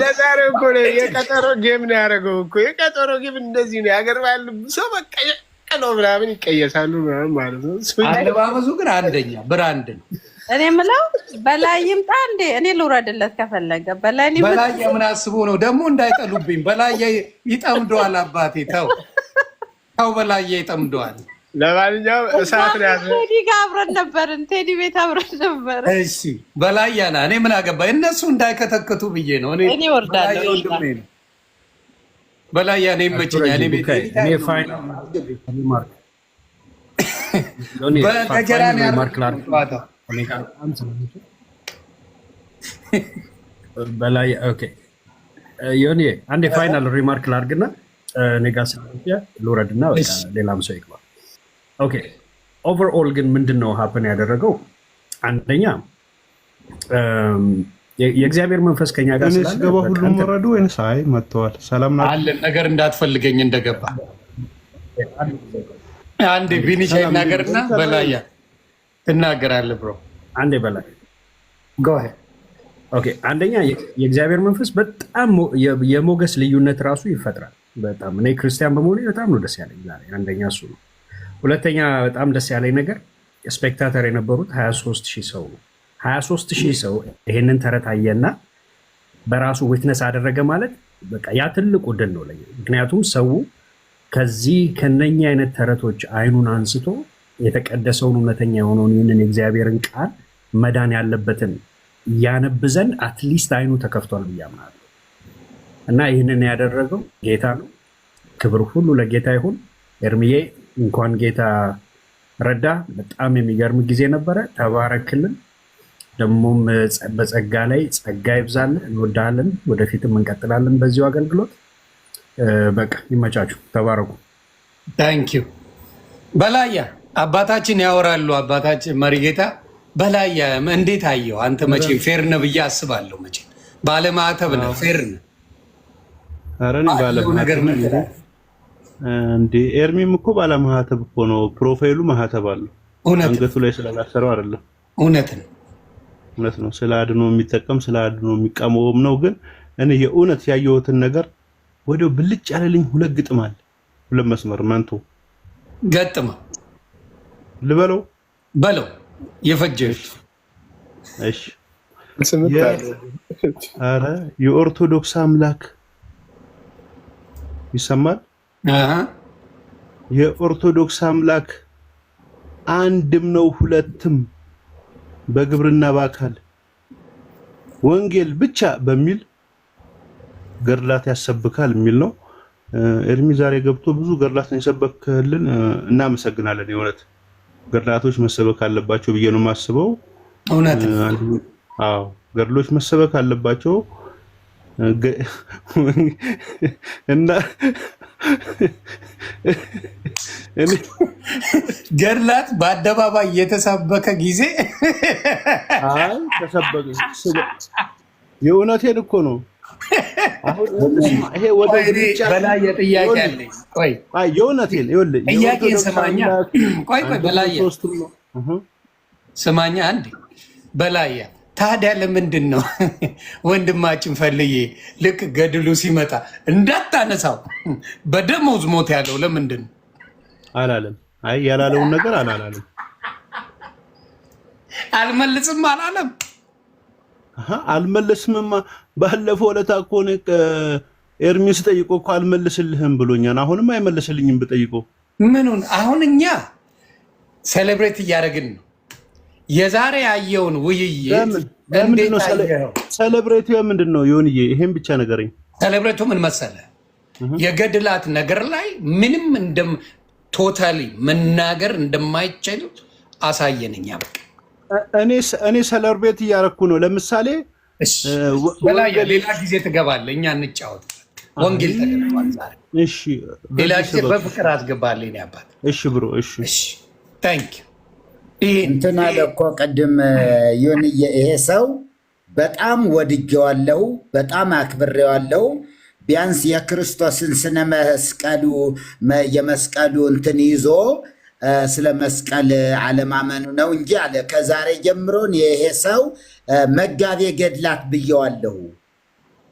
ለዛሬ እኮ የቀጠሮ ጌም ነው ያደረገው እኮ። የቀጠሮ ጌም እንደዚህ ነው። የሀገር ባህል ሰው በቃ ነው ምናምን ይቀየሳሉ ምናምን ማለት ነው። አለባበሱ ግን አንደኛ ብራንድ ነው። እኔ የምለው በላይ ይምጣ እንዴ? እኔ ልውረድለት ከፈለገ በላይ ምን አስቦ ነው ደግሞ? እንዳይጠሉብኝ በላይ ይጠምደዋል። አባቴ ተው በላይ ይጠምደዋል። ለማንኛውም እሳት ቴዲ ጋር አብረን ነበርን፣ ቴዲ ቤት አብረን ነበር። እሺ በላይ ያና እኔ ምን አገባ? እነሱ እንዳይከተክቱ ብዬ ነው። እኔ ወርዳለሁ። በላይ ያኔ ይመችኛል። በላይ ዮኒ አንድ የፋይናል ሪማርክ ላድርግና እኔ ጋር ልውረድና ሌላም ሰው ይግባ። ኦኬ ኦቨርኦል ግን ምንድን ነው ሀፕን ያደረገው? አንደኛ የእግዚአብሔር መንፈስ ከኛ ጋር ስላለ ሁሉም ወረዱ ወይንስ አይ መጥተዋል? ሰላም አለን ነገር እንዳትፈልገኝ እንደገባ አንዴ ቢኒሻ ይናገርና በላያ ትናገራለህ ብሮ። አንዴ በላይ ኦኬ። አንደኛ የእግዚአብሔር መንፈስ በጣም የሞገስ ልዩነት ራሱ ይፈጥራል። በጣም እኔ ክርስቲያን በመሆኔ በጣም ነው ደስ ያለኝ ዛሬ። አንደኛ እሱ ነው። ሁለተኛ በጣም ደስ ያለኝ ነገር ስፔክታተር የነበሩት 23,000 ሰው ነው። 23,000 ሰው ይሄንን ተረት አየና በራሱ ዊትነስ አደረገ ማለት በቃ ያ ትልቁ ድል ነው ለኛ። ምክንያቱም ሰው ከዚህ ከነኛ አይነት ተረቶች አይኑን አንስቶ የተቀደሰውን እውነተኛ የሆነውን ይህንን የእግዚአብሔርን ቃል መዳን ያለበትን ያነብ ዘንድ አትሊስት አይኑ ተከፍቷል ብዬ አምናለሁ። እና ይህንን ያደረገው ጌታ ነው። ክብር ሁሉ ለጌታ ይሁን። ኤርምዬ እንኳን ጌታ ረዳ። በጣም የሚገርም ጊዜ ነበረ። ተባረክልን። ደግሞም በጸጋ ላይ ጸጋ ይብዛልን። እንወዳለን። ወደፊትም እንቀጥላለን በዚሁ አገልግሎት። በቃ ይመቻችሁ። ተባረኩ። ታንኪዩ። በላያ አባታችን ያወራሉ። አባታችን መሪጌታ በላያ እንዴት አየው አንተ? መቼም ፌር ነህ ብዬ አስባለሁ። መቼም ባለማዕተብ ነህ፣ ፌር ነህ። ኧረ እኔ ባለማዕተብ እንዴ? ኤርሚም እኮ ባለማዕተብ እኮ ነው። ፕሮፋይሉ ማዕተብ አለው። አንገቱ ላይ ስላላሰረው አይደለም። እውነት ነው። ስለ አድኖ የሚጠቀም ስለ አድኖ የሚቃወም ነው። ግን እኔ የእውነት ያየሁትን ነገር ወዲያው ብልጭ ያለልኝ ሁለት ግጥም አለ። ሁለት መስመር መንቶ ገጥማ ልበለው በለው የፈጀሽ። እሺ ኧረ የኦርቶዶክስ አምላክ ይሰማል። የኦርቶዶክስ አምላክ አንድም ነው ሁለትም፣ በግብርና በአካል ወንጌል ብቻ በሚል ገድላት ያሰብካል የሚል ነው። ኤርሚ ዛሬ ገብቶ ብዙ ገድላት ነው የሰበክልን። እናመሰግናለን። የእውነት ገድላቶች መሰበክ አለባቸው ብዬ ነው የማስበው። እውነት አዎ፣ ገድሎች መሰበክ አለባቸው እና ገድላት በአደባባይ የተሰበከ ጊዜ አይ ተሰበከ። የእውነቴን እኮ ነው። አሁን ይሄ ወደ በላይ የጥያቄ አለኝ። ቆይ የእውነቴን ይኸውልህ፣ ጥያቄን ስማኛ። ቆይ በላይ ስማኛ አንዴ። በላይ ታዲያ ለምንድን ነው ወንድማችን ፈልዬ ልክ ገድሉ ሲመጣ እንዳታነሳው በደሞዝ ሞት ያለው? ለምንድን ነው አላለም? አይ ያላለውን ነገር አላለም። አልመልስም አላለም። አልመልስምማ። ባለፈው ዕለት እኮ ነው ኤርሚ ስጠይቆ እኮ አልመልስልህም ብሎኛል። አሁንም አይመልስልኝም ብጠይቀው። ምኑን? አሁን እኛ ሴሌብሬት እያደረግን ነው። የዛሬ ያየውን ውይይት እንዴት ነው ሴሌብሬት? ምንድን ነው ይሁንዬ? ይሄን ብቻ ነገረኝ። ሴሌብሬቱ ምን መሰለ? የገድላት ነገር ላይ ምንም ቶታሊ መናገር እንደማይችል አሳየንኛ። እኔ ሴሌብሬት እያደረኩ ነው። ለምሳሌ ሌላ ጊዜ ትገባለህ፣ እኛ እንጫወት። ወንጌል ተገድሏል ዛሬ። እሺ፣ ሌላ ጊዜ በፍቅር አስገባልኝ አባት። እሺ ብሮ፣ እሺ፣ ታንክ እንትን አለ እኮ ቅድም ይሁን። ይሄ ሰው በጣም ወድጄዋለሁ፣ በጣም አክብሬዋለሁ። ቢያንስ የክርስቶስን ስነ መስቀሉ የመስቀሉ እንትን ይዞ ስለ መስቀል አለማመኑ ነው እንጂ አለ ከዛሬ ጀምሮን ይሄ ሰው መጋቤ ገድላት ብየዋለሁ።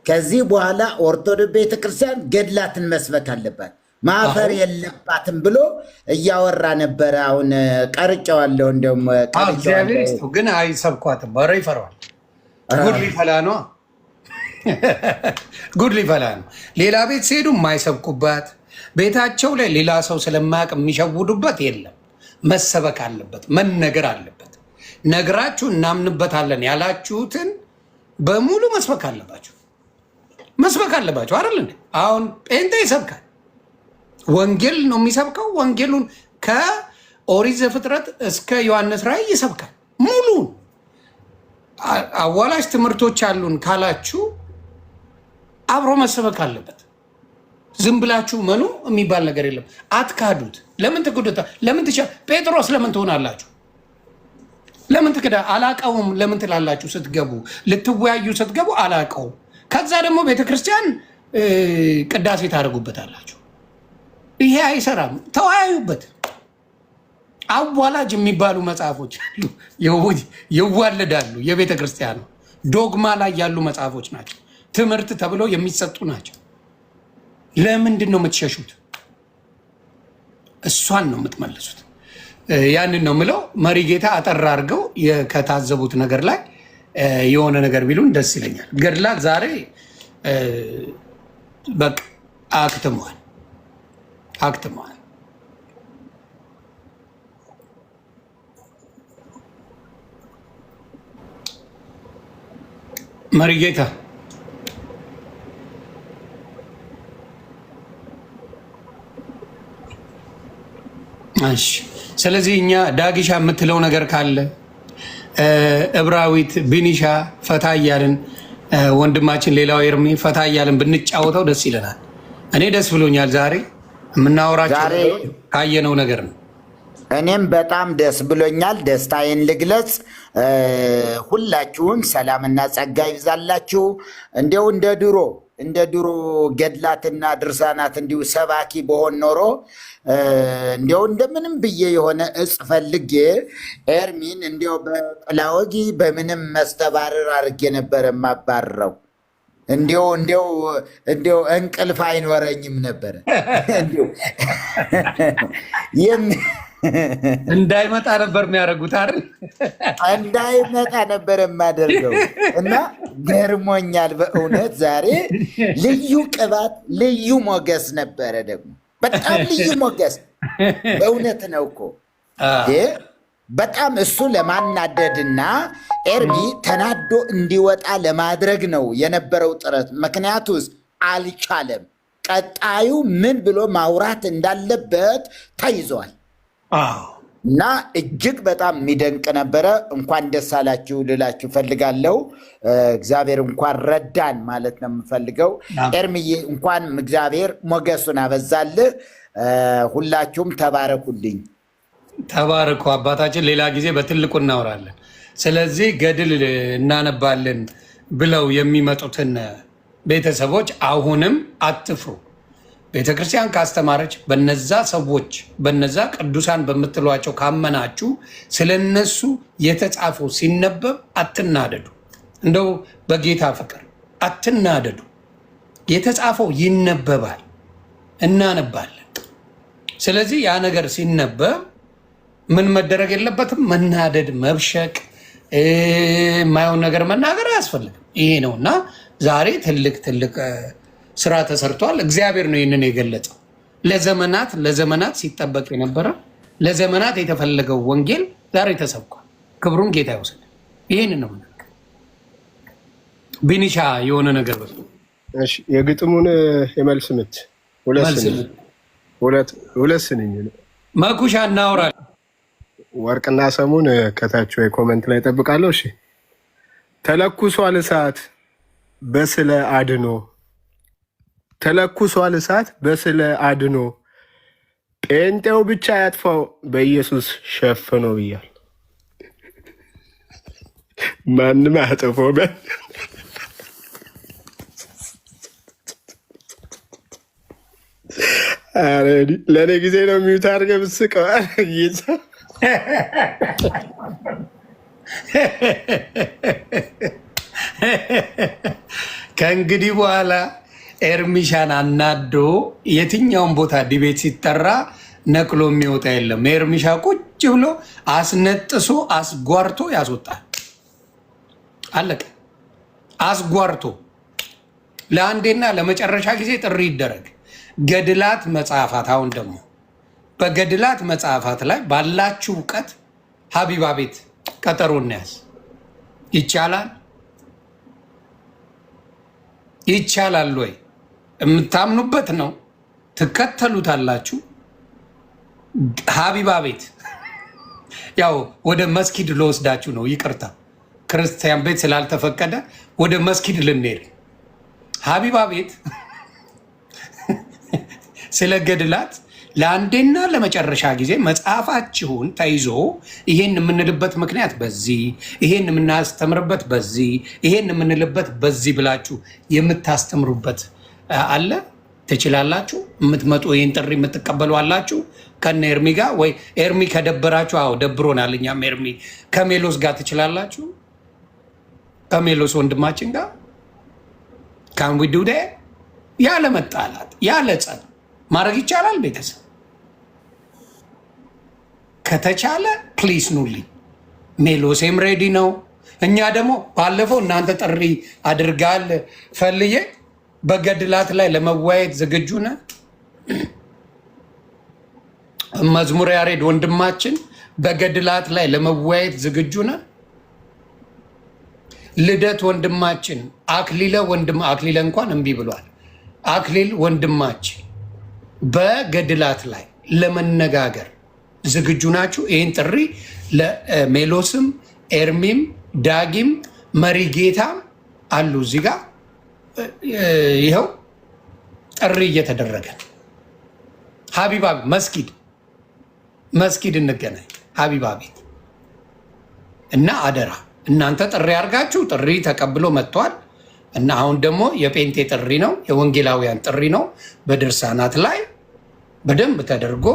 ከዚህ በኋላ ኦርቶዶክስ ቤተክርስቲያን ገድላትን መስበክ አለባት፣ ማፈር የለባትም ብሎ እያወራ ነበረ። አሁን ቀርጨዋለሁ። እንደውም ግን አይሰብኳትም። ኧረ ይፈራዋል። ጉድ ሊፈላ ነው። ጉድ ሊፈላ ነው። ሌላ ቤት ሲሄዱ የማይሰብኩባት ቤታቸው ላይ ሌላ ሰው ስለማያውቅ የሚሸውዱበት የለም። መሰበክ አለበት፣ መነገር አለበት። ነግራችሁ እናምንበታለን ያላችሁትን በሙሉ መስበክ አለባችሁ፣ መስበክ አለባችሁ አይደል እንዴ? አሁን ጴንጤ ይሰብካል፣ ወንጌል ነው የሚሰብከው። ወንጌሉን ከኦሪት ዘፍጥረት እስከ ዮሐንስ ራእይ ይሰብካል ሙሉን። አዋላጅ ትምህርቶች አሉን ካላችሁ አብሮ መሰበክ አለበት። ዝም ብላችሁ መኑ የሚባል ነገር የለም። አትካዱት። ለምን ትክዱታ? ለምን ጴጥሮስ ለምን ትሆናላችሁ? ለምን ትክዳ? አላቀውም ለምን ትላላችሁ? ስትገቡ ልትወያዩ ስትገቡ አላቀውም። ከዛ ደግሞ ቤተክርስቲያን ቅዳሴ ታደርጉበታላችሁ። ይሄ አይሰራም። ተወያዩበት። አዋላጅ የሚባሉ መጽሐፎች አሉ፣ ይዋለዳሉ። የቤተ ክርስቲያኑ ዶግማ ላይ ያሉ መጽሐፎች ናቸው። ትምህርት ተብለው የሚሰጡ ናቸው። ለምንድን ነው የምትሸሹት? እሷን ነው የምትመልሱት። ያንን ነው ምለው። መሪ ጌታ አጠር አድርገው ከታዘቡት ነገር ላይ የሆነ ነገር ቢሉን ደስ ይለኛል። ገድላት ዛሬ በቃ አክትመዋል። አክትመዋል። መሪጌታ እሺ። ስለዚህ እኛ ዳጊሻ የምትለው ነገር ካለ እብራዊት ቢኒሻ ፈታ እያልን ወንድማችን ሌላው ኤርሚ ፈታ እያልን ብንጫወተው ደስ ይለናል። እኔ ደስ ብሎኛል። ዛሬ የምናወራቸው ካየነው ነገር ነው። እኔም በጣም ደስ ብሎኛል። ደስታዬን ልግለጽ። ሁላችሁም ሰላምና ጸጋ ይብዛላችሁ። እንዲው እንደ ድሮ ገድላትና ድርሳናት እንዲሁ ሰባኪ በሆን ኖሮ እንዲው እንደምንም ብዬ የሆነ እጽ ፈልጌ ኤርሚን እንዲው በጥላወጊ በምንም መስተባረር አድርጌ ነበረ የማባረረው። እንዲው እንቅልፍ አይኖረኝም ነበረ እንዳይመጣ ነበር የሚያደርጉት አይደል? እንዳይመጣ ነበር የማደርገው እና ገርሞኛል በእውነት ዛሬ ልዩ ቅባት፣ ልዩ ሞገስ ነበረ። ደግሞ በጣም ልዩ ሞገስ በእውነት ነው እኮ በጣም እሱ ለማናደድና ኤርሚ ተናዶ እንዲወጣ ለማድረግ ነው የነበረው ጥረት። ምክንያቱስ አልቻለም። ቀጣዩ ምን ብሎ ማውራት እንዳለበት ተይዟል። እና እጅግ በጣም የሚደንቅ ነበረ። እንኳን ደስ አላችሁ ልላችሁ ፈልጋለሁ። እግዚአብሔር እንኳን ረዳን ማለት ነው የምፈልገው። ኤርሚዬ እንኳን እግዚአብሔር ሞገሱን አበዛልህ። ሁላችሁም ተባረኩልኝ። ተባረኩ አባታችን። ሌላ ጊዜ በትልቁ እናወራለን። ስለዚህ ገድል እናነባለን ብለው የሚመጡትን ቤተሰቦች አሁንም አትፍሩ። ቤተክርስቲያን ካስተማረች በነዛ ሰዎች በነዛ ቅዱሳን በምትሏቸው ካመናችሁ ስለነሱ የተጻፈው ሲነበብ አትናደዱ። እንደው በጌታ ፍቅር አትናደዱ። የተጻፈው ይነበባል፣ እናነባለን። ስለዚህ ያ ነገር ሲነበብ ምን መደረግ የለበትም? መናደድ፣ መብሸቅ፣ የማየውን ነገር መናገር አያስፈልግም። ይሄ ነው እና ዛሬ ትልቅ ስራ ተሰርቷል። እግዚአብሔር ነው ይህንን የገለጸው። ለዘመናት ሲጠበቅ የነበረ ለዘመናት የተፈለገው ወንጌል ዛሬ ተሰብኳል። ክብሩን ጌታ ይወስድ። ይህን ነው ቢኒሻ የሆነ ነገር በ የግጥሙን የመልስ ምት ሁለት ስንኝ መኩሻ እናወራለን። ወርቅና ሰሙን ከታች ወይ ኮመንት ላይ ጠብቃለሁ። እሺ ተለኩሷል እሳት በስለ አድኖ ተለኩሷል እሳት በስለ አድኖ ጴንጤው ብቻ ያጥፋው በኢየሱስ ሸፍኖ ብያል። ማንም አያጠፋው። ለእኔ ጊዜ ነው የሚዩት አድርገህ ብትስቀው ከእንግዲህ በኋላ ኤርሚሻን አናዶ የትኛውን ቦታ ዲቤት ሲጠራ ነቅሎ የሚወጣ የለም። ኤርሚሻ ቁጭ ብሎ አስነጥሶ አስጓርቶ ያስወጣል። አለቀ። አስጓርቶ ለአንዴና ለመጨረሻ ጊዜ ጥሪ ይደረግ። ገድላት መጽሐፋት፣ አሁን ደግሞ በገድላት መጽሐፋት ላይ ባላችሁ እውቀት ሀቢባ ቤት ቀጠሮ እንያዝ። ይቻላል? ይቻላል ወይ? የምታምኑበት ነው፣ ትከተሉታላችሁ። ሀቢባ ቤት ያው ወደ መስጊድ ልወስዳችሁ ነው። ይቅርታ ክርስቲያን ቤት ስላልተፈቀደ ወደ መስጊድ ልንሄድ። ሀቢባ ቤት ስለ ገድላት ለአንዴና ለመጨረሻ ጊዜ መጽሐፋችሁን ተይዞ ይሄን የምንልበት ምክንያት በዚህ፣ ይሄን የምናስተምርበት በዚህ፣ ይሄን የምንልበት በዚህ ብላችሁ የምታስተምሩበት አለ። ትችላላችሁ። የምትመጡ ይህን ጥሪ የምትቀበሉ አላችሁ። ከነ ኤርሚ ጋር ወይ ኤርሚ ከደበራችሁ፣ አዎ ደብሮናል፣ እኛም ኤርሚ ከሜሎስ ጋር ትችላላችሁ። ከሜሎስ ወንድማችን ጋር ካንዊዱደ ያለ መጣላት ያለ ጸብ ማድረግ ይቻላል። ቤተሰብ ከተቻለ ፕሊስ ኑልኝ። ሜሎሴም ሬዲ ነው። እኛ ደግሞ ባለፈው እናንተ ጥሪ አድርጋል ፈልዬ በገድላት ላይ ለመወያየት ዝግጁ ነን። መዝሙር ያሬድ ወንድማችን በገድላት ላይ ለመወያየት ዝግጁ ነን። ልደት ወንድማችን፣ አክሊለ እንኳን እምቢ ብሏል። አክሊል ወንድማችን በገድላት ላይ ለመነጋገር ዝግጁ ናችሁ? ይህን ጥሪ ለሜሎስም፣ ኤርሚም፣ ዳጊም፣ መሪ ጌታም አሉ እዚህ ጋር ይኸው ጥሪ እየተደረገ ነው። ሀቢባ መስጊድ እንገናኝ ሀቢባ ቤት እና አደራ እናንተ ጥሪ አድርጋችሁ ጥሪ ተቀብሎ መጥቷል እና አሁን ደግሞ የጴንጤ ጥሪ ነው፣ የወንጌላውያን ጥሪ ነው። በድርሳናት ላይ በደንብ ተደርጎ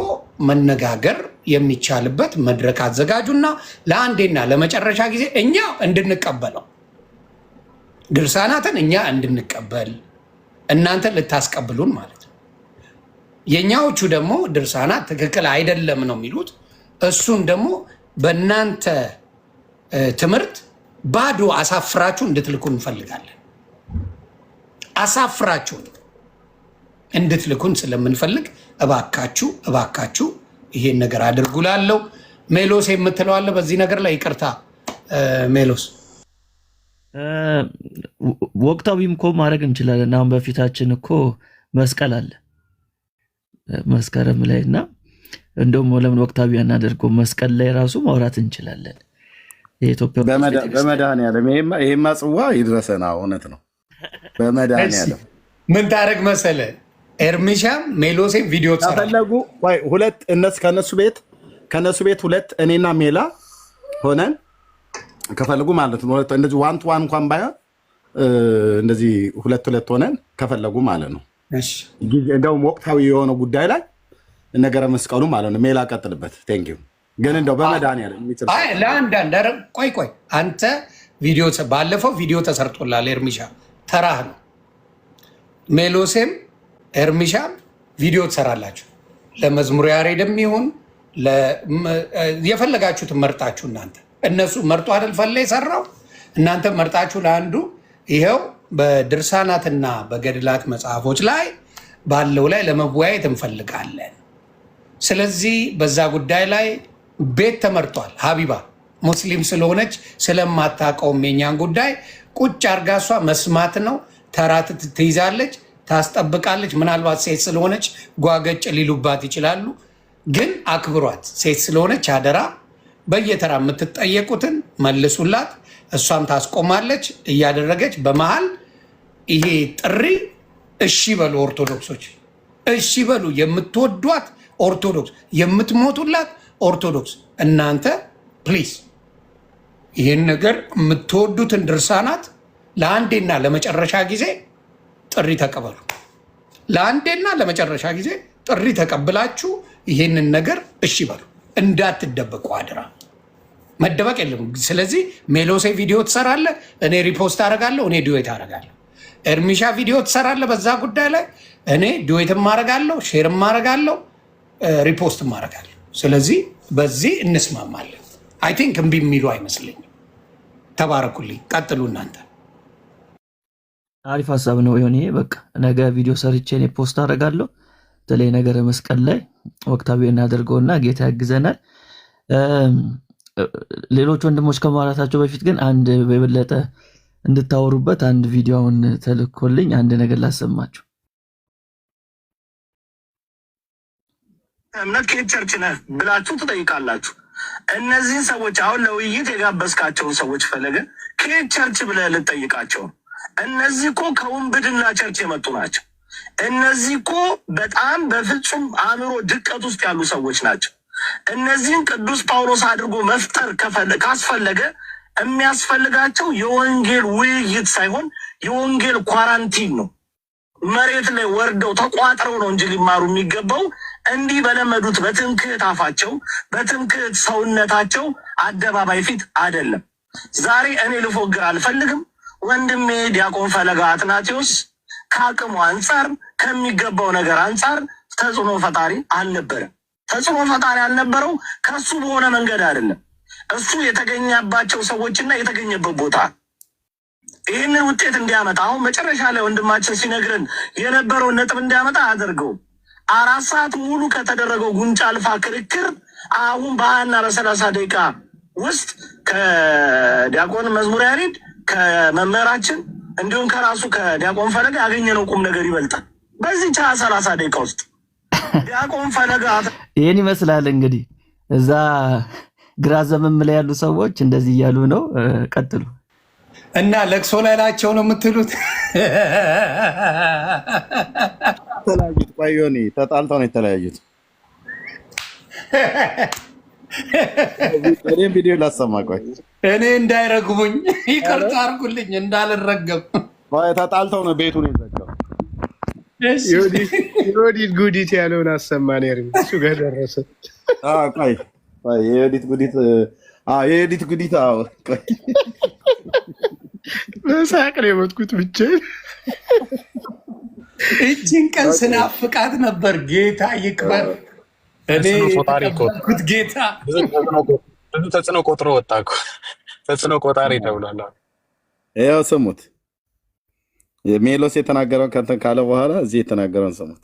መነጋገር የሚቻልበት መድረክ አዘጋጁና ለአንዴና ለመጨረሻ ጊዜ እኛ እንድንቀበለው ድርሳናትን እኛ እንድንቀበል እናንተ ልታስቀብሉን ማለት ነው። የኛዎቹ ደግሞ ድርሳናት ትክክል አይደለም ነው የሚሉት። እሱን ደግሞ በእናንተ ትምህርት ባዶ አሳፍራችሁ እንድትልኩ እንፈልጋለን። አሳፍራችሁ እንድትልኩን ስለምንፈልግ እባካችሁ ይሄን ነገር አድርጉላለው። ሜሎስ የምትለዋለ በዚህ ነገር ላይ ይቅርታ ሜሎስ። ወቅታዊም እኮ ማድረግ እንችላለን። አሁን በፊታችን እኮ መስቀል አለ መስከረም ላይ እና እንደውም ለምን ወቅታዊ አናደርገው? መስቀል ላይ ራሱ ማውራት እንችላለን። የኢትዮጵያ በመድኃኒዓለም ይሄማ ጽዋ ይድረሰና እውነት ነው። በመድኃኒዓለም ምን ታደርግ መሰለ ኤርሚሻም ሜሎሴም ቪዲዮ ተፈለጉ ሁለት ከነሱ ቤት ሁለት እኔና ሜላ ሆነን ከፈለጉ ማለት ነው። እንደዚህ ዋን ቱ ዋን እንኳን ባይሆን እንደዚህ ሁለት ሆነን ከፈለጉ ማለት ነው። እንደውም ወቅታዊ የሆነ ጉዳይ ላይ ነገረ መስቀሉ ማለት ነው። ሜላ ቀጥልበት። ቴንክ ዩ። ግን እንደው በመድኃኒዓለም ለአንዳንድ ቆይ አንተ ቪዲዮ ባለፈው ቪዲዮ ተሰርቶላል። ኤርሚሻ ተራህ ነው። ሜሎሴም ኤርሚሻም ቪዲዮ ትሰራላችሁ። ለመዝሙር ያሬድም ይሁን የፈለጋችሁትን መርጣችሁ እናንተ እነሱ መርጦ አይደል ፈለ የሰራው እናንተ መርጣችሁ ለአንዱ ይኸው በድርሳናትና በገድላት መጽሐፎች ላይ ባለው ላይ ለመወያየት እንፈልጋለን። ስለዚህ በዛ ጉዳይ ላይ ቤት ተመርጧል። ሀቢባ ሙስሊም ስለሆነች ስለማታውቀውም የኛን ጉዳይ ቁጭ አርጋ እሷ መስማት ነው። ተራት ትይዛለች፣ ታስጠብቃለች። ምናልባት ሴት ስለሆነች ጓገጭ ሊሉባት ይችላሉ፣ ግን አክብሯት። ሴት ስለሆነች አደራ በየተራ የምትጠየቁትን መልሱላት። እሷም ታስቆማለች እያደረገች በመሃል ይሄ ጥሪ እሺ በሉ ኦርቶዶክሶች፣ እሺ በሉ የምትወዷት ኦርቶዶክስ፣ የምትሞቱላት ኦርቶዶክስ። እናንተ ፕሊዝ ይህን ነገር የምትወዱትን ድርሳናት ለአንዴና ለመጨረሻ ጊዜ ጥሪ ተቀበሉ። ለአንዴና ለመጨረሻ ጊዜ ጥሪ ተቀብላችሁ ይህንን ነገር እሺ በሉ። እንዳትደበቁ አድራ፣ መደበቅ የለም። ስለዚህ ሜሎሴ ቪዲዮ ትሰራለ፣ እኔ ሪፖስት አደርጋለሁ፣ እኔ ዱዌት አደርጋለሁ። ኤርሚሻ ቪዲዮ ትሰራለ በዛ ጉዳይ ላይ፣ እኔ ዱዌትም አደርጋለሁ፣ ሼርም አደርጋለሁ፣ ሪፖስትም አደርጋለሁ። ስለዚህ በዚህ እንስማማለን። አይ ቲንክ እምቢ የሚሉ አይመስለኝም። ተባረኩልኝ። ቀጥሉ እናንተ። አሪፍ ሀሳብ ነው የሆነ። በቃ ነገ ቪዲዮ ሰርቼ እኔ ፖስት አደርጋለሁ። በተለይ ነገረ መስቀል ላይ ወቅታዊ እናደርገውና ጌታ ያግዘናል። ሌሎች ወንድሞች ከማውራታቸው በፊት ግን አንድ በበለጠ እንድታወሩበት አንድ ቪዲዮውን ተልኮልኝ አንድ ነገር ላሰማችሁ። እምነት ከየት ቸርች ነህ ብላችሁ ትጠይቃላችሁ። እነዚህን ሰዎች አሁን ለውይይት የጋበዝካቸውን ሰዎች ፈለገ ከየት ቸርች ብለህ ልጠይቃቸው። እነዚህ እኮ ከውንብድና ቸርች የመጡ ናቸው። እነዚህ እኮ በጣም በፍጹም አእምሮ ድቀት ውስጥ ያሉ ሰዎች ናቸው። እነዚህን ቅዱስ ጳውሎስ አድርጎ መፍጠር ካስፈለገ የሚያስፈልጋቸው የወንጌል ውይይት ሳይሆን የወንጌል ኳራንቲን ነው። መሬት ላይ ወርደው ተቋጥረው ነው እንጂ ሊማሩ የሚገባው እንዲህ በለመዱት በትምክህት አፋቸው በትምክህት ሰውነታቸው አደባባይ ፊት አይደለም። ዛሬ እኔ ልፎግር አልፈልግም። ወንድሜ ዲያቆን ፈለገ አትናቴዎስ ከአቅሙ አንጻር ከሚገባው ነገር አንጻር ተጽዕኖ ፈጣሪ አልነበረም። ተጽዕኖ ፈጣሪ ያልነበረው ከሱ በሆነ መንገድ አይደለም። እሱ የተገኘባቸው ሰዎችና የተገኘበት ቦታ ይህንን ውጤት እንዲያመጣ አሁን መጨረሻ ላይ ወንድማችን ሲነግረን የነበረውን ነጥብ እንዲያመጣ አያደርገውም። 4 ሰዓት ሙሉ ከተደረገው ጉንጫ አልፋ ክርክር አሁን በ20 እና በ30 ደቂቃ ውስጥ ከዲያቆን መዝሙር ያሬድ ከመምህራችን እንዲሁም ከራሱ ከዲያቆን ፈለገ ያገኘነው ቁም ነገር ይበልጣል። በዚህ 30 ደቂቃ ውስጥ ዲያቆን ፈለገ ይህን ይመስላል። እንግዲህ እዛ ግራ ዘመም ላይ ያሉ ሰዎች እንደዚህ እያሉ ነው። ቀጥሉ እና ለቅሶ ላይ ናቸው ነው የምትሉት? ተለያዩት። ቆይ ዮኒ ተጣልተው ነው የተለያዩት። እኔም ቪዲዮ ላሰማ። ቆይ እኔ እንዳይረግሙኝ ይቅርታ አድርጉልኝ፣ እንዳልረገም። ተጣልተው ነው ቤቱን የዘጋው። የወዲት ጉዲት ያለውን አሰማን። እሱ ጋር ደረሰ። ቆይ የወዲት ጉዲት የወዲት ጉዲት በሳቅ ነው የሞትኩት ብቻዬን። እችን ቀን ስናፍቃት ነበር። ጌታ ይክበር። እኔ የተቀበልኩት ጌታ ብዙ ተጽዕኖ ቆጥሮ ወጣ እኮ። ተጽዕኖ ቆጣሪ ተብሏል። ያው ስሙት፣ ሜሎስ የተናገረውን ከንተን ካለ በኋላ እዚህ የተናገረውን ስሙት።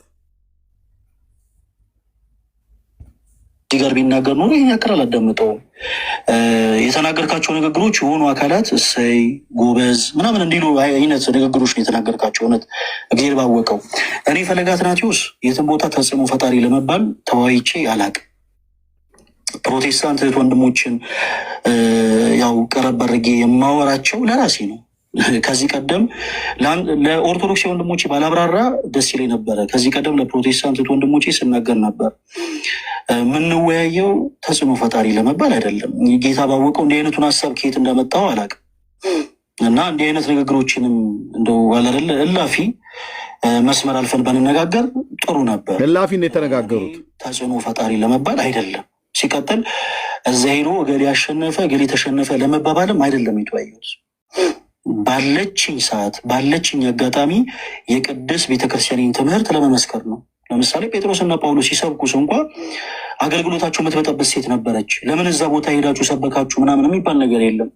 ጋር ቢናገር ኖሮ ይህን ያክል አላዳምጠውም። የተናገርካቸው ንግግሮች የሆኑ አካላት እሰይ ጎበዝ ምናምን እንዲሉ አይነት ንግግሮች ነው የተናገርካቸው። እውነት እግዚአብሔር ባወቀው። እኔ ፈለገ አትናቴዎስ የትን ቦታ ተጽዕኖ ፈጣሪ ለመባል ተወያይቼ አላቅም። ፕሮቴስታንት እህት ወንድሞችን ያው ቀረብ አድርጌ የማወራቸው ለራሴ ነው። ከዚህ ቀደም ለኦርቶዶክስ ወንድሞቼ ባላብራራ ደስ ይለኝ ነበረ። ከዚህ ቀደም ለፕሮቴስታንት ወንድሞቼ ስናገር ነበር። የምንወያየው ተጽዕኖ ፈጣሪ ለመባል አይደለም። ጌታ ባወቀው እንዲህ አይነቱን ሀሳብ ከየት እንዳመጣው አላውቅም። እና እንዲህ አይነት ንግግሮችንም እንደው አላደለ እላፊ መስመር አልፈን ባንነጋገር ጥሩ ነበር። እላፊ ነው የተነጋገሩት። ተጽዕኖ ፈጣሪ ለመባል አይደለም። ሲቀጥል እዛ ሄዶ እገሌ ያሸነፈ እገሌ ተሸነፈ ለመባባልም አይደለም የተወያዩት። ባለችኝ ሰዓት ባለችኝ አጋጣሚ የቅድስት ቤተክርስቲያንን ትምህርት ለመመስከር ነው። ለምሳሌ ጴጥሮስና ጳውሎስ ሲሰብኩስ እንኳ አገልግሎታቸው የምትበጠበት ሴት ነበረች። ለምን እዛ ቦታ ሄዳችሁ ሰበካችሁ ምናምን የሚባል ነገር የለም።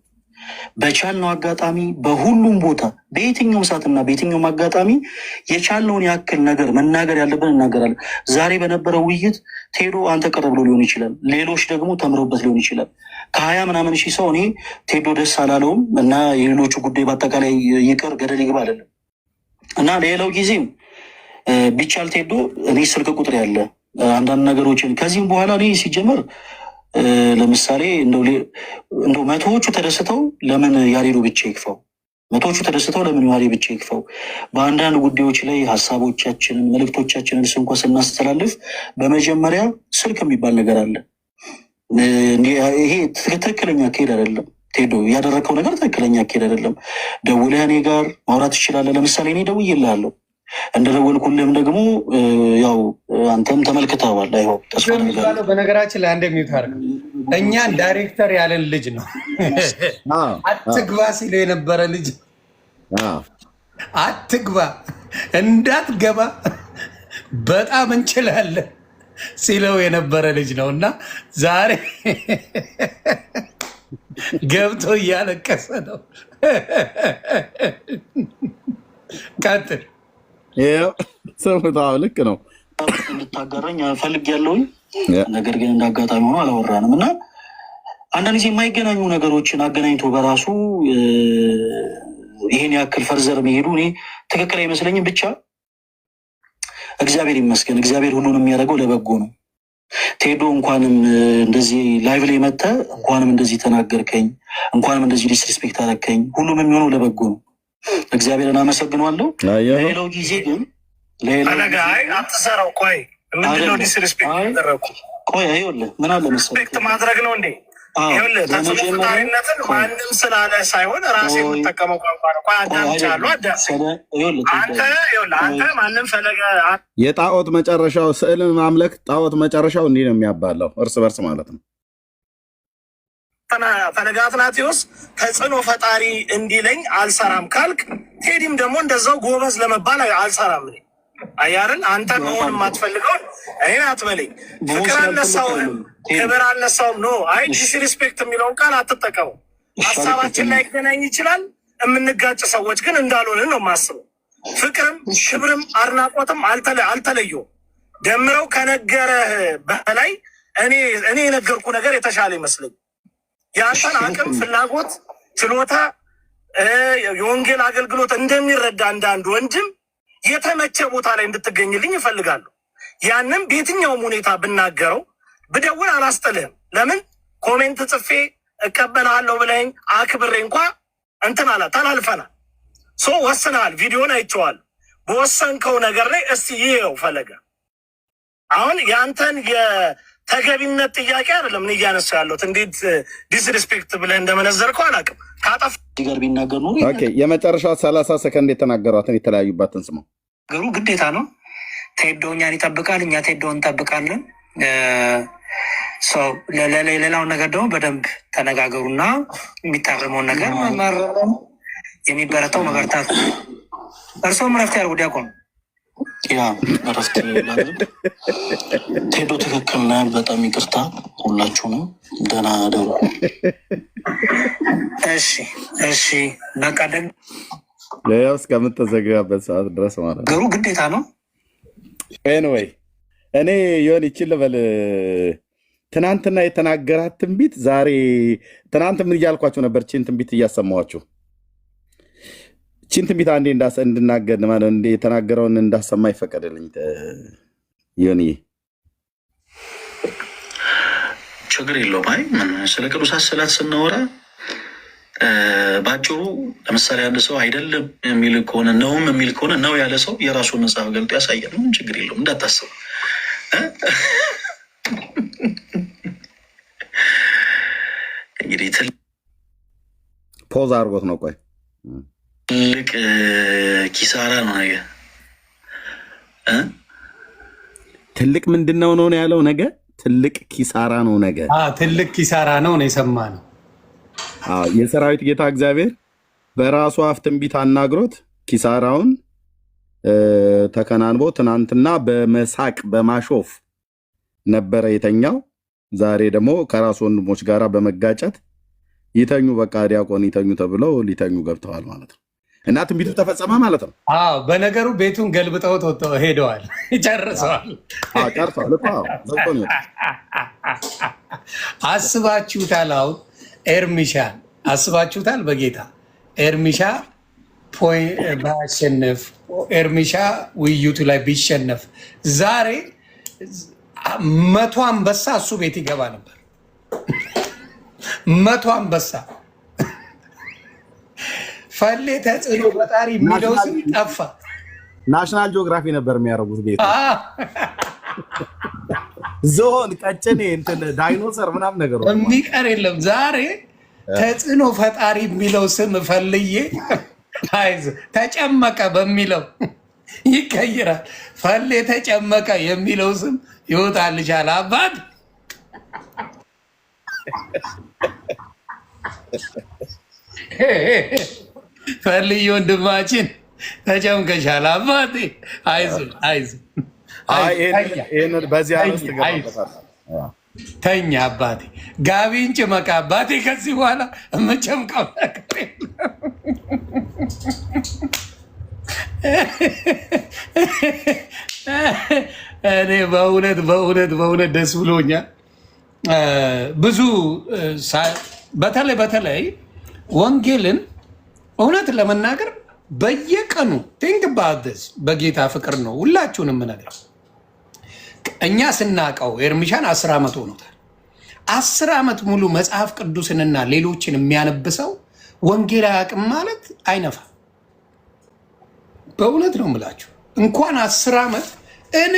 በቻልነው አጋጣሚ በሁሉም ቦታ በየትኛውም ሰዓትና በየትኛውም አጋጣሚ የቻልነውን ያክል ነገር መናገር ያለብን እናገራለን። ዛሬ በነበረው ውይይት ቴዶ አንተ ቀረ ብሎ ሊሆን ይችላል፣ ሌሎች ደግሞ ተምረውበት ሊሆን ይችላል። ከ20 ምናምን ሺህ ሰው እኔ ቴዶ ደስ አላለውም እና የሌሎቹ ጉዳይ በአጠቃላይ ይቅር ገደል ይግባ አይደለም እና ሌላው ጊዜም ቢቻል ቴዶ እኔ ስልክ ቁጥር ያለ አንዳንድ ነገሮችን ከዚህም በኋላ እኔ ሲጀመር ለምሳሌ እንደው መቶዎቹ ተደስተው ለምን ያሬዶ ብቻ ይክፈው፣ መቶዎቹ ተደስተው ለምን ያሬዶ ብቻ ይክፈው። በአንዳንድ ጉዳዮች ላይ ሀሳቦቻችንን መልእክቶቻችንን እንኳ ስናስተላልፍ በመጀመሪያ ስልክ የሚባል ነገር አለ። ይሄ ትክክለኛ አካሄድ አይደለም። ቴዶ ያደረግከው ነገር ትክክለኛ አካሄድ አይደለም። ደውለህ እኔ ጋር ማውራት ትችላለህ። ለምሳሌ እኔ ደውዬልሃለሁ፣ እንደደወልኩልህም ደግሞ ያው አንተም ተመልክተዋል። አይሆን ተስፋ አደርጋለሁ። በነገራችን ላይ እንደሚዩት አድርገው እኛን ዳይሬክተር ያለን ልጅ ነው። አትግባ ሲለው የነበረ ልጅ አትግባ እንዳትገባ በጣም እንችላለን ሲለው የነበረ ልጅ ነው እና ዛሬ ገብቶ እያለቀሰ ነው። ቀጥል። ልክ ነው። እንድታጋራኝ ፈልግ ያለውኝ ነገር ግን እንዳጋጣሚ ሆኖ አላወራንም እና አንዳንድ ጊዜ የማይገናኙ ነገሮችን አገናኝቶ በራሱ ይህን ያክል ፈርዘር መሄዱ እኔ ትክክል አይመስለኝም። ብቻ እግዚአብሔር ይመስገን። እግዚአብሔር ሁሉን የሚያደርገው ለበጎ ነው። ቴዶ እንኳንም እንደዚህ ላይቭ ላይ መጥተህ እንኳንም እንደዚህ ተናገርከኝ፣ እንኳንም እንደዚህ ዲስሪስፔክት አደረከኝ፣ ሁሉም የሚሆነው ለበጎ ነው። እግዚአብሔርን አመሰግነዋለሁ። ለሌላው ጊዜ ግን አትሰራው። ቆይ ምንድነው ዲስሪስፔክት ያደረኩ? ቆይ ይኸውልህ ምን አለ መሰለህ ማድረግ ነው እንዴ? ይኸውልህ ተጽዕኖ ፈጣሪነትን ማንም ስላለ ሳይሆን ራሴ የምጠቀመው ቋንቋ ነው። አዳምጫለሁ። አንተ ማንም ፈለገ የጣዖት መጨረሻው ስዕልን ማምለክ ጣዖት መጨረሻው እንዲህ ነው የሚያባለው እርስ በርስ ማለት ነው። ፈለገ አትናቴዎስ ተጽዕኖ ፈጣሪ እንዲለኝ አልሰራም ካልክ ቴዲም ደግሞ እንደዛው ጎበዝ ለመባል አልሰራም። አያርን አንተ መሆን የማትፈልገውን ይህን አትበለኝ። ፍቅር አልነሳውም፣ ክብር አልነሳውም። ኖ አይ ዲስሪስፔክት የሚለውን ቃል አትጠቀሙ። ሀሳባችን ላይ ገናኝ ይችላል። የምንጋጭ ሰዎች ግን እንዳልሆንን ነው የማስበው። ፍቅርም ክብርም አድናቆትም አልተለየውም። ደምረው ከነገረህ በላይ እኔ የነገርኩ ነገር የተሻለ ይመስለኝ። የአንተን አቅም፣ ፍላጎት፣ ችሎታ የወንጌል አገልግሎት እንደሚረዳ አንዳንድ ወንድም የተመቸ ቦታ ላይ እንድትገኝልኝ ይፈልጋሉ። ያንም በየትኛውም ሁኔታ ብናገረው ብደውል አላስጥልህም። ለምን ኮሜንት ጽፌ እቀበልሃለሁ ብለኝ አክብሬ እንኳ እንትን አላ ተላልፈናል። ወስነሃል። ቪዲዮን አይቼዋለሁ። በወሰንከው ነገር ላይ እስቲ ይሄው ፈለገ አሁን ያንተን የተገቢነት ጥያቄ አይደለም እኔ እያነሳሁ ያለሁት። እንዴት ዲስሪስፔክት ብለህ እንደመነዘርከው አላውቅም። ካጠፍ ጋር ቢናገር ነው። ኦኬ የመጨረሻ 30 ሰከንድ የተናገሯትን የተለያዩባትን ስሙ። ነገሩ ግዴታ ነው። ቴዶ እኛን ይጠብቃል፣ እኛ ቴዶን እንጠብቃለን። ሌላውን ነገር ደግሞ በደንብ ተነጋገሩና የሚታረመውን ነገር ማረም፣ የሚበረታው መበርታት። እርስዎም ረፍት ያርጉ ዲያቆን። ያ ረፍት ቴዶ ትክክል ነህ። በጣም ይቅርታ ሁላችሁንም። ደህና ደሩ። እሺ በቃ ደግሞ ያው እስከምትዘጋበት ሰዓት ድረስ ማለት ነው። ነገሩ ግዴታ ነው። ኤኒዌይ እኔ የሆነ ይችል ልበል ትናንትና የተናገራት ትንቢት ዛሬ ትናንት ምን እያልኳቸው ነበር? ቺን ትንቢት እያሰማኋቸው ቺን ትንቢት አንዴ እንድናገር ማለት እንደ የተናገረውን እንዳሰማ ይፈቀድልኝ። ይሁንዬ ችግር የለውም። አይ ምን ስለ ቅዱሳት ስዕላት ስናወራ ባጭሩ ለምሳሌ አንድ ሰው አይደለም የሚል ከሆነ ነውም የሚል ከሆነ ነው ያለ ሰው የራሱን መጽሐፍ ገልጦ ያሳያል። ምን ችግር የለውም እንዳታስቡ። እንግዲህ ፖዝ አድርጎት ነው። ቆይ ትልቅ ኪሳራ ነው ነገ። ትልቅ ምንድን ነው ያለው? ነገ ትልቅ ኪሳራ ነው። ነገ ትልቅ ኪሳራ ነው የሰማነው። የሰራዊት ጌታ እግዚአብሔር በራሱ አፍ ትንቢት አናግሮት ኪሳራውን ተከናንቦ ትናንትና በመሳቅ በማሾፍ ነበረ የተኛው። ዛሬ ደግሞ ከራሱ ወንድሞች ጋር በመጋጨት ይተኙ በቃ ዲያቆን ይተኙ ተብለው ሊተኙ ገብተዋል ማለት ነው። እና ትንቢቱ ተፈጸመ ማለት ነው። በነገሩ ቤቱን ገልብጠውት ወጥተው ሄደዋል። ጨርሰዋል። አስባችሁታል? አሁን ኤርሚሻን አስባችሁታል? በጌታ ኤርሚሻ ባሸነፍ ኤርሚሻ ውይይቱ ላይ ቢሸነፍ ዛሬ 100 አንበሳ እሱ ቤት ይገባ ነበር። 100 አንበሳ ፈሌ ተጽዕኖ ፈጣሪ የሚለው ስም ጠፋ። ናሽናል ጂኦግራፊ ነበር የሚያደርጉት ቤት። ዝሆን፣ ቀጭኔ፣ ዳይኖሰር ምናምን ነገር የሚቀር የለም። ዛሬ ተጽዕኖ ፈጣሪ የሚለው ስም ፈልዬ ተጨመቀ በሚለው ይቀይራል። ፈሌ ተጨመቀ የሚለው ስም ይወጣልሻል። አባት ፈልዬ ወንድማችን ተጨምቀሻል። አባቴ አይዞህ አይዞህ። በዚህ አረስት ገባበታል። ተኛ አባቴ፣ ጋቢን ጭመቃ አባቴ። ከዚህ በኋላ የምጨምቀው ነገር እኔ በእውነት ደስ ብሎኛል። ብዙ በተለይ ወንጌልን እውነት ለመናገር በየቀኑ ቲንክ ባትስ በጌታ ፍቅር ነው ሁላችሁንም የምነግረው። እኛ ስናቀው ኤርሚሻን 10 ዓመት ሆኖታል። 10 ዓመት ሙሉ መጽሐፍ ቅዱስንና ሌሎችን የሚያነብሰው ወንጌል አያውቅም ማለት አይነፋ። በእውነት ነው የምላችሁ። እንኳን 10 ዓመት እኔ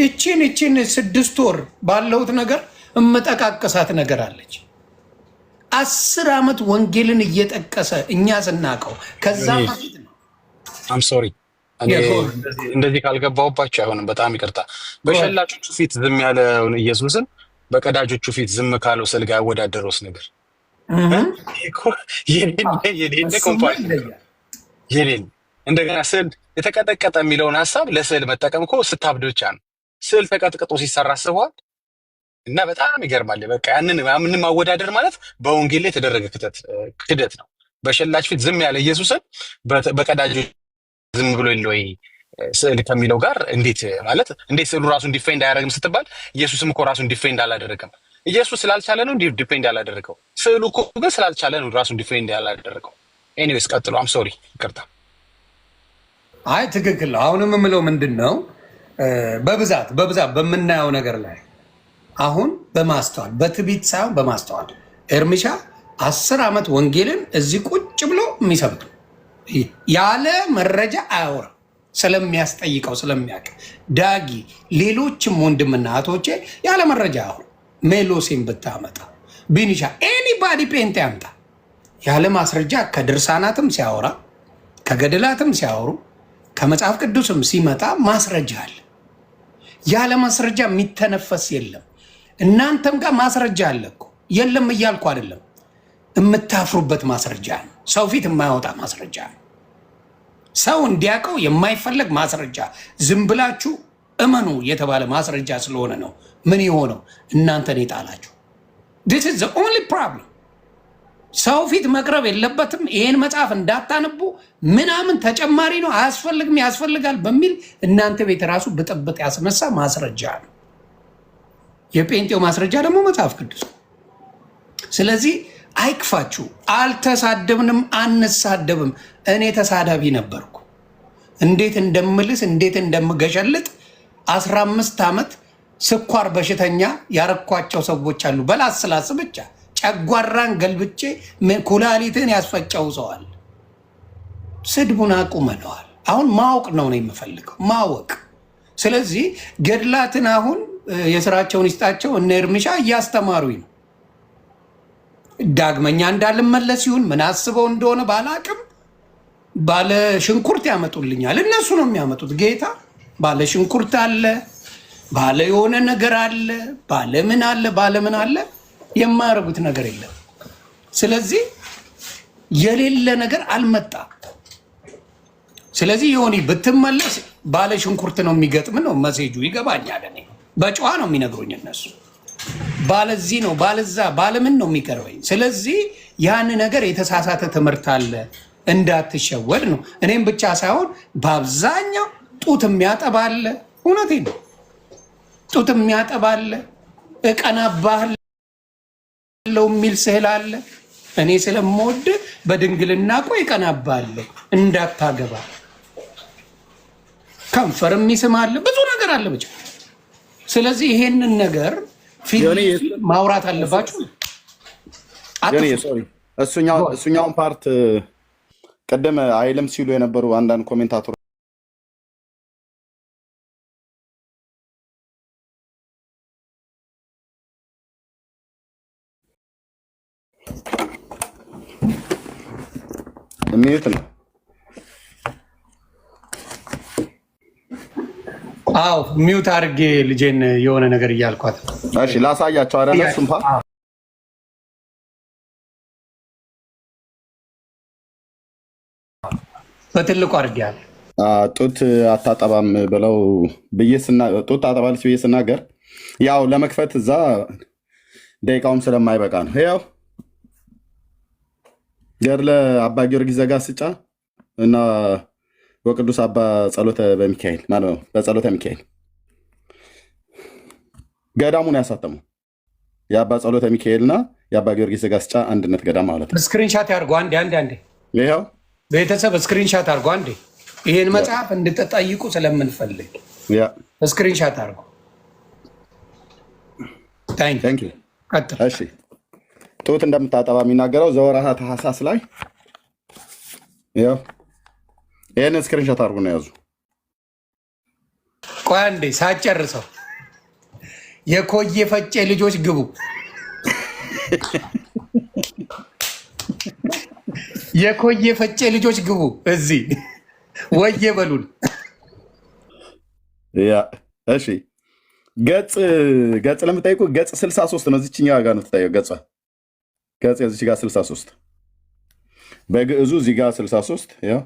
እቺን 6 ወር ባለሁት ነገር እምጠቃቀሳት ነገር አለች። 10 ዓመት ወንጌልን እየጠቀሰ እኛ ስናቀው ከዛ በፊት ነው። አም ሶሪ እንደዚህ ካልገባሁባቸው አይሆንም። በጣም ይቅርታ። በሸላቾቹ ፊት ዝም ያለውን ኢየሱስን በቀዳጆቹ ፊት ዝም ካለው ስዕል ጋር ያወዳደረውስ ነገር የሌለ ኮምፓኒ የሌለ እንደገና ስዕል የተቀጠቀጠ የሚለውን ሀሳብ ለስዕል መጠቀም እኮ ስታብድ ብቻ ነው። ስዕል ተቀጥቅጦ ሲሰራ አስበዋል። እና በጣም ይገርማል። በቃ ያንን ማወዳደር ማለት በወንጌል ላይ የተደረገ ክደት ነው። በሸላች ፊት ዝም ያለ ኢየሱስን በቀዳጆች ዝም ብሎ የለ ወይ ስዕል ከሚለው ጋር እንዴት ማለት እንዴት ስዕሉ ራሱን ዲፌንድ አያደርግም ስትባል ኢየሱስም እኮ ራሱን ዲፌንድ አላደረገም። ኢየሱስ ስላልቻለ ነው ዲፌንድ ያላደረገው። ስዕሉ እኮ ግን ስላልቻለ ነው ራሱን ዲፌንድ ያላደረገው። ኤኒዌይስ ቀጥሎ። አም ሶሪ ይቅርታ። አይ ትክክል ነው። አሁንም የምለው ምንድን ነው በብዛት በምናየው ነገር ላይ አሁን በማስተዋል በትቢት ሳይሆን በማስተዋል ኤርሚሻ 10 ዓመት ወንጌልን እዚህ ቁጭ ብሎ የሚሰብክ ያለ መረጃ አያወራም። ስለሚያስጠይቀው ስለሚያውቅ ዳጊ ሌሎችም ወንድምና እህቶቼ ያለ መረጃ አሁን ሜሎሴን ብታመጣ ቢኒሻ ኤኒባዲ ፔንት ያምጣ ያለ ማስረጃ ከድርሳናትም ሲያወራ ከገድላትም ሲያወሩ ከመጽሐፍ ቅዱስም ሲመጣ ማስረጃ አለ። ያለ ማስረጃ የሚተነፈስ የለም። እናንተም ጋር ማስረጃ አለ እኮ የለም እያልኩ አይደለም። የምታፍሩበት ማስረጃ ነው። ሰው ፊት የማያወጣ ማስረጃ ነው። ሰው እንዲያውቀው የማይፈለግ ማስረጃ ዝም ብላችሁ እመኑ የተባለ ማስረጃ ስለሆነ ነው ምን የሆነው እናንተን የጣላችሁ። this is the only problem። ሰው ፊት መቅረብ የለበትም። ይሄን መጽሐፍ እንዳታነቡ ምናምን ተጨማሪ ነው አያስፈልግም ያስፈልጋል በሚል እናንተ ቤት ራሱ ብጥብጥ ያስነሳ ማስረጃ ነው። የጴንጤው ማስረጃ ደግሞ መጽሐፍ ቅዱስ። ስለዚህ አይክፋችሁ። አልተሳደብንም፣ አንሳደብም። እኔ ተሳዳቢ ነበርኩ። እንዴት እንደምልስ እንዴት እንደምገሸልጥ 15 ዓመት ስኳር በሽተኛ ያረኳቸው ሰዎች አሉ። በላስላስ ብቻ ጨጓራን ገልብጬ ኩላሊትን ያስፈጨው ሰዋል። ስድቡን አቁመነዋል። አሁን ማወቅ ነው የምፈልገው ማወቅ። ስለዚህ ገድላትን አሁን የስራቸውን ይስጣቸው እነ ኤርሚሻ እያስተማሩኝ ነው። ዳግመኛ እንዳልመለስ ይሁን ምን አስበው እንደሆነ ባላቅም ባለ ሽንኩርት ያመጡልኛል። እነሱ ነው የሚያመጡት። ጌታ ባለ ሽንኩርት አለ፣ ባለ የሆነ ነገር አለ፣ ባለ ምን አለ፣ ባለ ምን አለ። የማያደርጉት ነገር የለም። ስለዚህ የሌለ ነገር አልመጣም። ስለዚህ የሆነ ብትመለስ ባለ ሽንኩርት ነው የሚገጥም ነው መሴጁ ይገባኛል። እኔ በጨዋ ነው የሚነግሩኝ እነሱ። ባለዚህ ነው ባለዛ ባለምን ነው የሚቀርበኝ። ስለዚህ ያን ነገር የተሳሳተ ትምህርት አለ እንዳትሸወድ ነው። እኔም ብቻ ሳይሆን በአብዛኛው ጡት የሚያጠባለ እውነቴን ነው። ጡት የሚያጠባለ እቀናባህለው የሚል ስዕል አለ። እኔ ስለምወድ በድንግልና ቆይ እቀናባለሁ እንዳታገባ። ከንፈር የሚስማለ ብዙ ነገር አለ ብቻ። ስለዚህ ይሄንን ነገር ማውራት አለባችሁ። እሱኛውን ፓርት ቀደም አይልም ሲሉ የነበሩ አንዳንድ ኮሜንታተሮች ሚዩት ነው። አዎ ሚዩት አድርጌ ልጄን የሆነ ነገር እያልኳት። እሺ ላሳያቸው አይደል? እሱም ፓርት በትልቁ አድርጌያለሁ። ጡት አታጠባም ብለው ጡት ታጠባለች ብዬ ስናገር ያው ለመክፈት እዛ ደቂቃውም ስለማይበቃ ነው። ያው ገድለ አባ ጊዮርጊስ ዘጋስጫ እና በቅዱስ አባ ጸሎተ በሚካኤል ማለት ነው። በጸሎተ ሚካኤል ገዳሙን ያሳተሙ የአባ ጸሎተ ሚካኤልና የአባ ጊዮርጊስ ዘጋስጫ አንድነት ገዳም ማለት ነው። ስክሪንሻት ያድርጉ። አንዴ ይኸው ቤተሰብ ስክሪንሻት አድርጎ አንዴ ይሄን መጽሐፍ እንድትጠይቁ ስለምንፈልግ ስክሪንሻት አድርጎ። እሺ ጡት እንደምታጠባ የሚናገረው ዘወርኃ ታኅሣሥ ላይ ይህንን ስክሪንሻት አድርጎ ነው ያዙ። ቆይ አንዴ ሳጨርሰው የኮዬ ፈጬ ልጆች ግቡ። የኮዬ ፈጬ ልጆች ግቡ። እዚህ ወየ በሉን። እሺ ገጽ ለምታይቁ ገጽ 63 ነው። እዚችኛ ጋር ነው ትታየው። ገጽ እዚች ጋር 63 በግዕዙ እዚህ ጋር 63 ያው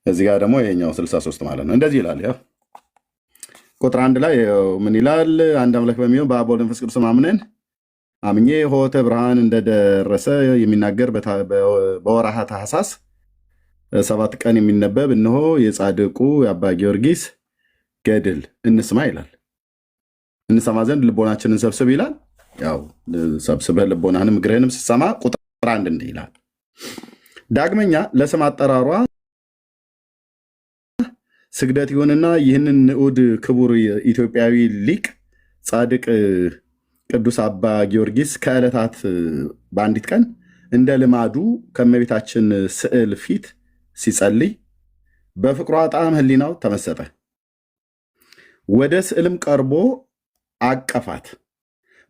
እዚህ ጋር ደግሞ ይሄኛው 63 ማለት ነው። እንደዚህ ይላል። ያው ቁጥር 1 ላይ ምን ይላል? አንድ አምላክ በሚሆን በአብ ወልድ መንፈስ ቅዱስ አምነን አምኜ ሆተ ብርሃን እንደደረሰ የሚናገር በወርኃ ታኅሣሥ 7 ቀን የሚነበብ እነሆ የጻድቁ የአባ ጊዮርጊስ ገድል እንስማ ይላል። እንሰማ ዘንድ ልቦናችንን ሰብስብ ይላል። ያው ሰብስበህ ልቦናህንም እግርህንም ስትሰማ ቁጥር 1 እንዲህ ይላል። ዳግመኛ ለስም አጠራሯ ስግደት ይሁንና ይህንን ንዑድ ክቡር ኢትዮጵያዊ ሊቅ ጻድቅ ቅዱስ አባ ጊዮርጊስ ከዕለታት በአንዲት ቀን እንደ ልማዱ ከእመቤታችን ስዕል ፊት ሲጸልይ በፍቅሯ ጣዕም ሕሊናው ተመሰጠ። ወደ ስዕልም ቀርቦ አቀፋት።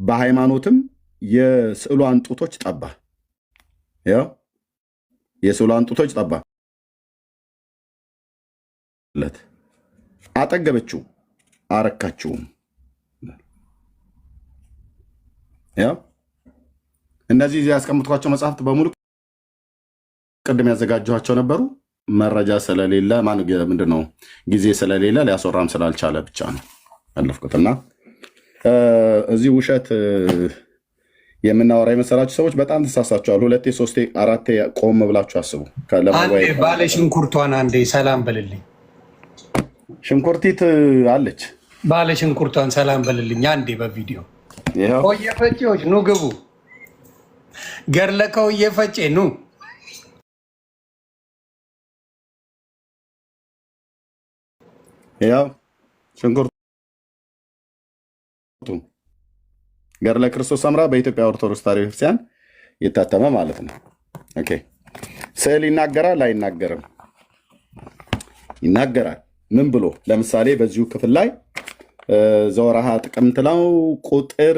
በሃይማኖትም የስዕሏን ጡቶች ጠባ። ያው የስዕሏን ጡቶች ጠባ፣ አጠገበችው፣ አረካችውም። ያው እነዚህ ያስቀምጥኳቸው መጽሐፍት በሙሉ ቅድም ያዘጋጀኋቸው ነበሩ። መረጃ ስለሌለ ምንድነው ጊዜ ስለሌለ ሊያስወራም ስላልቻለ ብቻ ነው ያለፍኩትና እዚህ ውሸት የምናወራ የመሰላችሁ ሰዎች በጣም ተሳሳችኋል። 2 3 4 ቆም ብላችሁ አስቡ። ባለ ሽንኩርቷን አንዴ ሰላም በልልኝ። ሽንኩርቲት አለች። ባለ ሽንኩርቷን ሰላም በልልኝ አንዴ በቪዲዮ ከውየ ፈጬዎች ኑ ግቡ። ገርለ ከውየ ፈጬ ኑ። ያው ሽንኩርቱ ገድለ ክርስቶስ ሰምራ በኢትዮጵያ ኦርቶዶክስ ተዋሕዶ ቤተክርስቲያን የታተመ ማለት ነው። ኦኬ። ስዕል ይናገራል አይናገርም? ይናገራል። ምን ብሎ? ለምሳሌ በዚሁ ክፍል ላይ ዘወርሃ ጥቅምት ነው ቁጥር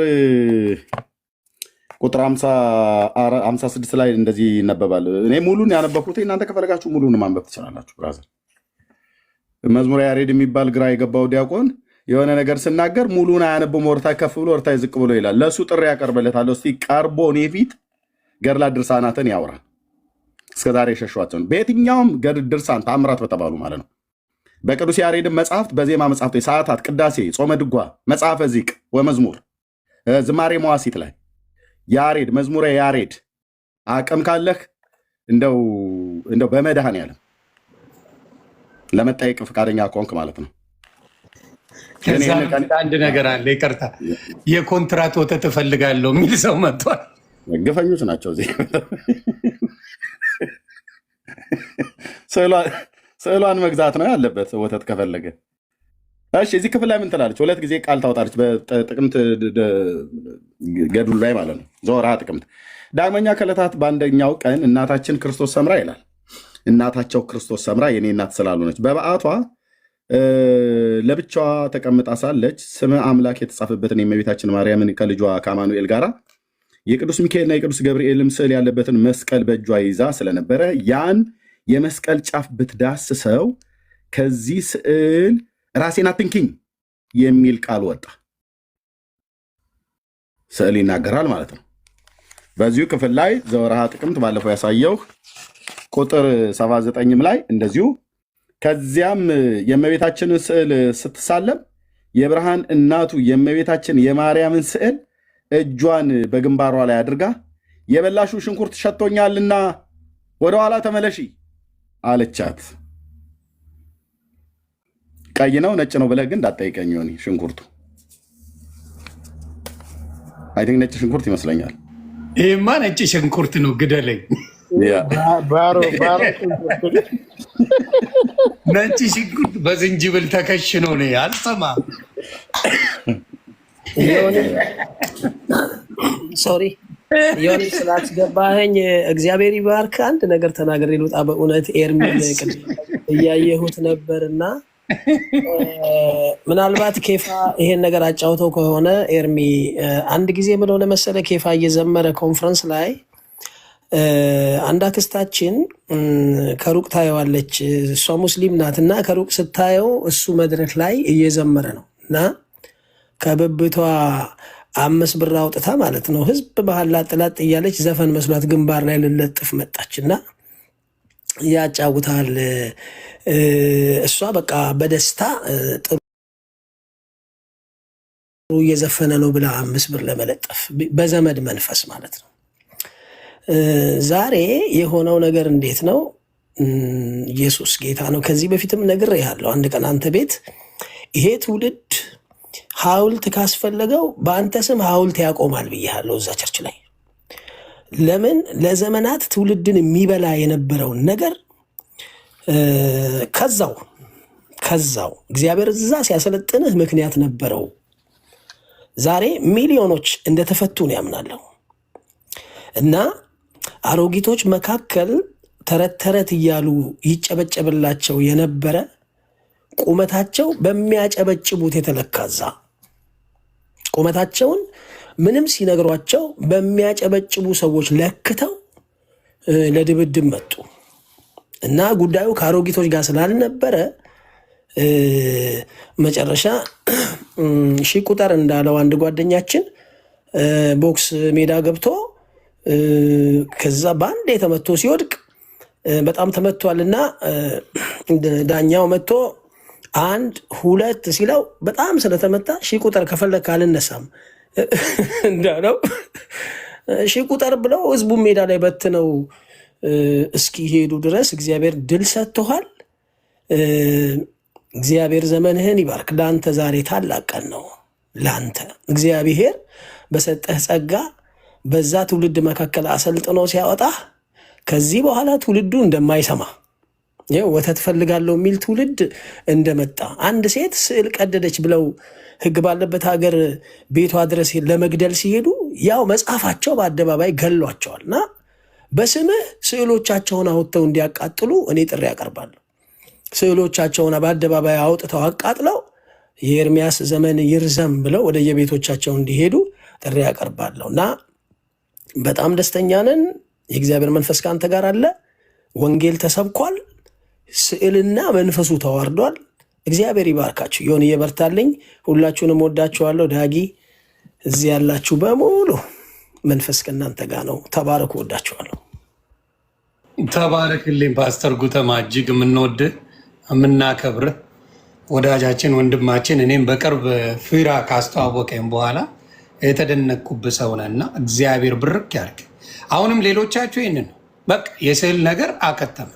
56 ላይ እንደዚህ ይነበባል። እኔ ሙሉን ያነበብኩት፣ እናንተ ከፈለጋችሁ ሙሉን ማንበብ ትችላላችሁ። ብራዘር መዝሙረ ያሬድ የሚባል ግራ የገባው ዲያቆን የሆነ ነገር ስናገር ሙሉን አያነብም፣ ወርታይ ከፍ ብሎ ወርታይ ዝቅ ብሎ ይላል። ለእሱ ጥሪ ያቀርበለታለሁ። እስቲ ቀርቦ እኔ ፊት ገድላት ድርሳናትን ያውራ። እስከዛሬ የሸሿቸውን በየትኛውም ድርሳን ታምራት በተባሉ ማለት ነው። በቅዱስ ያሬድን መጽሐፍት፣ በዜማ መጽሐፍት፣ ሰዓታት፣ ቅዳሴ፣ ጾመ ድጓ፣ መጽሐፈ ዚቅ ወመዝሙር፣ ዝማሬ መዋሲት ላይ ያሬድ መዝሙረ ያሬድ አቅም ካለህ እንደው በመድኃኔዓለም ለመጠየቅ ፈቃደኛ ከሆንክ ማለት ነው። አንድ ነገር አለ፣ ይቅርታ። የኮንትራት ወተት እፈልጋለሁ የሚል ሰው መጥቷል። ግፈኞች ናቸው። እዚህ ስዕሏን መግዛት ነው ያለበት ወተት ከፈለገ። እሺ፣ እዚህ ክፍል ላይ ምን ትላለች? 2 ጊዜ ቃል ታወጣለች። በጥቅምት ገድሉ ላይ ማለት ነው። ዘወርሃ ጥቅምት። ዳግመኛ ከዕለታት በአንደኛው ቀን እናታችን ክርስቶስ ሰምራ ይላል። እናታቸው ክርስቶስ ሰምራ የኔ እናት ስላልሆነች በበዓቷ ለብቻዋ ተቀምጣ ሳለች ስመ አምላክ የተጻፈበትን የእመቤታችን ማርያምን ከልጇ ከአማኑኤል ጋር የቅዱስ ሚካኤልና የቅዱስ ገብርኤልም ስዕል ያለበትን መስቀል በእጇ ይዛ ስለነበረ ያን የመስቀል ጫፍ ብትዳስሰው ከዚህ ስዕል ራሴን አትንኪኝ የሚል ቃል ወጣ። ስዕል ይናገራል ማለት ነው። በዚሁ ክፍል ላይ ዘወርሃ ጥቅምት ባለፈው ያሳየው ቁጥር 79ም ላይ እንደዚሁ ከዚያም የእመቤታችንን ስዕል ስትሳለም የብርሃን እናቱ የእመቤታችን የማርያምን ስዕል እጇን በግንባሯ ላይ አድርጋ የበላሹ ሽንኩርት ሸቶኛልና ወደኋላ ተመለሺ አለቻት። ቀይ ነው ነጭ ነው ብለህ ግን እንዳትጠይቀኝ። ሆኒ ሽንኩርቱ አይ ቲንክ ነጭ ሽንኩርት ይመስለኛል። ይሄማ ነጭ ሽንኩርት ነው፣ ግደለኝ። ነጭ ሽንኩርት በዝንጅብል ተከሽኖ ነው። አልሰማም። ሶሪ ዮኒ ስላስገባኸኝ እግዚአብሔር ይባርክ። አንድ ነገር ተናግሬ ልውጣ። በእውነት ኤርሚ እያየሁት ነበርና ምናልባት ኬፋ ይሄን ነገር አጫውተው ከሆነ ኤርሚ አንድ ጊዜ ምን ሆነ መሰለ፣ ኬፋ እየዘመረ ኮንፈረንስ ላይ አንድ አክስታችን ከሩቅ ታየዋለች። እሷ ሙስሊም ናት እና ከሩቅ ስታየው እሱ መድረክ ላይ እየዘመረ ነው እና ከብብቷ 5 ብር አውጥታ ማለት ነው ህዝብ ባህል ላጥላጥ እያለች ዘፈን መስሏት ግንባር ላይ ልለጥፍ መጣች እና ያጫውታል። እሷ በቃ በደስታ ጥሩ እየዘፈነ ነው ብላ 5 ብር ለመለጠፍ በዘመድ መንፈስ ማለት ነው። ዛሬ የሆነው ነገር እንዴት ነው? ኢየሱስ ጌታ ነው። ከዚህ በፊትም ነግሬሃለሁ። አንድ ቀን አንተ ቤት ይሄ ትውልድ ሐውልት ካስፈለገው በአንተ ስም ሐውልት ያቆማል ብያለሁ እዛ ቸርች ላይ። ለምን ለዘመናት ትውልድን የሚበላ የነበረውን ነገር ከዛው እግዚአብሔር እዛ ሲያሰለጥንህ ምክንያት ነበረው። ዛሬ ሚሊዮኖች እንደተፈቱ ነው ያምናለሁ። እና አሮጊቶች መካከል ተረት ተረት እያሉ ይጨበጨብላቸው የነበረ ቁመታቸው በሚያጨበጭቡት የተለካዛ ቁመታቸውን ምንም ሲነግሯቸው በሚያጨበጭቡ ሰዎች ለክተው ለድብድብ መጡ። እና ጉዳዩ ከአሮጊቶች ጋር ስላልነበረ መጨረሻ ሺህ ቁጥር እንዳለው አንድ ጓደኛችን ቦክስ ሜዳ ገብቶ ከዛ በአንድ የተመቶ ሲወድቅ በጣም ተመቷልና ዳኛው መጥቶ 1 2 ሲለው በጣም ስለተመታ ሺህ ቁጥር ከፈለክ አልነሳም እንዳለው ሺህ ቁጥር ብለው ህዝቡ ሜዳ ላይ በትነው እስኪሄዱ ድረስ እግዚአብሔር ድል ሰጥቶሃል። እግዚአብሔር ዘመንህን ይባርክ። ለአንተ ዛሬ ታላቅ ቀን ነው። ለአንተ እግዚአብሔር በሰጠህ ጸጋ በዛ ትውልድ መካከል አሰልጥኖ ሲያወጣህ ከዚህ በኋላ ትውልዱ እንደማይሰማ ወተት ፈልጋለሁ የሚል ትውልድ እንደመጣ አንድ ሴት ስዕል ቀደደች ብለው ህግ ባለበት ሀገር ቤቷ ድረስ ለመግደል ሲሄዱ ያው መጽሐፋቸው በአደባባይ ገሏቸዋል። እና በስምህ ስዕሎቻቸውን አውጥተው እንዲያቃጥሉ እኔ ጥሪ ያቀርባለሁ። ስዕሎቻቸውን በአደባባይ አውጥተው አቃጥለው የኤርሚያስ ዘመን ይርዘም ብለው ወደ የቤቶቻቸው እንዲሄዱ ጥሪ ያቀርባለሁ። እና በጣም ደስተኛ ነን። የእግዚአብሔር መንፈስ ከአንተ ጋር አለ። ወንጌል ተሰብኳል። ስዕልና መንፈሱ ተዋርዷል። እግዚአብሔር ይባርካችሁ። ይሁን እየበርታልኝ። ሁላችሁንም ወዳችኋለሁ። ዳጊ እዚህ ያላችሁ በሙሉ መንፈስ ከእናንተ ጋር ነው። ተባረኩ። ወዳችኋለሁ። ተባረክልኝ ፓስተር ጉተማ። እጅግ የምንወድህ የምናከብርህ ወዳጃችን ወንድማችን፣ እኔም በቅርብ ፊራ ካስተዋወቀኝ በኋላ የተደነቅኩብህ ሰው ነህ እና እግዚአብሔር ብርክ ያርግ። አሁንም ሌሎቻችሁ ይህንን ነው በቃ የስዕል ነገር አከተመ።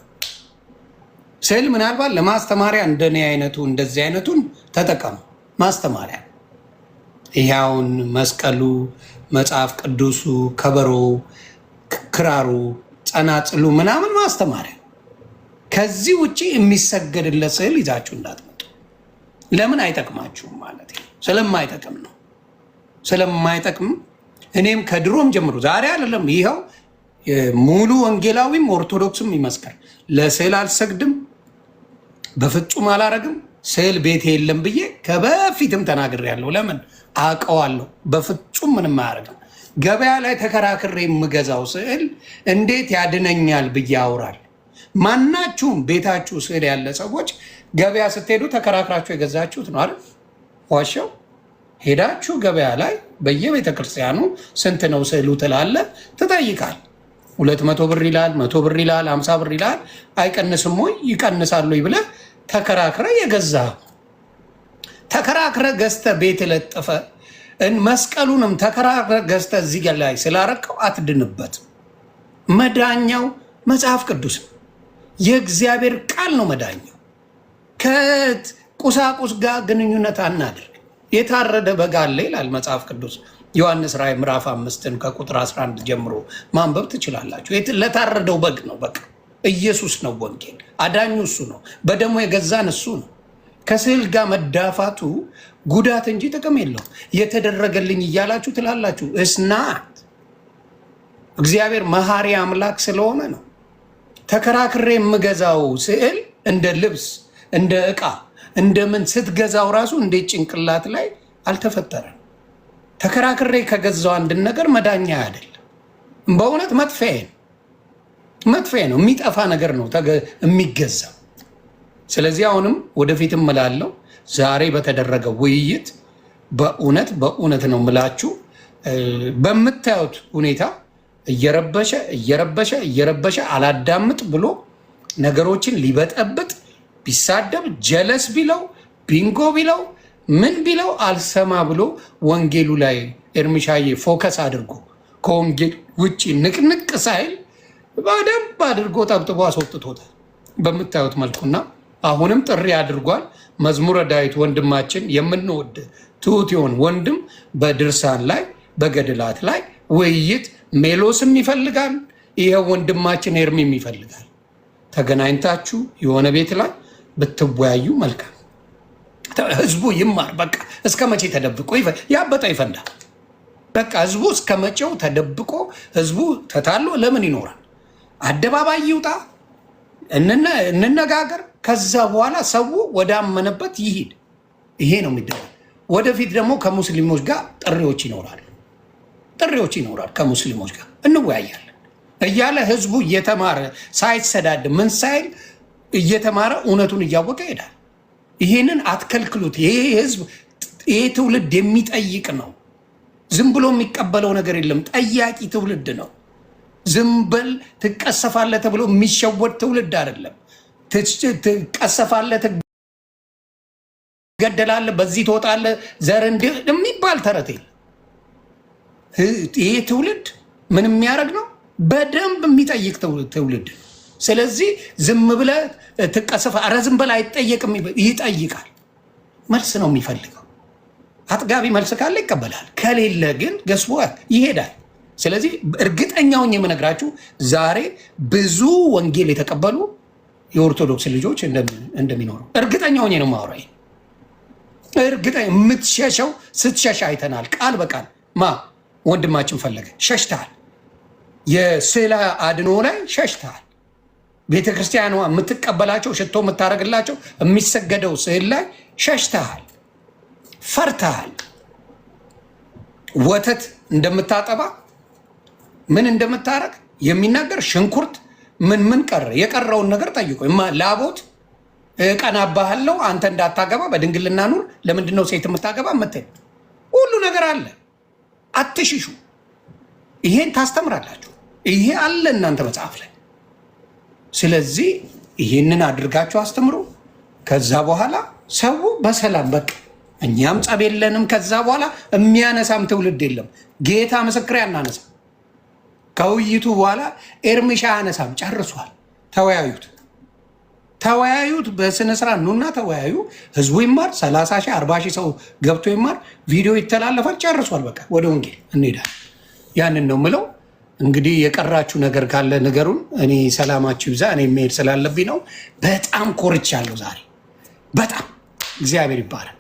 ስዕል ምናልባት ለማስተማሪያ እንደኔ አይነቱ እንደዚህ አይነቱን ተጠቀሙ። ማስተማሪያ ይኸውን መስቀሉ፣ መጽሐፍ ቅዱሱ፣ ከበሮ፣ ክራሩ፣ ጸናጽሉ ምናምን ማስተማሪያ። ከዚህ ውጭ የሚሰገድለት ስዕል ይዛችሁ እንዳትመጡ። ለምን አይጠቅማችሁም ማለት ነው። ስለማይጠቅም ነው። ስለማይጠቅም እኔም ከድሮም ጀምሮ ዛሬ አይደለም ይኸው ሙሉ ወንጌላዊም ኦርቶዶክስም ይመስከር ለስዕል አልሰግድም፣ በፍጹም አላረግም። ስዕል ቤት የለም ብዬ ከበፊትም ተናግሬያለሁ። ለምን አውቀዋለሁ። በፍጹም ምንም አያደርግም። ገበያ ላይ ተከራክሬ የምገዛው ስዕል እንዴት ያድነኛል ብዬ አውራል። ማናችሁም ቤታችሁ ስዕል ያለ ሰዎች ገበያ ስትሄዱ ተከራክራችሁ የገዛችሁት ነው አይደል? ዋሻው ሄዳችሁ ገበያ ላይ በየቤተ ክርስቲያኑ ስንት ነው ስዕሉ ትላለ፣ ትጠይቃል። 200 ብር ይላል፣ 100 ብር ይላል፣ 50 ብር ይላል። አይቀንስም ወይ ይቀንሳሉ ብለህ ተከራክረ የገዛ ተከራክረ ገዝተ ቤት ለጥፈ መስቀሉንም ተከራክረ ገዝተ እዚህ ላይ ስላረቀው አትድንበት። መዳኛው መጽሐፍ ቅዱስ ነው። የእግዚአብሔር ቃል ነው መዳኛው። ከቁሳቁስ ጋር ግንኙነት አናድርግ። የታረደ በግ አለ ይላል መጽሐፍ ቅዱስ። ዮሐንስ ራዕይ ምዕራፍ 5 ከቁጥር 11 ጀምሮ ማንበብ ትችላላችሁ። ለታረደው በግ ነው። በቃ ኢየሱስ ነው ወንጌል። አዳኙ እሱ ነው። በደሙ የገዛን እሱ ነው። ከስዕል ጋር መዳፋቱ ጉዳት እንጂ ጥቅም የለውም። የተደረገልኝ እያላችሁ ትላላችሁ። እስናት እግዚአብሔር መሐሪ አምላክ ስለሆነ ነው። ተከራክሬ የምገዛው ስዕል እንደ ልብስ እንደ ዕቃ እንደምን ስትገዛው ራሱ እንዴት ጭንቅላት ላይ አልተፈጠረም። ተከራክሬ ከገዛው አንድን ነገር መዳኛ አይደለም። በእውነት መጥፊያ ነው። የሚጠፋ ነገር ነው የሚገዛው። ስለዚህ አሁንም ወደፊትም እላለሁ ዛሬ በተደረገው ውይይት በእውነት ነው ምላችሁ በምታዩት ሁኔታ እየረበሸ አላዳምጥ ብሎ ነገሮችን ሊበጠብጥ ቢሳደብ ጀለስ ቢለው ቢንጎ ቢለው ምን ቢለው አልሰማ ብሎ ወንጌሉ ላይ ኤርሚሻዬ ፎከስ አድርጎ ከወንጌል ውጭ ንቅንቅ ሳይል በደንብ አድርጎ ጠብጥቦ አስወጥቶታል። በምታዩት መልኩና አሁንም ጥሪ አድርጓል። መዝሙረ ዳዊት ወንድማችን የምንወድ ትሁት የሆን ወንድም በድርሳን ላይ በገድላት ላይ ውይይት ሜሎስም ይፈልጋል። ይሄ ወንድማችን ኤርሚም ይፈልጋል። ተገናኝታችሁ የሆነ ቤት ላይ ብትወያዩ መልካም። ህዝቡ ይማር። በቃ እስከ መቼ ተደብቆ ያበጠ ይፈንዳ። በቃ ህዝቡ እስከ መቼው ተደብቆ ህዝቡ ተታሎ ለምን ይኖራል? አደባባይ ይውጣ፣ እንነጋገር። ከዛ በኋላ ሰው ወደ አመነበት ይሂድ። ይሄ ነው የሚደረግ። ወደፊት ደግሞ ከሙስሊሞች ጋር ጥሪዎች ይኖራሉ። ከሙስሊሞች ጋር እንወያያለን እያለ ህዝቡ እየተማረ ሳይሰዳድ ምን ሳይል እየተማረ እውነቱን እያወቀ ይሄዳል። ይሄንን አትከልክሉት። ይሄ ህዝብ ይሄ ትውልድ የሚጠይቅ ነው። ዝም ብሎ የሚቀበለው ነገር የለም። ጠያቂ ትውልድ ነው። ዝም በል ትቀሰፋለህ ተብሎ የሚሸወድ ትውልድ አይደለም። ትቀሰፋለህ፣ ትገደላለህ፣ በዚህ ትወጣለህ፣ ዘር የሚባል ተረት የለም። ይሄ ትውልድ ምን የሚያደርግ ነው? በደንብ የሚጠይቅ ትውልድ ነው። ስለዚህ ዝም ብለህ ትቀሰፋ፣ ኧረ ዝም በል አይጠየቅም። ይጠይቃል። መልስ ነው የሚፈልገው። አጥጋቢ መልስ ካለ ይቀበላል፣ ከሌለ ግን ገስቦ ይሄዳል። ስለዚህ እርግጠኛውን የምነግራችሁ ዛሬ ብዙ ወንጌል የተቀበሉ የኦርቶዶክስ ልጆች እንደሚኖሩ እርግጠኛውን ነው የማወራው። እርግጠኛ የምትሸሸው ስትሸሽ አይተናል። ቃል በቃል ወንድማችን ፈለገ ሸሽተሃል። የስዕለ አድኖ ላይ ሸሽተሃል። ቤተክርስቲያኗ የምትቀበላቸው ሽቶ የምታደርግላቸው የሚሰገደው ስዕል ላይ ሸሽተሃል፣ ፈርተሃል። ወተት እንደምታጠባ ምን እንደምታረግ የሚናገር ሽንኩርት ምን ቀረ? የቀረውን ነገር ጠይቆ ላቦት እቀናባሃለሁ፣ አንተ እንዳታገባ በድንግልና ኑር። ለምንድነው ሴት የምታገባ ምትል? ሁሉ ነገር አለ። አትሽሹ። ይሄን ታስተምራላችሁ። ይሄ አለ እናንተ መጽሐፍ ላይ። ስለዚህ ይህንን አድርጋችሁ አስተምሩ። ከዛ በኋላ ሰው በሰላም በቃ እኛም ጸብ የለንም። ከዛ በኋላ የሚያነሳም ትውልድ የለም። ጌታ ምስክሬ አናነሳም። ከውይይቱ በኋላ ኤርሚሻ አነሳም። ጨርሷል። ተወያዩት በስነስርዓት ኑና ተወያዩ። ህዝቡ ይማር። 30 ሺህ 40 ሺህ ሰው ገብቶ ይማር። ቪዲዮ ይተላለፋል። ጨርሷል። በቃ ወደ ወንጌል እንሄዳለን። ያንን ነው ምለው። እንግዲህ የቀራችሁ ነገር ካለ ንገሩን። እኔ ሰላማችሁ ይብዛ። እኔ መሄድ ስላለብኝ ነው። በጣም ኮርቻለሁ ዛሬ በጣም እግዚአብሔር ይባረክ።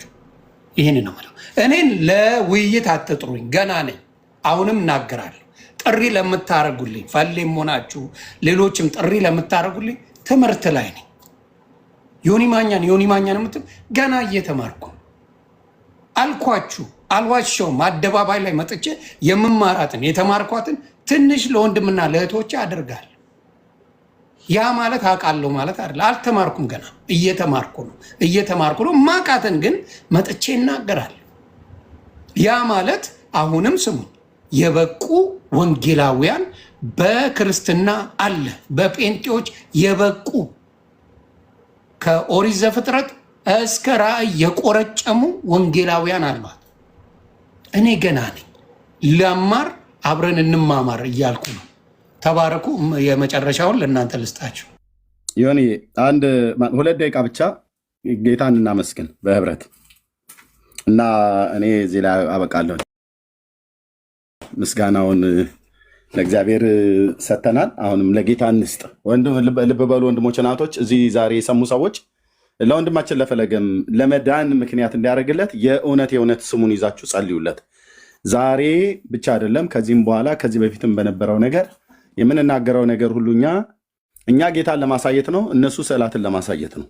ይህን ነው ምለው። እኔን ለውይይት አትጥሩኝ። ገና ነኝ። አሁንም እናገራለሁ። ጥሪ ለምታረጉልኝ ፈሌም ሆናችሁ ሌሎችም ጥሪ ለምታረጉልኝ ትምህርት ላይ ነኝ። ዮኒ ማኛን የምትል ገና እየተማርኩ አልኳችሁ። አልዋሸውም። አደባባይ ላይ መጥቼ የምማራትን የተማርኳትን ትንሽ ለወንድምና ለእህቶቼ አደርጋለሁ። ያ ማለት አውቃለሁ ማለት አይደለም። አልተማርኩም። ገና እየተማርኩ ነው። ማቃትን ግን መጥቼ እናገራለሁ። ያ ማለት አሁንም ስሙኝ፣ የበቁ ወንጌላውያን በክርስትና አለ። በጴንጤዎች የበቁ ከኦሪት ዘፍጥረት እስከ ራእይ የቆረጨሙ ወንጌላውያን አሏት። እኔ ገና ነኝ። ለማር አብረን እንማማር እያልኩ ነው። ተባረኩ። የመጨረሻውን ለእናንተ ልስጣችሁ። ዮኒ 2 ደቂቃ ብቻ ጌታን እናመስግን በህብረት እና እኔ እዚህ ላይ አበቃለሁ። ምስጋናውን ለእግዚአብሔር ሰጥተናል። አሁንም ለጌታ እንስጥ። ልብ በሉ ወንድሞች፣ እናቶች፣ እዚህ ዛሬ የሰሙ ሰዎች ለወንድማችን ለፈለገም ለመዳን ምክንያት እንዲያደርግለት የእውነት ስሙን ይዛችሁ ጸልዩለት። ዛሬ ብቻ አይደለም፣ ከዚህም በኋላ ከዚህ በፊትም በነበረው ነገር የምንናገረው ነገር ሁሉ እኛ ጌታን ለማሳየት ነው፣ እነሱ ስዕላትን ለማሳየት ነው።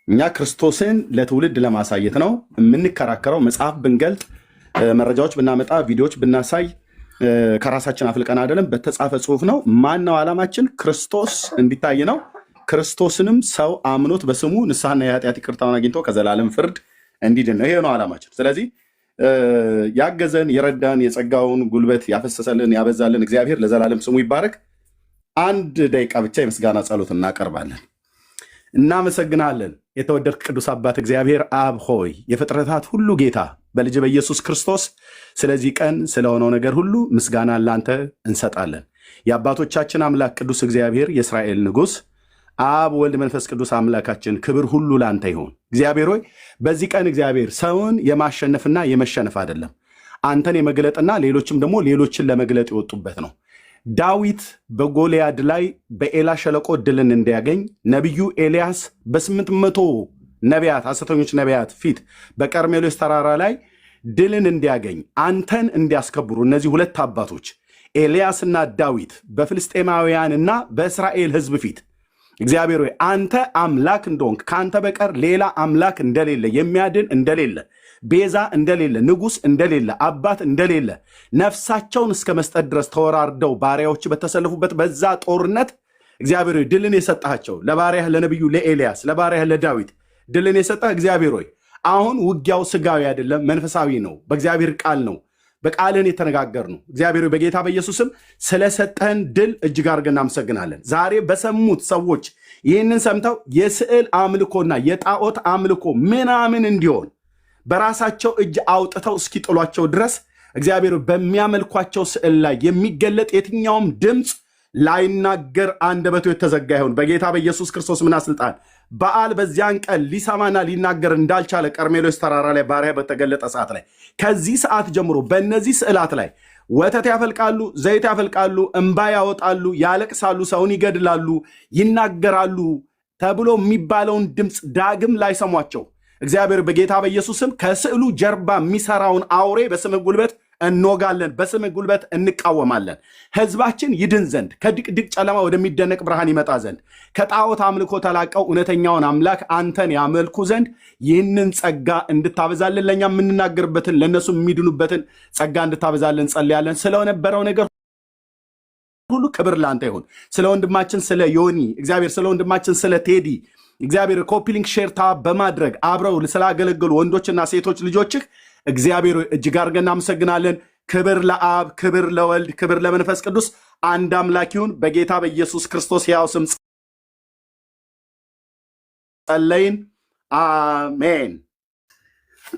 እኛ ክርስቶስን ለትውልድ ለማሳየት ነው የምንከራከረው። መጽሐፍ ብንገልጥ፣ መረጃዎች ብናመጣ፣ ቪዲዮዎች ብናሳይ ከራሳችን አፍልቀን አይደለም፣ በተጻፈ ጽሁፍ ነው። ማነው ዓላማችን? ክርስቶስ እንዲታይ ነው። ክርስቶስንም ሰው አምኖት በስሙ ንስሐና የኃጢአት ይቅርታውን አግኝቶ ከዘላለም ፍርድ እንዲድን ነው። ይሄ ነው ዓላማችን። ስለዚህ ያገዘን የረዳን የጸጋውን ጉልበት ያፈሰሰልን ያበዛልን እግዚአብሔር ለዘላለም ስሙ ይባረክ። 1 ደቂቃ ብቻ የምስጋና ጸሎት እናቀርባለን። እናመሰግናለን። የተወደድክ ቅዱስ አባት እግዚአብሔር አብ ሆይ የፍጥረታት ሁሉ ጌታ በልጅ በኢየሱስ ክርስቶስ ስለዚህ ቀን ስለሆነው ነገር ሁሉ ምስጋና ላንተ እንሰጣለን። የአባቶቻችን አምላክ ቅዱስ እግዚአብሔር የእስራኤል ንጉሥ አብ ወልድ መንፈስ ቅዱስ አምላካችን ክብር ሁሉ ለአንተ ይሁን። እግዚአብሔር ሆይ በዚህ ቀን እግዚአብሔር ሰውን የማሸነፍና የመሸነፍ አይደለም፣ አንተን የመግለጥና ሌሎችም ደግሞ ሌሎችን ለመግለጥ የወጡበት ነው። ዳዊት በጎልያድ ላይ በኤላ ሸለቆ ድልን እንዲያገኝ ነቢዩ ኤልያስ በ800 ነቢያት ሐሰተኞች ነቢያት ፊት በቀርሜሎስ ተራራ ላይ ድልን እንዲያገኝ አንተን እንዲያስከብሩ እነዚህ ሁለት አባቶች ኤልያስና ዳዊት በፍልስጤማውያንና በእስራኤል ሕዝብ ፊት እግዚአብሔር ሆይ አንተ አምላክ እንደሆንክ ከአንተ በቀር ሌላ አምላክ እንደሌለ የሚያድን እንደሌለ ቤዛ እንደሌለ ንጉሥ እንደሌለ አባት እንደሌለ ነፍሳቸውን እስከ መስጠት ድረስ ተወራርደው ባሪያዎች በተሰለፉበት በዛ ጦርነት እግዚአብሔር ሆይ ድልን የሰጣቸው ለባሪያህ ለነቢዩ ለኤልያስ ለባሪያህ ለዳዊት ድልን የሰጠህ እግዚአብሔር ሆይ አሁን ውጊያው ስጋዊ አይደለም፣ መንፈሳዊ ነው። በእግዚአብሔር ቃል ነው፣ በቃልን የተነጋገር ነው። እግዚአብሔር በጌታ በኢየሱስም ስለሰጠህን ድል እጅግ አድርገን እናመሰግናለን። ዛሬ በሰሙት ሰዎች ይህንን ሰምተው የስዕል አምልኮና የጣዖት አምልኮ ምናምን እንዲሆን በራሳቸው እጅ አውጥተው እስኪጥሏቸው ድረስ እግዚአብሔር በሚያመልኳቸው ስዕል ላይ የሚገለጥ የትኛውም ድምፅ ላይናገር አንደበቱ የተዘጋ ይሁን በጌታ በኢየሱስ ክርስቶስ ምና ስልጣን። በዓል በዚያን ቀን ሊሰማና ሊናገር እንዳልቻለ ቀርሜሎስ ተራራ ላይ ባሪያ በተገለጠ ሰዓት ላይ ከዚህ ሰዓት ጀምሮ በእነዚህ ስዕላት ላይ ወተት ያፈልቃሉ፣ ዘይት ያፈልቃሉ፣ እንባ ያወጣሉ፣ ያለቅሳሉ፣ ሰውን ይገድላሉ፣ ይናገራሉ ተብሎ የሚባለውን ድምፅ ዳግም ላይሰሟቸው እግዚአብሔር በጌታ በኢየሱስም ከስዕሉ ጀርባ የሚሰራውን አውሬ በስምህ ጉልበት እንወጋለን፣ በስምህ ጉልበት እንቃወማለን። ህዝባችን ይድን ዘንድ ከድቅድቅ ጨለማ ወደሚደነቅ ብርሃን ይመጣ ዘንድ ከጣዖት አምልኮ ተላቀው እውነተኛውን አምላክ አንተን ያመልኩ ዘንድ ይህንን ጸጋ እንድታበዛልን ለእኛ የምንናገርበትን ለእነሱ የሚድኑበትን ጸጋ እንድታበዛልን ጸልያለን። ስለነበረው ነገር ሁሉ ክብር ለአንተ ይሁን። ስለ ወንድማችን ስለ ዮኒ እግዚአብሔር፣ ስለ ወንድማችን ስለ ቴዲ እግዚአብሔር ኮፒሊንግ ሼርታ በማድረግ አብረው ስላገለገሉ ወንዶችና ሴቶች ልጆችህ እግዚአብሔር እጅግ አድርገን እናመሰግናለን። ክብር ለአብ፣ ክብር ለወልድ፣ ክብር ለመንፈስ ቅዱስ አንድ አምላክ ይሁን። በጌታ በኢየሱስ ክርስቶስ ሕያው ስም ጸለይን፣ አሜን።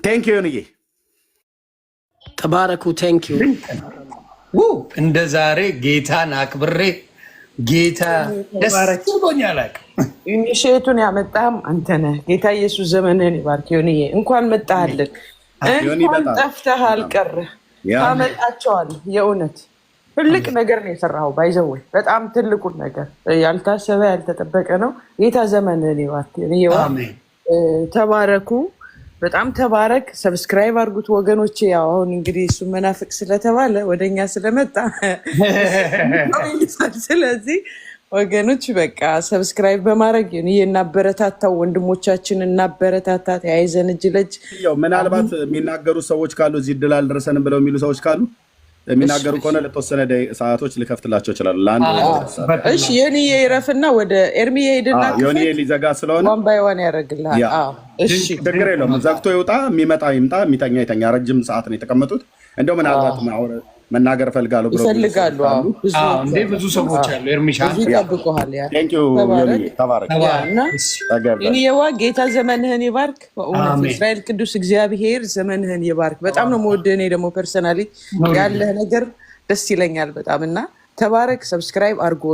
ቴንክ ዩ ዮኒዬ፣ ተባረኩ። ቴንክ ዩ። እንደ ዛሬ ጌታን አክብሬ ጌታ ደስ ብሎኛል። ኢኒሼቱን ያመጣም አንተ ነህ። ጌታ ኢየሱስ ዘመንህን ይባርክ። ዮኒዬ እንኳን መጣህልን፣ እንኳን ጠፍተህ አልቀረህ። ታመጣቸዋለህ። የእውነት ትልቅ ነገር ነው የሰራኸው። ባይዘወይ በጣም ትልቁን ነገር ያልታሰበ ያልተጠበቀ ነው። ጌታ ዘመንህን ይባርክ። ተባረኩ። በጣም ተባረክ። ሰብስክራይብ አድርጉት ወገኖቼ። ያው አሁን እንግዲህ እሱ መናፍቅ ስለተባለ ወደኛ ስለመጣ ስለዚህ ወገኖች በቃ ሰብስክራይብ በማድረግ እናበረታታው፣ ወንድሞቻችን እናበረታታ። ተያይዘን እጅ ለእጅ ምናልባት የሚናገሩ ሰዎች ካሉ እዚህ ድል አልደረሰንም ብለው የሚሉ ሰዎች ካሉ የሚናገሩ ከሆነ ለተወሰነ ሰዓቶች ልከፍትላቸው ይችላሉ። እሺ ዮኒዬ ይረፍና ወደ ኤርሚ ሄድና ዮኒዬ ሊዘጋ ስለሆነ ዋን ባይ ዋን ያደርግልሃል። እሺ ችግር የለውም። ዘግቶ ይውጣ፣ የሚመጣ ይምጣ፣ የሚተኛ ይተኛ። ረጅም ሰዓት ነው የተቀመጡት። እንደው ምናልባት መናገር እፈልጋለሁ ብሎ ይፈልጋሉ። ብዙ ሰዎች አሉ። ኤርሚሻ ይጠብቁሃል። ዮኒዬዋ ጌታ ዘመንህን ይባርክ። በእውነት እስራኤል ቅዱስ እግዚአብሔር ዘመንህን ይባርክ። በጣም ነው የምወደው። እኔ ደግሞ ፐርሰናሊ ያለህ ነገር ደስ ይለኛል በጣም እና ተባረክ። ሰብስክራይብ አድርጎ